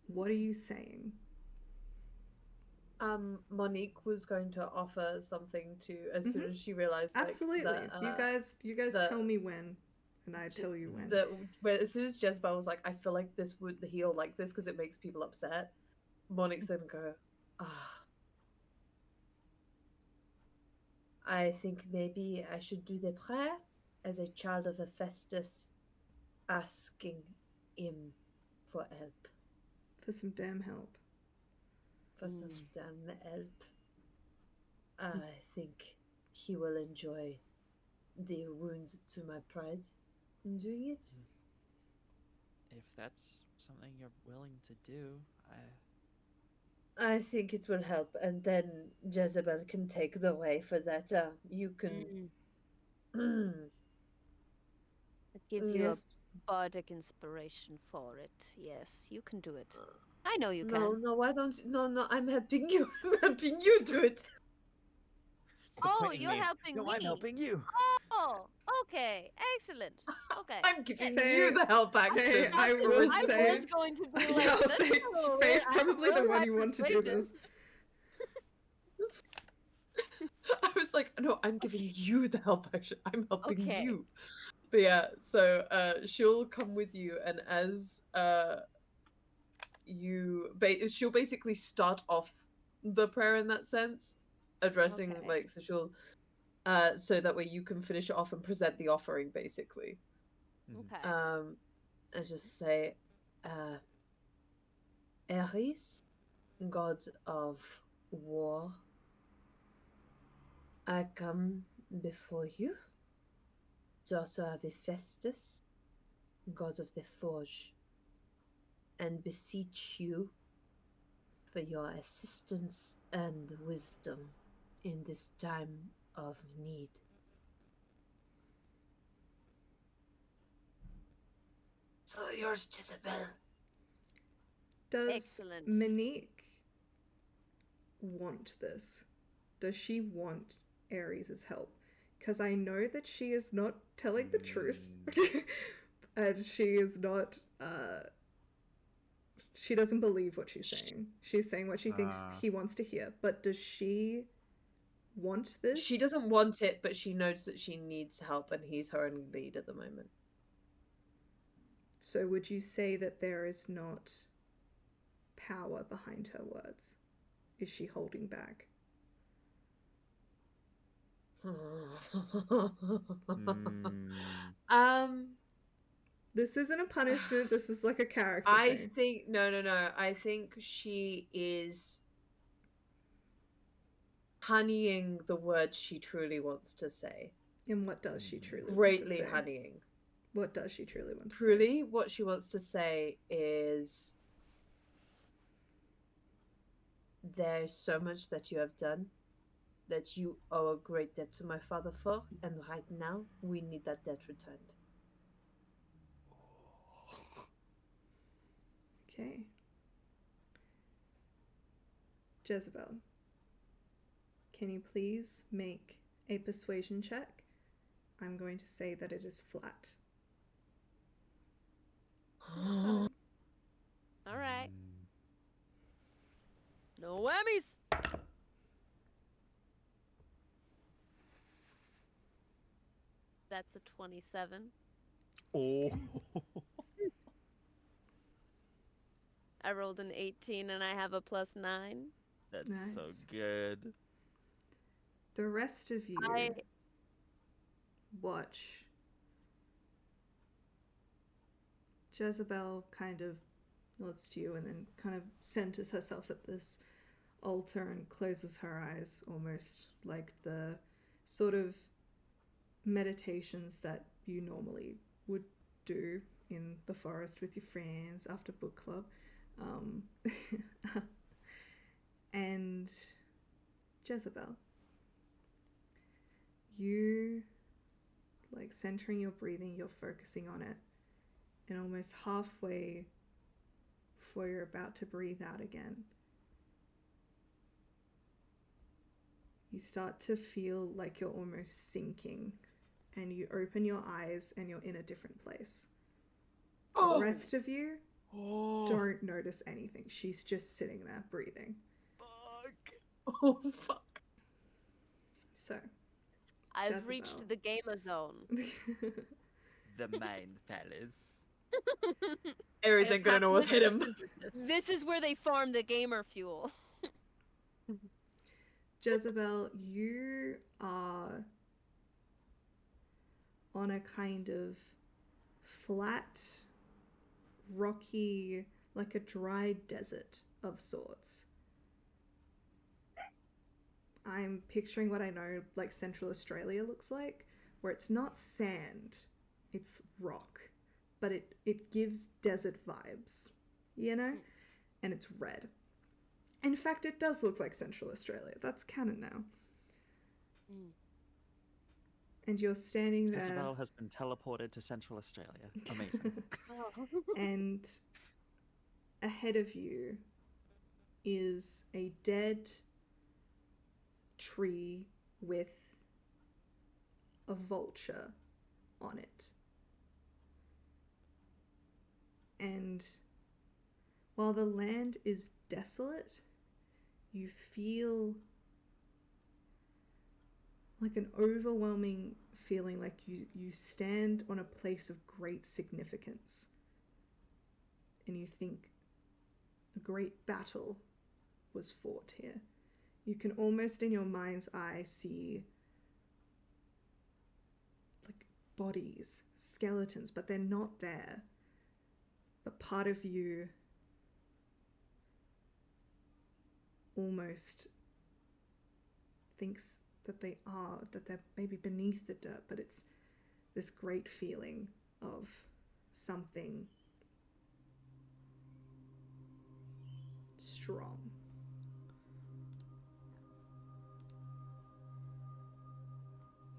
What are you saying? Monique was going to offer something to as soon as she realized like, Absolutely. that, You guys the- tell me when, and I tell you when. as soon as Jezebel was like, I feel like this would heal like this because it makes people upset. Monique's then go, I think maybe I should do the prayer as a child of Hephaestus, asking him for help, For some damn help. for some damn help. I think he will enjoy the wound to my pride in doing it. If that's something you're willing to do, I think it will help, and then Jezebel can take the way for that. You can. Give you Yes. a bardic inspiration for it. Yes, you can do it. I know you No, can. no, why don't you? No, I'm helping you. I'm helping you do it. it's the Oh, pointing you're me. helping No, me. I'm helping you. Oh, okay, excellent. Okay. I'm giving Hey, you the help action. hey, I will I say- was going to be Yeah, like, I'll "That's say a little Faye's weird. I have probably the really one high you want to do persuasion." this. I was like, no, I'm giving you the help action. I'm helping Okay. you. But yeah, so she'll come with you, and as she'll basically start off the prayer in that sense, addressing Okay. like, so she'll so that way you can finish it off and present the offering basically. Okay. And just say, Ares, god of war, I come before you, daughter of Hephaestus, god of the forge, and beseech you for your assistance and wisdom in this time of need. So yours, Jezebel. Does Excellent. Monique want this? Does she want Ares' help? Because I know that she is not telling the truth. And she is not, she doesn't believe what she's saying. She's saying what she thinks he wants to hear. But does she want this? She doesn't want it, but she knows that she needs help, and he's her only lead at the moment. So would you say that there is not power behind her words? Is she holding back? Um, This isn't a punishment. This is like a character I thing. think no. I think she is honeying the words she truly wants to say. And what does she truly want to Greatly say? honeying. What does she truly want to say? Truly, what she wants to say is, there's so much that you have done that you owe a great debt to my father for, and right now we need that debt returned. Okay. Jezebel, can you please make a persuasion check? I'm going to say that it is flat. All right. No whammies. That's a 27. Oh. I rolled an 18 and I have a +9. That's Nice. so good. The rest of you watch Jezebel kind of nods to you and then kind of centers herself at this altar and closes her eyes, almost like the sort of meditations that you normally would do in the forest with your friends after book club. And Jezebel, you, like, centering your breathing, you're focusing on it, and almost halfway before you're about to breathe out again, you start to feel like you're almost sinking, and you open your eyes and you're in a different place. The rest of you don't notice anything. She's just sitting there breathing. Fuck. Oh, fuck. So, I've Jezebel. reached the gamer zone. The mind palace. Ares ain't gonna know what's hit him. This is where they farm the gamer fuel. Jezebel, you are on a kind of flat, rocky, like a dry desert of sorts. I'm picturing what I know like Central Australia looks like, where it's not sand, it's rock, but it gives desert vibes, you know? And it's red. In fact, it does look like Central Australia. That's canon now. And you're standing there. Isabel has been teleported to Central Australia. Amazing. And ahead of you is a dead tree with a vulture on it. And while the land is desolate, you feel like an overwhelming feeling like you stand on a place of great significance. And you think a great battle was fought here. You can almost in your mind's eye see like bodies, skeletons, but they're not there. But part of you almost thinks that they are, that they're maybe beneath the dirt, but it's this great feeling of something strong.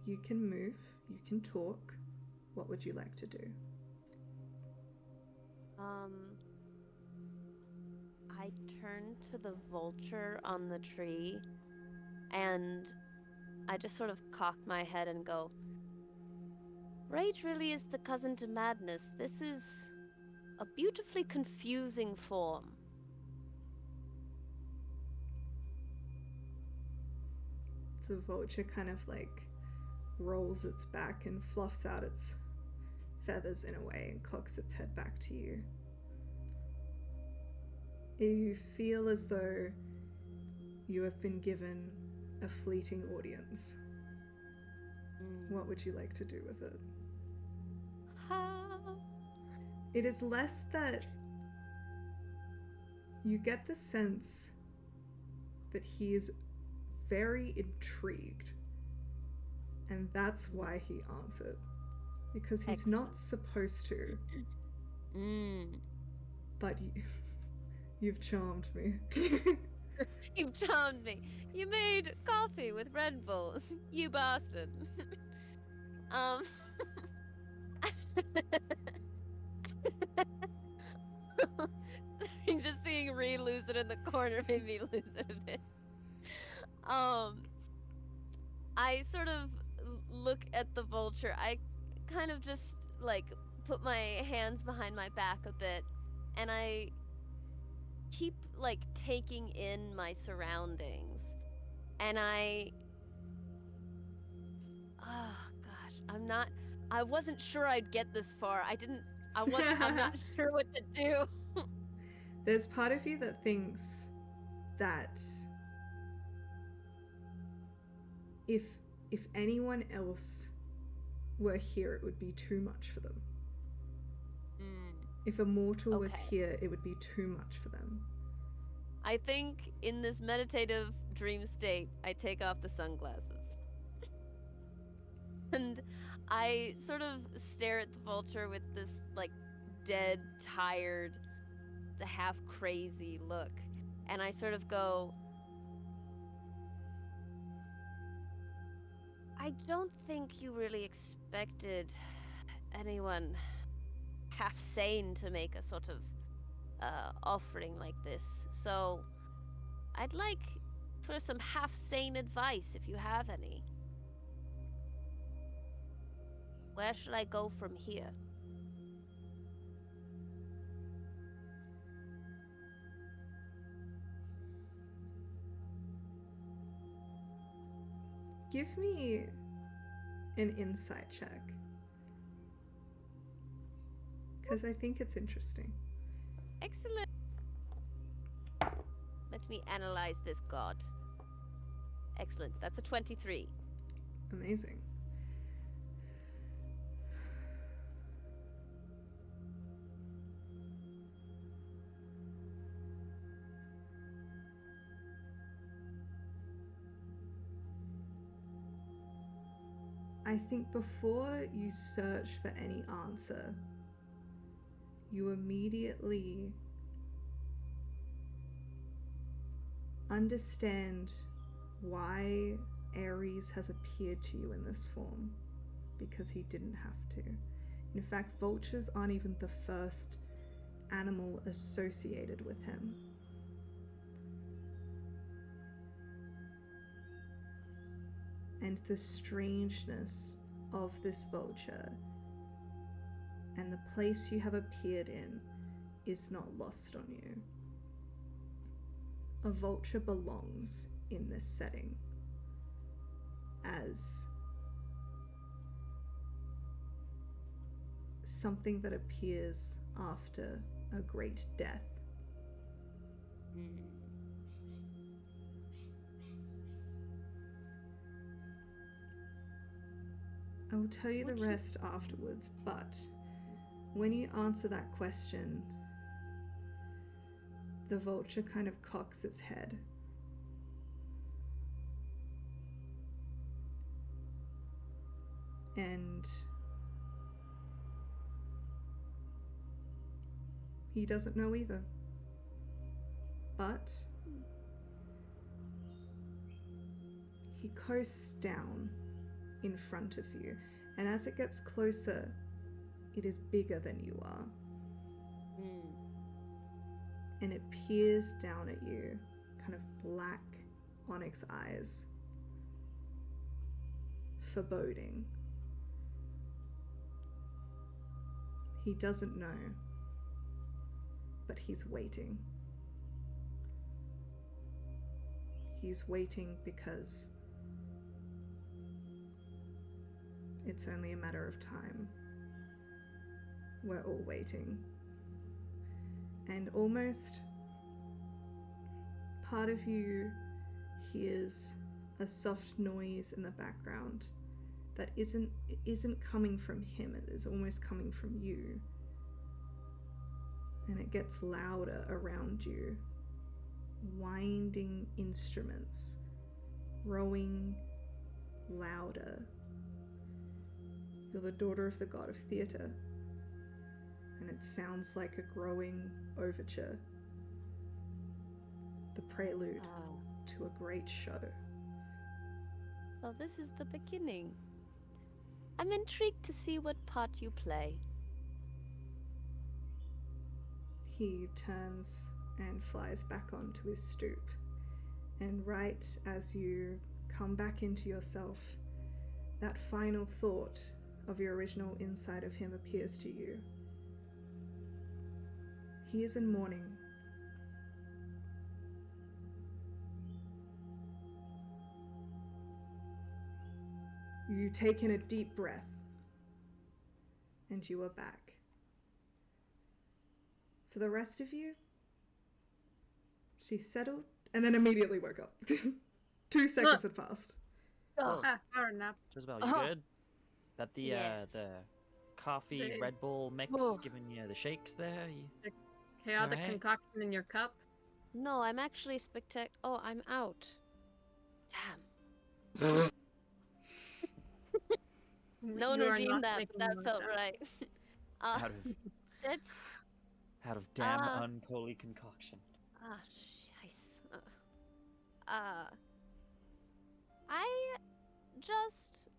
You can move, you can talk. What would you like to do? I turn to the vulture on the tree and I just sort of cock my head and go, rage really is the cousin to madness. This is a beautifully confusing form. The vulture kind of like rolls its back and fluffs out its feathers in a way and cocks its head back to you. You feel as though you have been given a fleeting audience. What would you like to do with it? It is less that you get the sense that he is very intrigued, and that's why he answered, because he's not supposed to. But you've charmed me. You've charmed me. You made coffee with Red Bull. You bastard. Just seeing Ree lose it in the corner made me lose it a bit. I sort of look at the vulture. I kind of just like put my hands behind my back a bit, and I keep like taking in my surroundings. And oh gosh, I wasn't sure I'd get this far. I'm not sure what to do. There's part of you that thinks that if anyone else were here, it would be too much for them. If a mortal was here, it would be too much for them. I think in this meditative dream state, I take off the sunglasses. And I sort of stare at the vulture with this, like, dead, tired, half crazy look. And I sort of go, I don't think you really expected anyone half sane to make a sort of offering like this. So I'd like for some half sane advice if you have any. Where should I go from here? Give me an insight check. Because I think it's interesting. Excellent. Let me analyze this god. Excellent. That's a 23. Amazing. I think before you search for any answer, you immediately understand why Ares has appeared to you in this form, because he didn't have to. In fact, vultures aren't even the first animal associated with him. And the strangeness of this vulture and the place you have appeared in is not lost on you. A vulture belongs in this setting as something that appears after a great death. I will tell you the rest afterwards, but when you answer that question, the vulture kind of cocks its head. And he doesn't know either. But he coasts down in front of you, and as it gets closer, it is bigger than you are. And it peers down at you, kind of black onyx eyes, foreboding. He doesn't know, but he's waiting. He's waiting because it's only a matter of time we're all waiting. And almost part of you hears a soft noise in the background that isn't coming from him, it is almost coming from you. And it gets louder around you. Winding instruments, growing louder. You're the daughter of the god of theatre, and it sounds like a growing overture, the prelude to a great show. So this is the beginning. I'm intrigued to see what part you play. He turns and flies back onto his stoop, and right as you come back into yourself, that final thought of your original inside of him appears to you. He is in mourning. You take in a deep breath, and you are back. For the rest of you, she settled and then immediately woke up. 2 seconds had passed. Power nap. Jezebel, you good? That the Yes. the coffee The- Red Bull mix Oh. giving you the shakes there? Chaotic Alright. concoction in your cup. No, I'm actually Oh, I'm out. Damn. No one You are redeemed not that. making That noise felt out. right. Out of It's out of damn Ah. unholy concoction. Shice. I just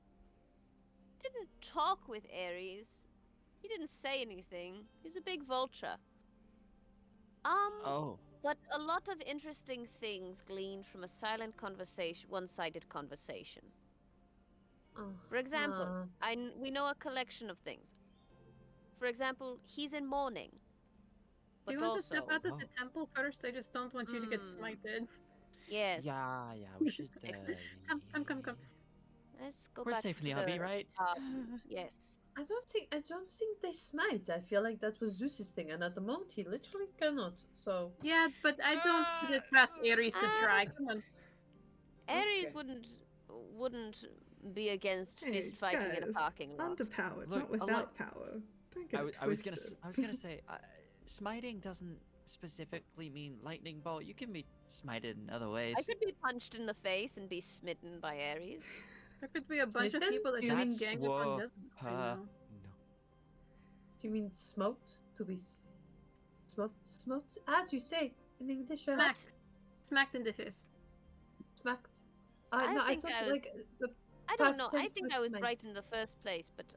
didn't talk with Ares. He didn't say anything. He's a big vulture. Oh. But a lot of interesting things gleaned from a silent conversation, one-sided conversation. For example, we know a collection of things. For example, he's in mourning. Do you But want to step also, out of the temple first? I just don't want you to get smited. yes. Yeah, we should. Come. Let's go We're back safe in to the RV, right? Yes. I don't think they smite. I feel like that was Zeus's thing, and at the moment he literally cannot. So Yeah, but I don't put it past Ares to try. Come on. Ares Okay. wouldn't be against Hey, fist fighting in a guys, parking lot. underpowered, Look, not without power. Don't get it I was gonna say, smiting doesn't specifically mean lightning bolt. You can be smited in other ways. I could be punched in the face and be smitten by Ares. There could be a bunch of Smitten? people that You just mean- gang up on Whoa, Desmond right now. no. do you mean smoked? To be smoked? How do you say in English? Smacked. Smacked in the face. Smacked. I No, I think thought I was- like the I don't Past know. I tense think was I was smite. right in the first place, but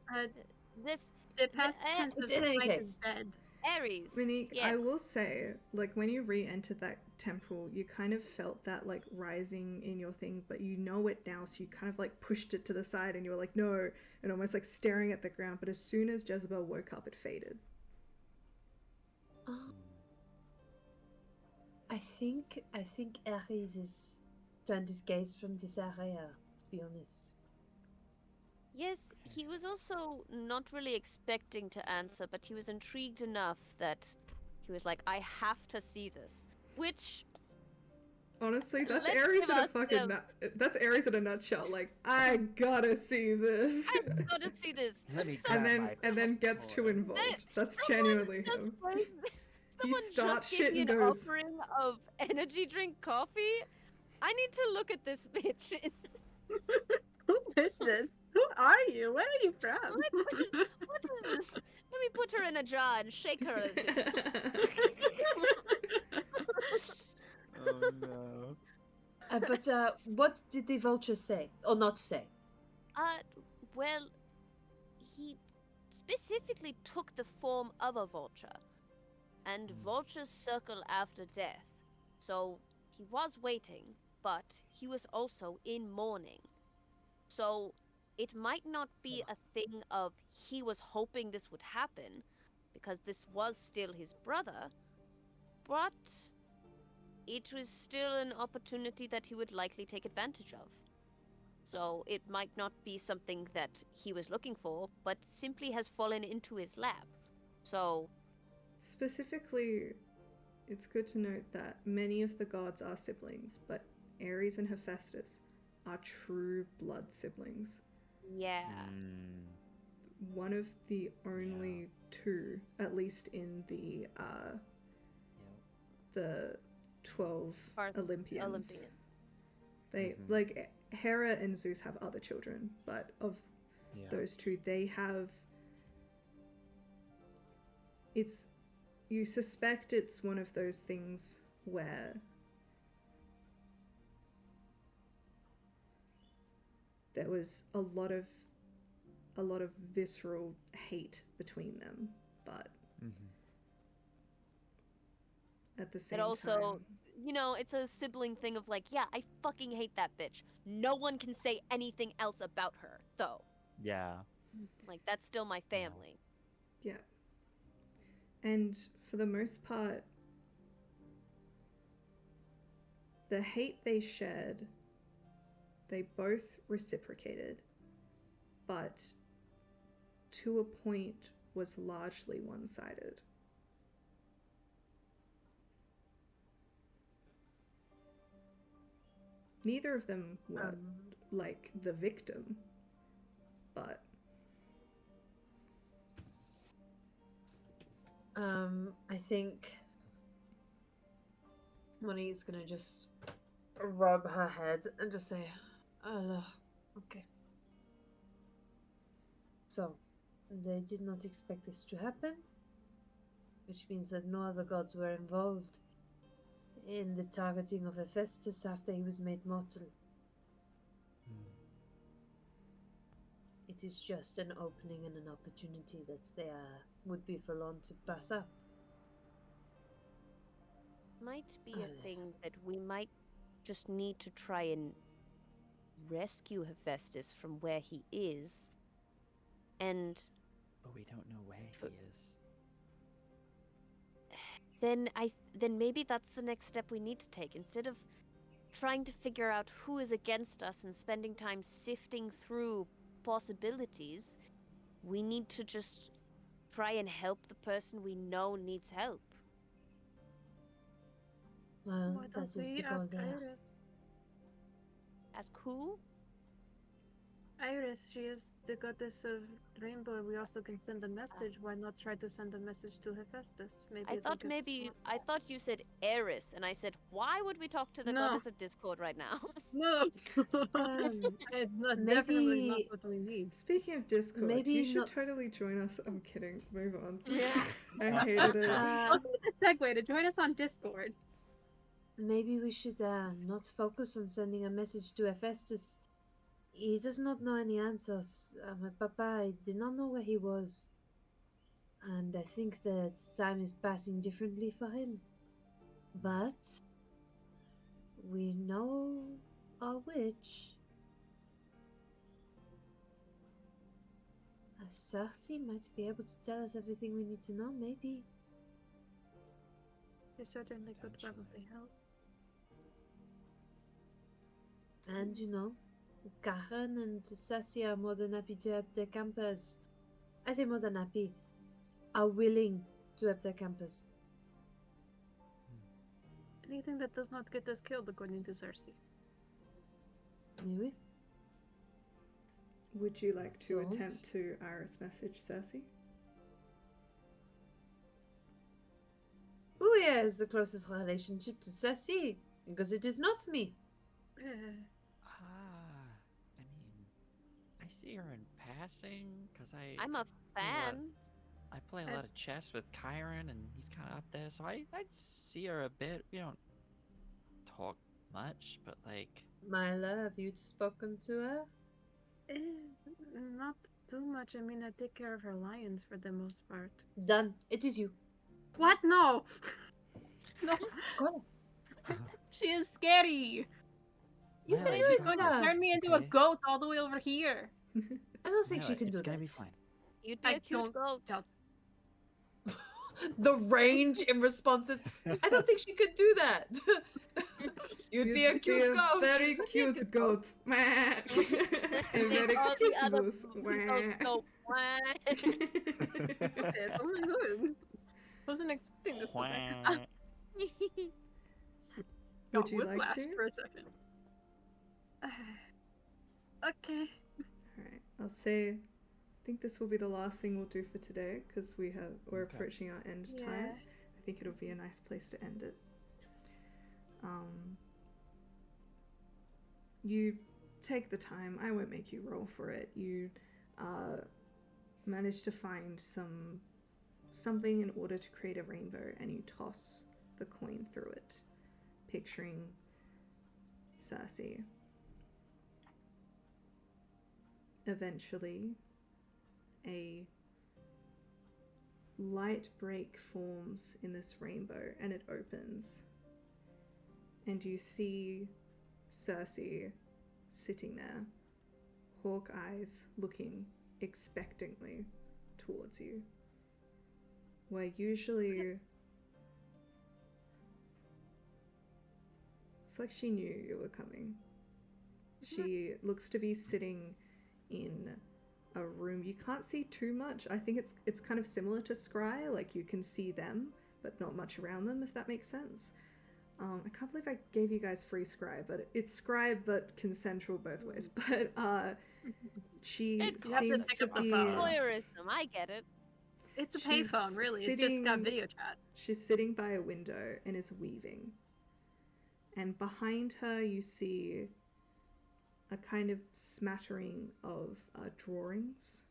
this The past eh, tense of in any smite case. is dead. Ares. Monique, yes. I will say, like, when you re-entered that temple, you kind of felt that, like, rising in your thing, but you know it now, so you kind of, like, pushed it to the side, and you were like, no, and almost, like, staring at the ground, but as soon as Jezebel woke up, it faded. I think Ares is turned his gaze from this area, to be honest. Yes, he was also not really expecting to answer, but he was intrigued enough that he was like, I have to see this. Which, Honestly, that's Let's Ares give in a us fucking that's Ares in a nutshell. Like, I gotta see this. I gotta see this. Let me Some- and then gets too popcorn. involved. That's someone genuinely just him. gave- He Someone starts just gave shit me and an goes, offering of energy drink coffee. I need to look at this bitch. Who is this? Who are you? Where are you from? What is this? Let me put her in a jar and shake her. A bit. Oh no. But what did the vulture say or not say? Well, he specifically took the form of a vulture, and vultures circle after death. So he was waiting, but he was also in mourning. So it might not be a thing of he was hoping this would happen, because this was still his brother, but it was still an opportunity that he would likely take advantage of. So it might not be something that he was looking for, but simply has fallen into his lap. So, Specifically, it's good to note that many of the gods are siblings, but Ares and Hephaestus are true blood siblings. yeah. One of the only two, at least in the 12 Olympians. They like Hera and Zeus have other children, but of those two, they have. You suspect it's one of those things where there was a lot of visceral hate between them, but at the same It also, time, you know, it's a sibling thing of like, yeah, I fucking hate that bitch. No one can say anything else about her, though. Yeah. Like, that's still my family. yeah. And for the most part, the hate they shared, they both reciprocated, but to a point was largely one-sided. Neither of them were like the victim, but I think Monique's gonna just rub her head and just say, "Oh, okay." So, they did not expect this to happen, which means that no other gods were involved in the targeting of Hephaestus after he was made mortal. It is just an opening and an opportunity that they would be forlorn to pass up. Might be a thing that we might just need to try and rescue Hephaestus from where he is. And But we don't know where he is. then maybe that's the next step we need to take. Instead of trying to figure out who is against us and spending time sifting through possibilities, we need to just try and help the person we know needs help. Well, Why that don't is the we goal ask there. Iris? Ask who? Iris, she is the goddess of rainbow. We also can send a message. Why not try to send a message to Hephaestus? Maybe I thought you said Eris, and I said, why would we talk to the No. goddess of Discord right now? No. It's not, definitely not Maybe what we need. speaking of Discord, Maybe you should not- totally join us. I'm kidding. Move on. Yeah. I hated it. Welcome to the segue to join us on Discord. maybe we should not focus on sending a message to Hephaestus. He does not know any answers. My papa did not know where he was. And I think that time is passing differently for him. But we know a witch. A Circe might be able to tell us everything we need to know, maybe. You certainly could Potentially. probably help. And you know, Karen and Sassy are more than happy to help their campers. I say more than happy, are willing to help their campers. Anything that does not get us killed, according to Circe. Maybe. Would you like to So? attempt to Iris message Cersei? Aeaea is the closest relationship to Sassy, because it is not me. I mean, I see her in passing, because I'm a fan. I play a lot of chess with Kyron, and he's kind of up there, so I'd see her a bit. We don't talk much, but like... Myla, have you spoken to her? Not too much. I mean, I take care of her lions for the most part. Done. It is you. What? No! No. Go. She is scary! You Myla, can you do She's it. going to got this, turn me into a okay? goat all the way over here. I don't think she Myla, can do it's gonna that. be fine. You'd be I a cute don't goat. doubt- The range in responses. I don't think she could do that. You'd be a cute goat. Very You'd be a cute cute goat. A Make very all the cute other goose. goats go, "Wah." misfits. Oh my god. Wasn't expecting this today. Wah. Got Would you like whiplash to? for a second. Okay. Alright, I'll say, I think this will be the last thing we'll do for today because we're Okay. approaching our end time. Yeah. I think it'll be a nice place to end it. You take the time. I won't make you roll for it. You manage to find something in order to create a rainbow, and you toss the coin through it, picturing Circe. Eventually, a light break forms in this rainbow and it opens. And you see Circe sitting there, hawk eyes looking expectantly towards you. Where usually it's like she knew you were coming. She looks to be sitting in a room. You can't see too much. I think it's kind of similar to Scry, like you can see them, but not much around them, if that makes sense. I can't believe I gave you guys free Scry, but it's Scry but consensual both ways. But she It's You have to seems pick to up a be phone. Voyeurism, I get it. It's a She's payphone, really. It's just got sitting- video chat. She's sitting by a window and is weaving. And behind her, you see a kind of smattering of drawings.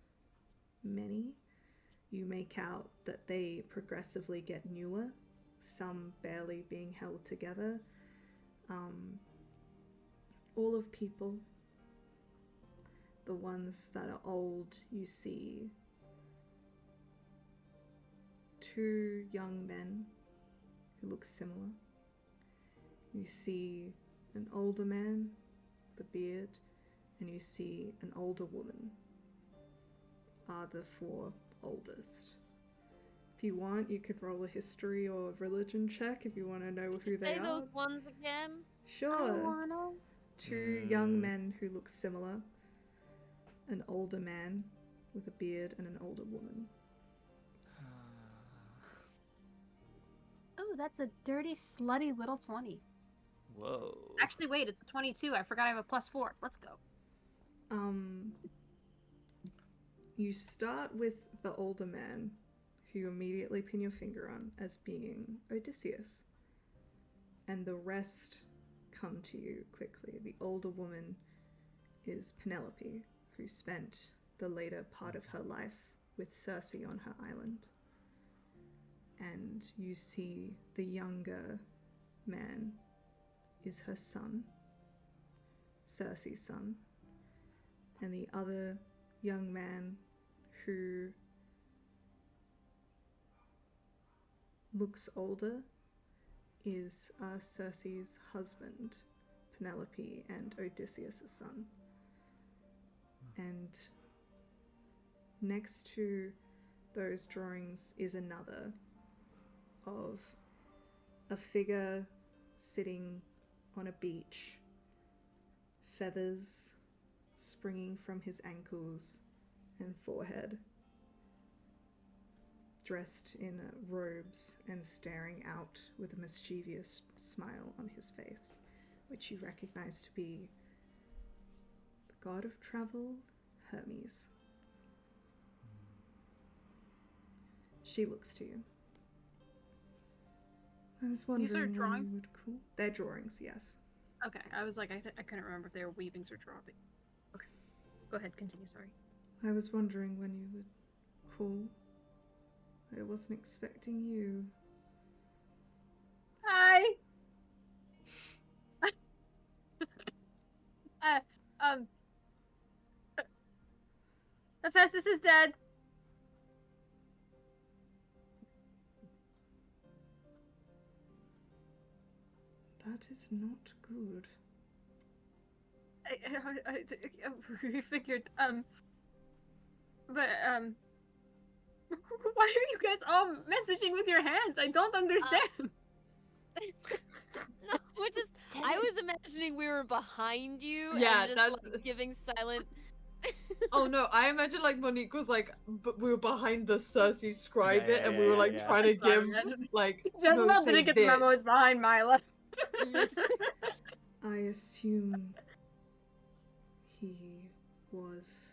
Many. You make out that they progressively get newer, some barely being held together. All of people. The ones that are old, you see two young men who look similar. You see an older man, the beard, and you see an older woman, are the four oldest. If you want, you could roll a history or religion check if you want to know who they Say are. those ones again. I Sure. wanna. Two young men who look similar. An older man with a beard and an older woman. Oh, that's a dirty, slutty little 20. Whoa. Actually, wait, it's a 22. I forgot I have a +4. Let's go. You start with the older man, who you immediately pin your finger on as being Odysseus. And the rest come to you quickly. The older woman is Penelope, who spent the later part of her life with Circe on her island. And you see the younger man is her son, Circe's son. And the other young man who looks older is Circe's husband, Penelope, and Odysseus' son. And next to those drawings is another of a figure sitting on a beach, feathers springing from his ankles and forehead, dressed in robes and staring out with a mischievous smile on his face, which you recognize to be the god of travel, Hermes. She looks to you. I was wondering when drawings? you would call. They're drawings, yes. Okay, I was like, I couldn't remember if they were weavings or drawing. Okay, go ahead, continue, sorry. I was wondering when you would call. I wasn't expecting you. Hi! Hephaestus is dead. That is not good. We figured, but, why are you guys all messaging with your hands? I don't understand. No, we're just. I was imagining we were behind you. Yeah, and just that's- like giving silent Oh no, I imagine like Monique was like, but we were behind the Circe scribe Yeah, bit, yeah, and yeah, we were yeah, like yeah. trying to That's what I give imagined. like Jezebel no, say didn't get the this. memo. It's behind Mila. I assume he was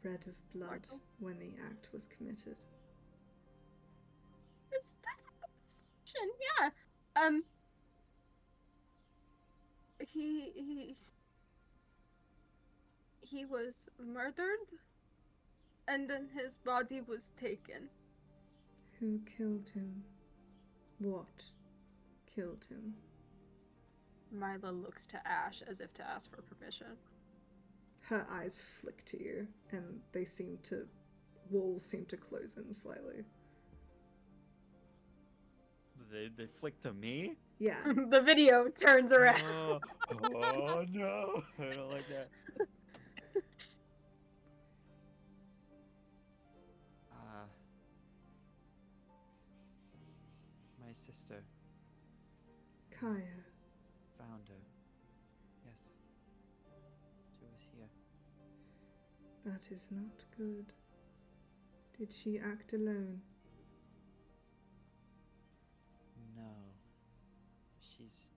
red of blood Marco? when the act was committed. That's a good assumption. Yeah. He was murdered, and then his body was taken. Who killed him? What killed him? Mila looks to Ash as if to ask for permission. Her eyes flick to you, and they seem to. Walls seem to close in slightly. They flick to me? Yeah. The video turns around. Oh, oh no. I don't like that. My sister Kaya. found her. Yes. She was here. That is not good. Did she act alone? No. She's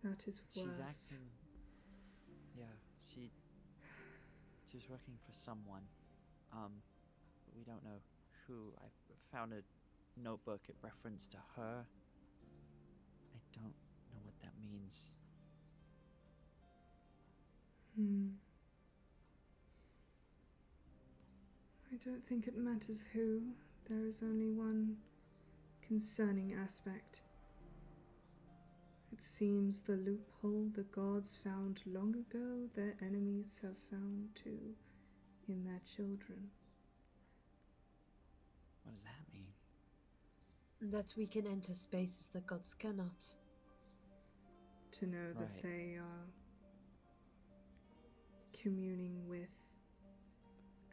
That is worse. She's acting. Yeah, she was working for someone. We don't know who. I found a notebook. It referenced to her. I don't know what that means. I don't think it matters who. There is only one concerning aspect. It seems the loophole the gods found long ago, their enemies have found too, in their children. What does that mean? That we can enter spaces the gods cannot. To know that Right. they are communing with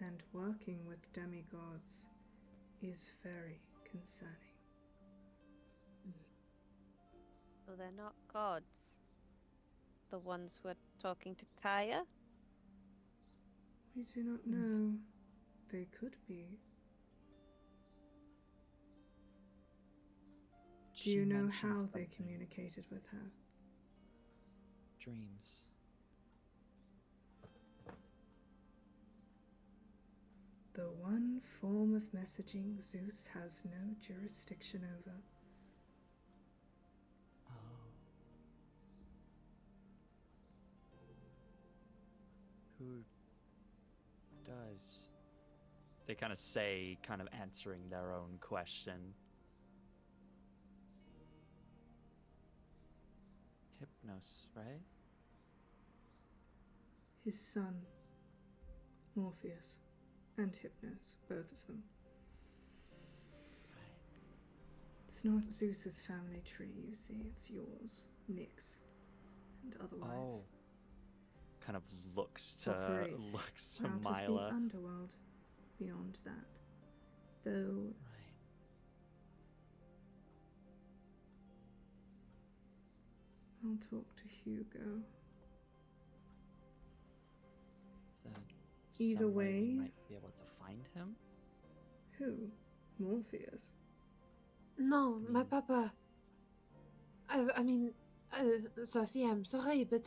and working with demigods is very concerning. So they're not gods. The ones who are talking to Kaya? We do not know. They could be. Do She you know mentioned how they something. communicated with her? Dreams. The one form of messaging Zeus has no jurisdiction over. Oh. Who does? They kind of say, kind of answering their own question. Hypnos, right? His son, Morpheus, and Hypnos, both of them. Right. It's not Zeus's family tree, you see, it's yours, Nyx, and otherwise. Oh. Kind of looks to Operates out of the Mila. underworld. Beyond that, though, Right. I'll talk to Hugo. Is there Either some way we way- might be able to find him? Who? Morpheus. No, my Mm. papa. I mean, Saucy, I'm sorry, but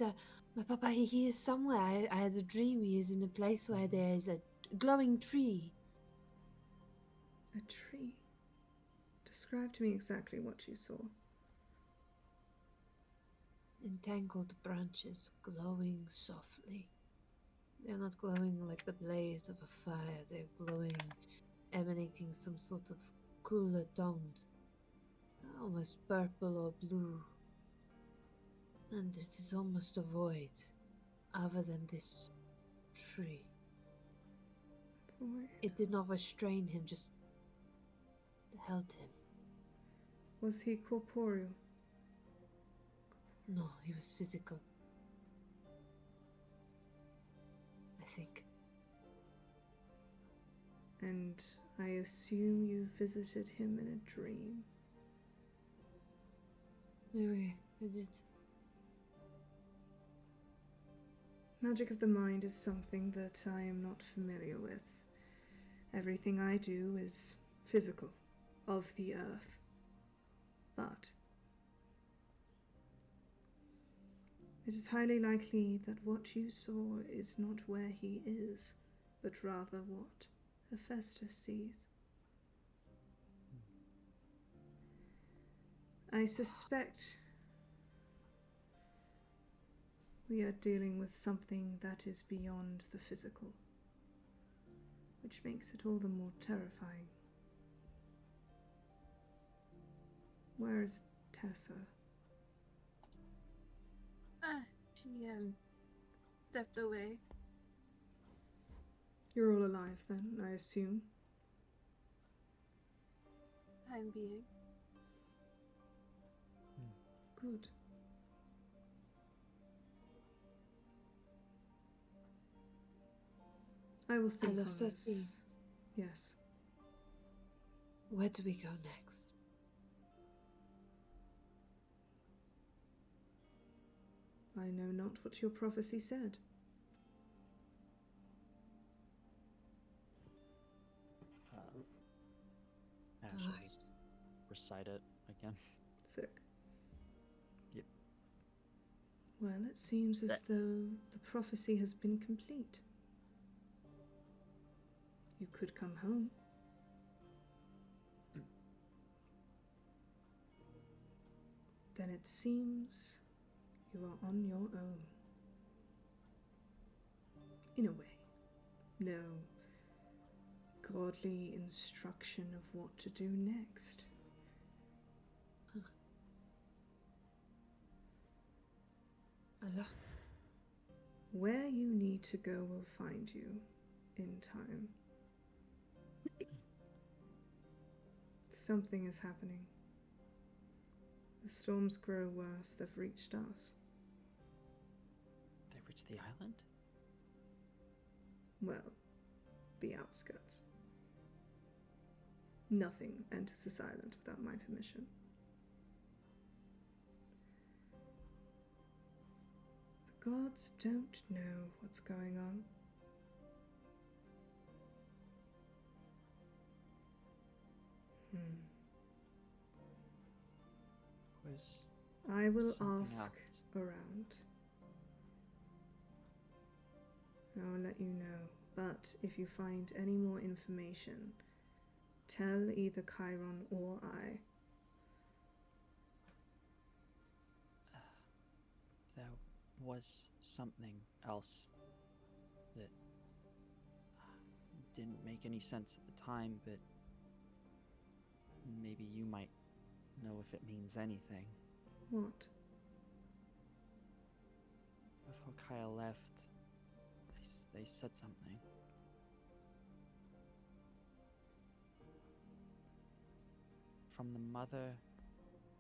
my papa, he is somewhere. I had a dream he is in a place where there is a glowing tree. A tree. Describe to me exactly what you saw. Entangled branches glowing softly. They're not glowing like the blaze of a fire, they're glowing, emanating some sort of cooler toned, almost purple or blue. And it is almost a void, other than this tree. Boy. It did not restrain him, just held him. Was he corporeal? No, he was physical. I think. And I assume you visited him in a dream. Maybe I did. Magic of the mind is something that I am not familiar with. Everything I do is physical, of the earth. But it is highly likely that what you saw is not where he is, but rather what Hephaestus sees. I suspect we are dealing with something that is beyond the physical, which makes it all the more terrifying. Where is Tessa? She stepped away. You're all alive then, I assume. Time being. Good. I will think Hello, on Circe. this. Yes. Where do we go next? I know not what your prophecy said. Ashley, Right. recite it again. Sick. Yep. Well, it seems as That- though the prophecy has been complete. You could come home. Then it seems you are on your own. In a way. No godly instruction of what to do next. Hello? Where you need to go will find you in time. Something is happening. The storms grow worse. They've reached us. They've reached the island? Well, the outskirts. Nothing enters this island without my permission. The gods don't know what's going on. Was I will something ask else. around. And I will let you know. But if you find any more information, tell either Chiron or I. There was something else that didn't make any sense at the time, but maybe you might know if it means anything. What? Before Kaya left, they said something. From the mother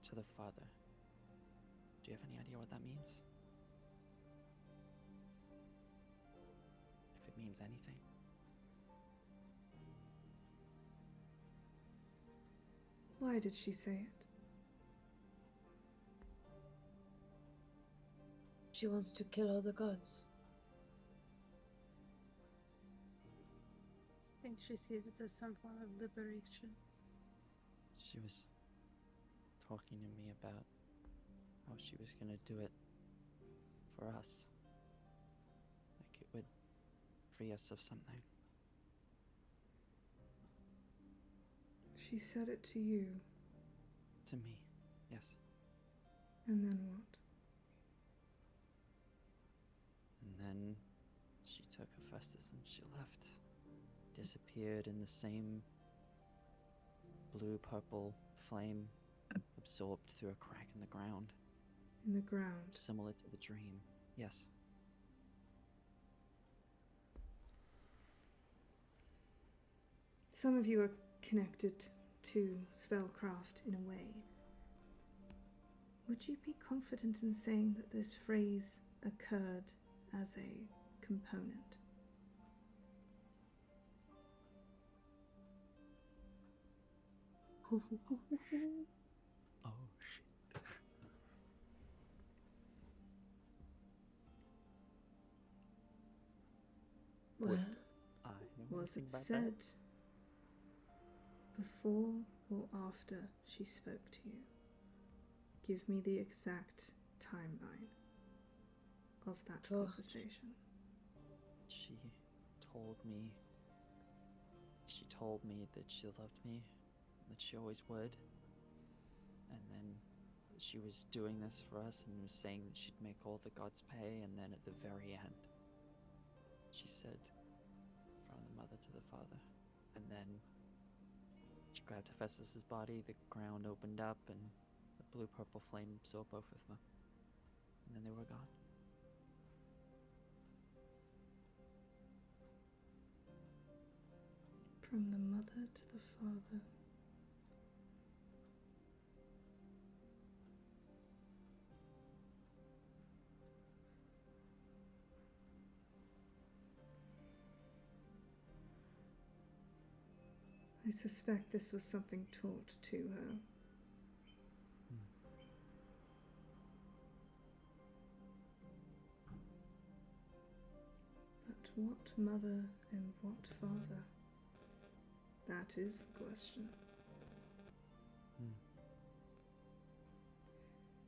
to the father. Do you have any idea what that means? If it means anything? Why did she say it? She wants to kill all the gods. I think she sees it as some form of liberation. She was talking to me about how she was gonna do it for us. Like it would free us of something. She said it to you, To me, yes. and then what? And then she took Hephaestus and she left. Disappeared in the same blue-purple flame absorbed through a crack in the ground. In the ground. Similar to the dream. Yes. Some of you are connected to spellcraft in a way. Would you be confident in saying that this phrase occurred as a component? Oh shit. Well, I know Was anything it about said before or after she spoke to you? Give me the exact timeline of that First. conversation. She told me. She told me that she loved me, that she always would. And then she was doing this for us and was saying that she'd make all the gods pay, and then at the very end, she said, from the mother to the father. And then she grabbed Hephaestus's body, the ground opened up, and the blue-purple flame absorbed both of them. And then they were gone. From the mother to the father. I suspect this was something taught to her. But what mother and what father? That is the question.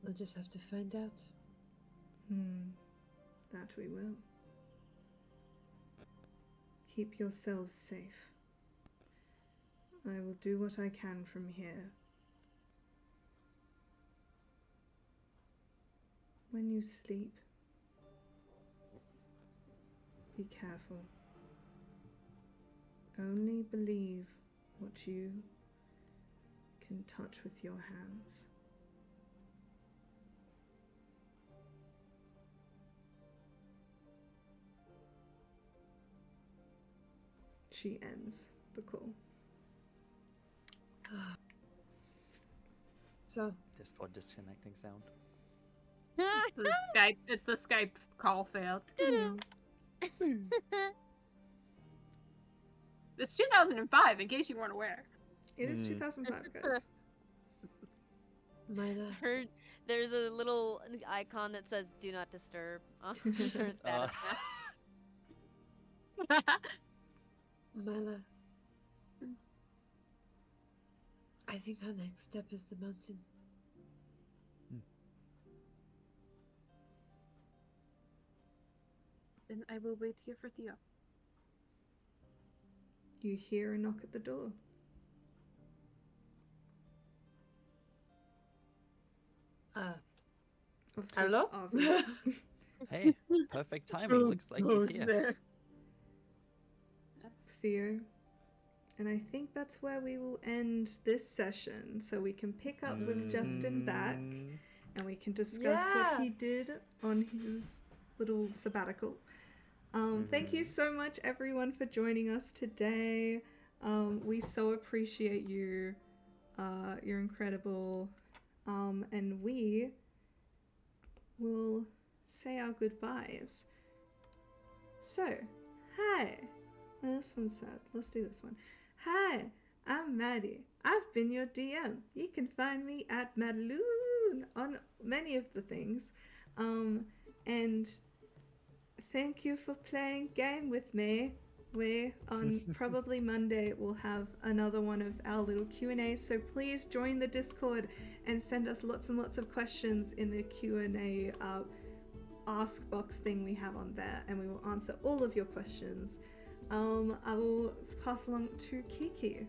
we'll just have to find out. That we will. Keep yourselves safe. I will do what I can from here. When you sleep, be careful. Only believe what you can touch with your hands. She ends the call. So, Discord disconnecting sound. It's the Skype call failed. It's 2005, in case you weren't aware. It is 2005, guys. Myla, Heard there's a little icon that says "Do not disturb" on her status now. Myla. I think our next step is the mountain. Then I will wait here for Theo. You hear a knock at the door. Hello? Hey, perfect timing. Looks like he's here. Theo. And I think that's where we will end this session, so we can pick up with Justin back, and we can discuss what he did on his little sabbatical. Thank you so much, everyone, for joining us today. We so appreciate you. You're incredible. And we will say our goodbyes. So, hi. Oh, this one's sad. Let's do this one. Hi, I'm Maddie. I've been your DM. You can find me at maddaloon on many of the things. And thank you for playing game with me. We, on probably Monday, will have another one of our little Q&As, so please join the Discord and send us lots and lots of questions in the Q&A ask box thing we have on there, and we will answer all of your questions. I will pass along to Kiki.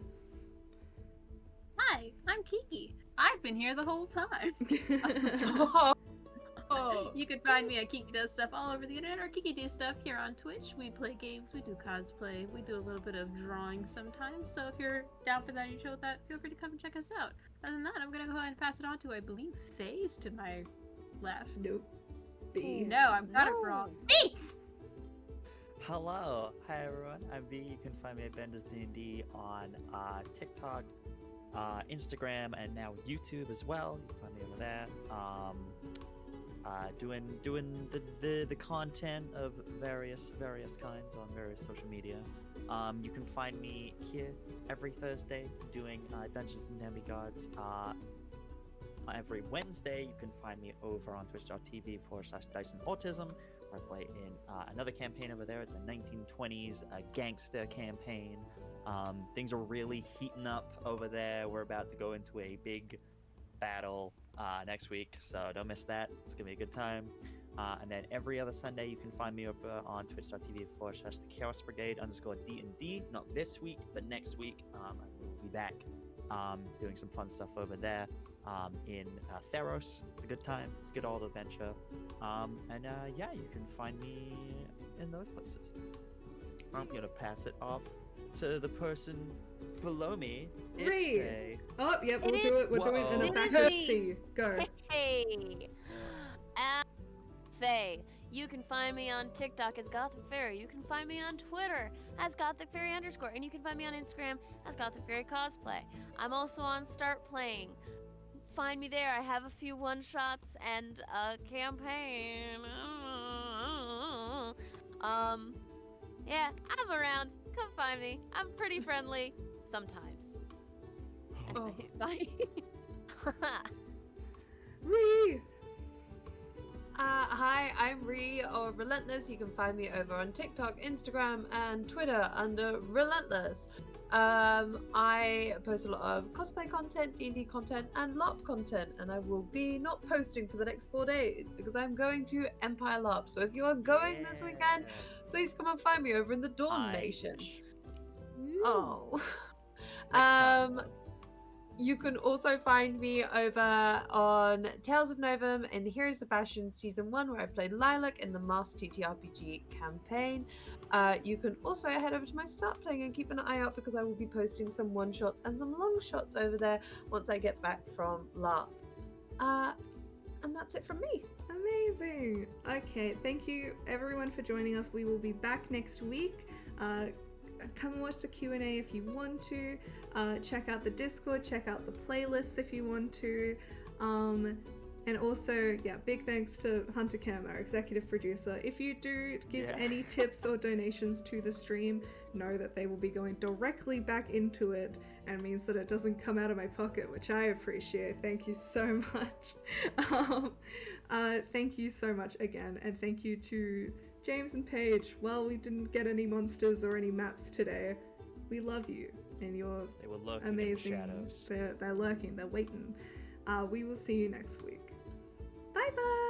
Hi, I'm Kiki. I've been here the whole time. You can find me at Kiki Does Stuff all over the internet, or Kiki Do Stuff here on Twitch. We play games, we do cosplay, we do a little bit of drawing sometimes. So if you're down for that and you chill with that, feel free to come and check us out. Other than that, I'm gonna go ahead and pass it on to, I believe, FaZe to my left. Nope. B. No, I've got it wrong. B! Hello, hi everyone. I'm B. You can find me at Bender's D&D on TikTok, Instagram, and now YouTube as well. You can find me over there. Doing the content of various kinds on various social media. You can find me here every Thursday doing Dungeons and Demigods. Every Wednesday, you can find me over on twitch.tv/DysonAutism, where I play in another campaign over there. It's a 1920s gangster campaign. Things are really heating up over there. We're about to go into a big battle next week, so don't miss that. It's gonna be a good time. And then every other Sunday, you can find me over on twitch.tv/the Chaos Brigade _DnD. Not this week, but next week. I will be back doing some fun stuff over there in Theros. It's a good time. It's a good old adventure. And yeah, you can find me in those places. I'm going to pass it off to the person below me. It's Ree. Faye. Oh, yep, we'll It do it. We're doing it in a Whoa. backward It is C. Go. Hey! Faye. You can find me on TikTok as Gothic Fairy. You can find me on Twitter as Gothic Fairy _. And you can find me on Instagram as Gothic Fairy Cosplay. I'm also on Start Playing. Find me there. I have a few one-shots and a campaign. Yeah, I'm around. Come find me. I'm pretty friendly. Sometimes. Oh. Bye. Ree. Hi, I'm Ree or Relentless. You can find me over on TikTok, Instagram, and Twitter under Relentless. I post a lot of cosplay content, D&D content, and LARP content, and I will be not posting for the next 4 days because I'm going to Empire LARP. So if you are going this weekend, please come and find me over in the Dawn Nation. Oh. Next time. You can also find me over on Tales of Novum and Heroes of Fashion Season 1, where I played Lilac in the Masked TTRPG campaign. You can also head over to my Start Playing and keep an eye out because I will be posting some one-shots and some long-shots over there once I get back from LARP. And that's it from me. Amazing. Okay, thank you everyone for joining us. We will be back next week. Come and watch the Q&A if you want to. Check out the Discord, check out the playlists if you want to. And also, yeah, big thanks to Hunter Cam, our executive producer. If you do give any tips or donations to the stream, know that they will be going directly back into it and means that it doesn't come out of my pocket, which I appreciate. Thank you so much. Thank you so much again, and thank you to James and Paige. Well, we didn't get any monsters or any maps today. We love you, and you're amazing. In the shadows. They're lurking, they're waiting. We will see you next week. Bye bye!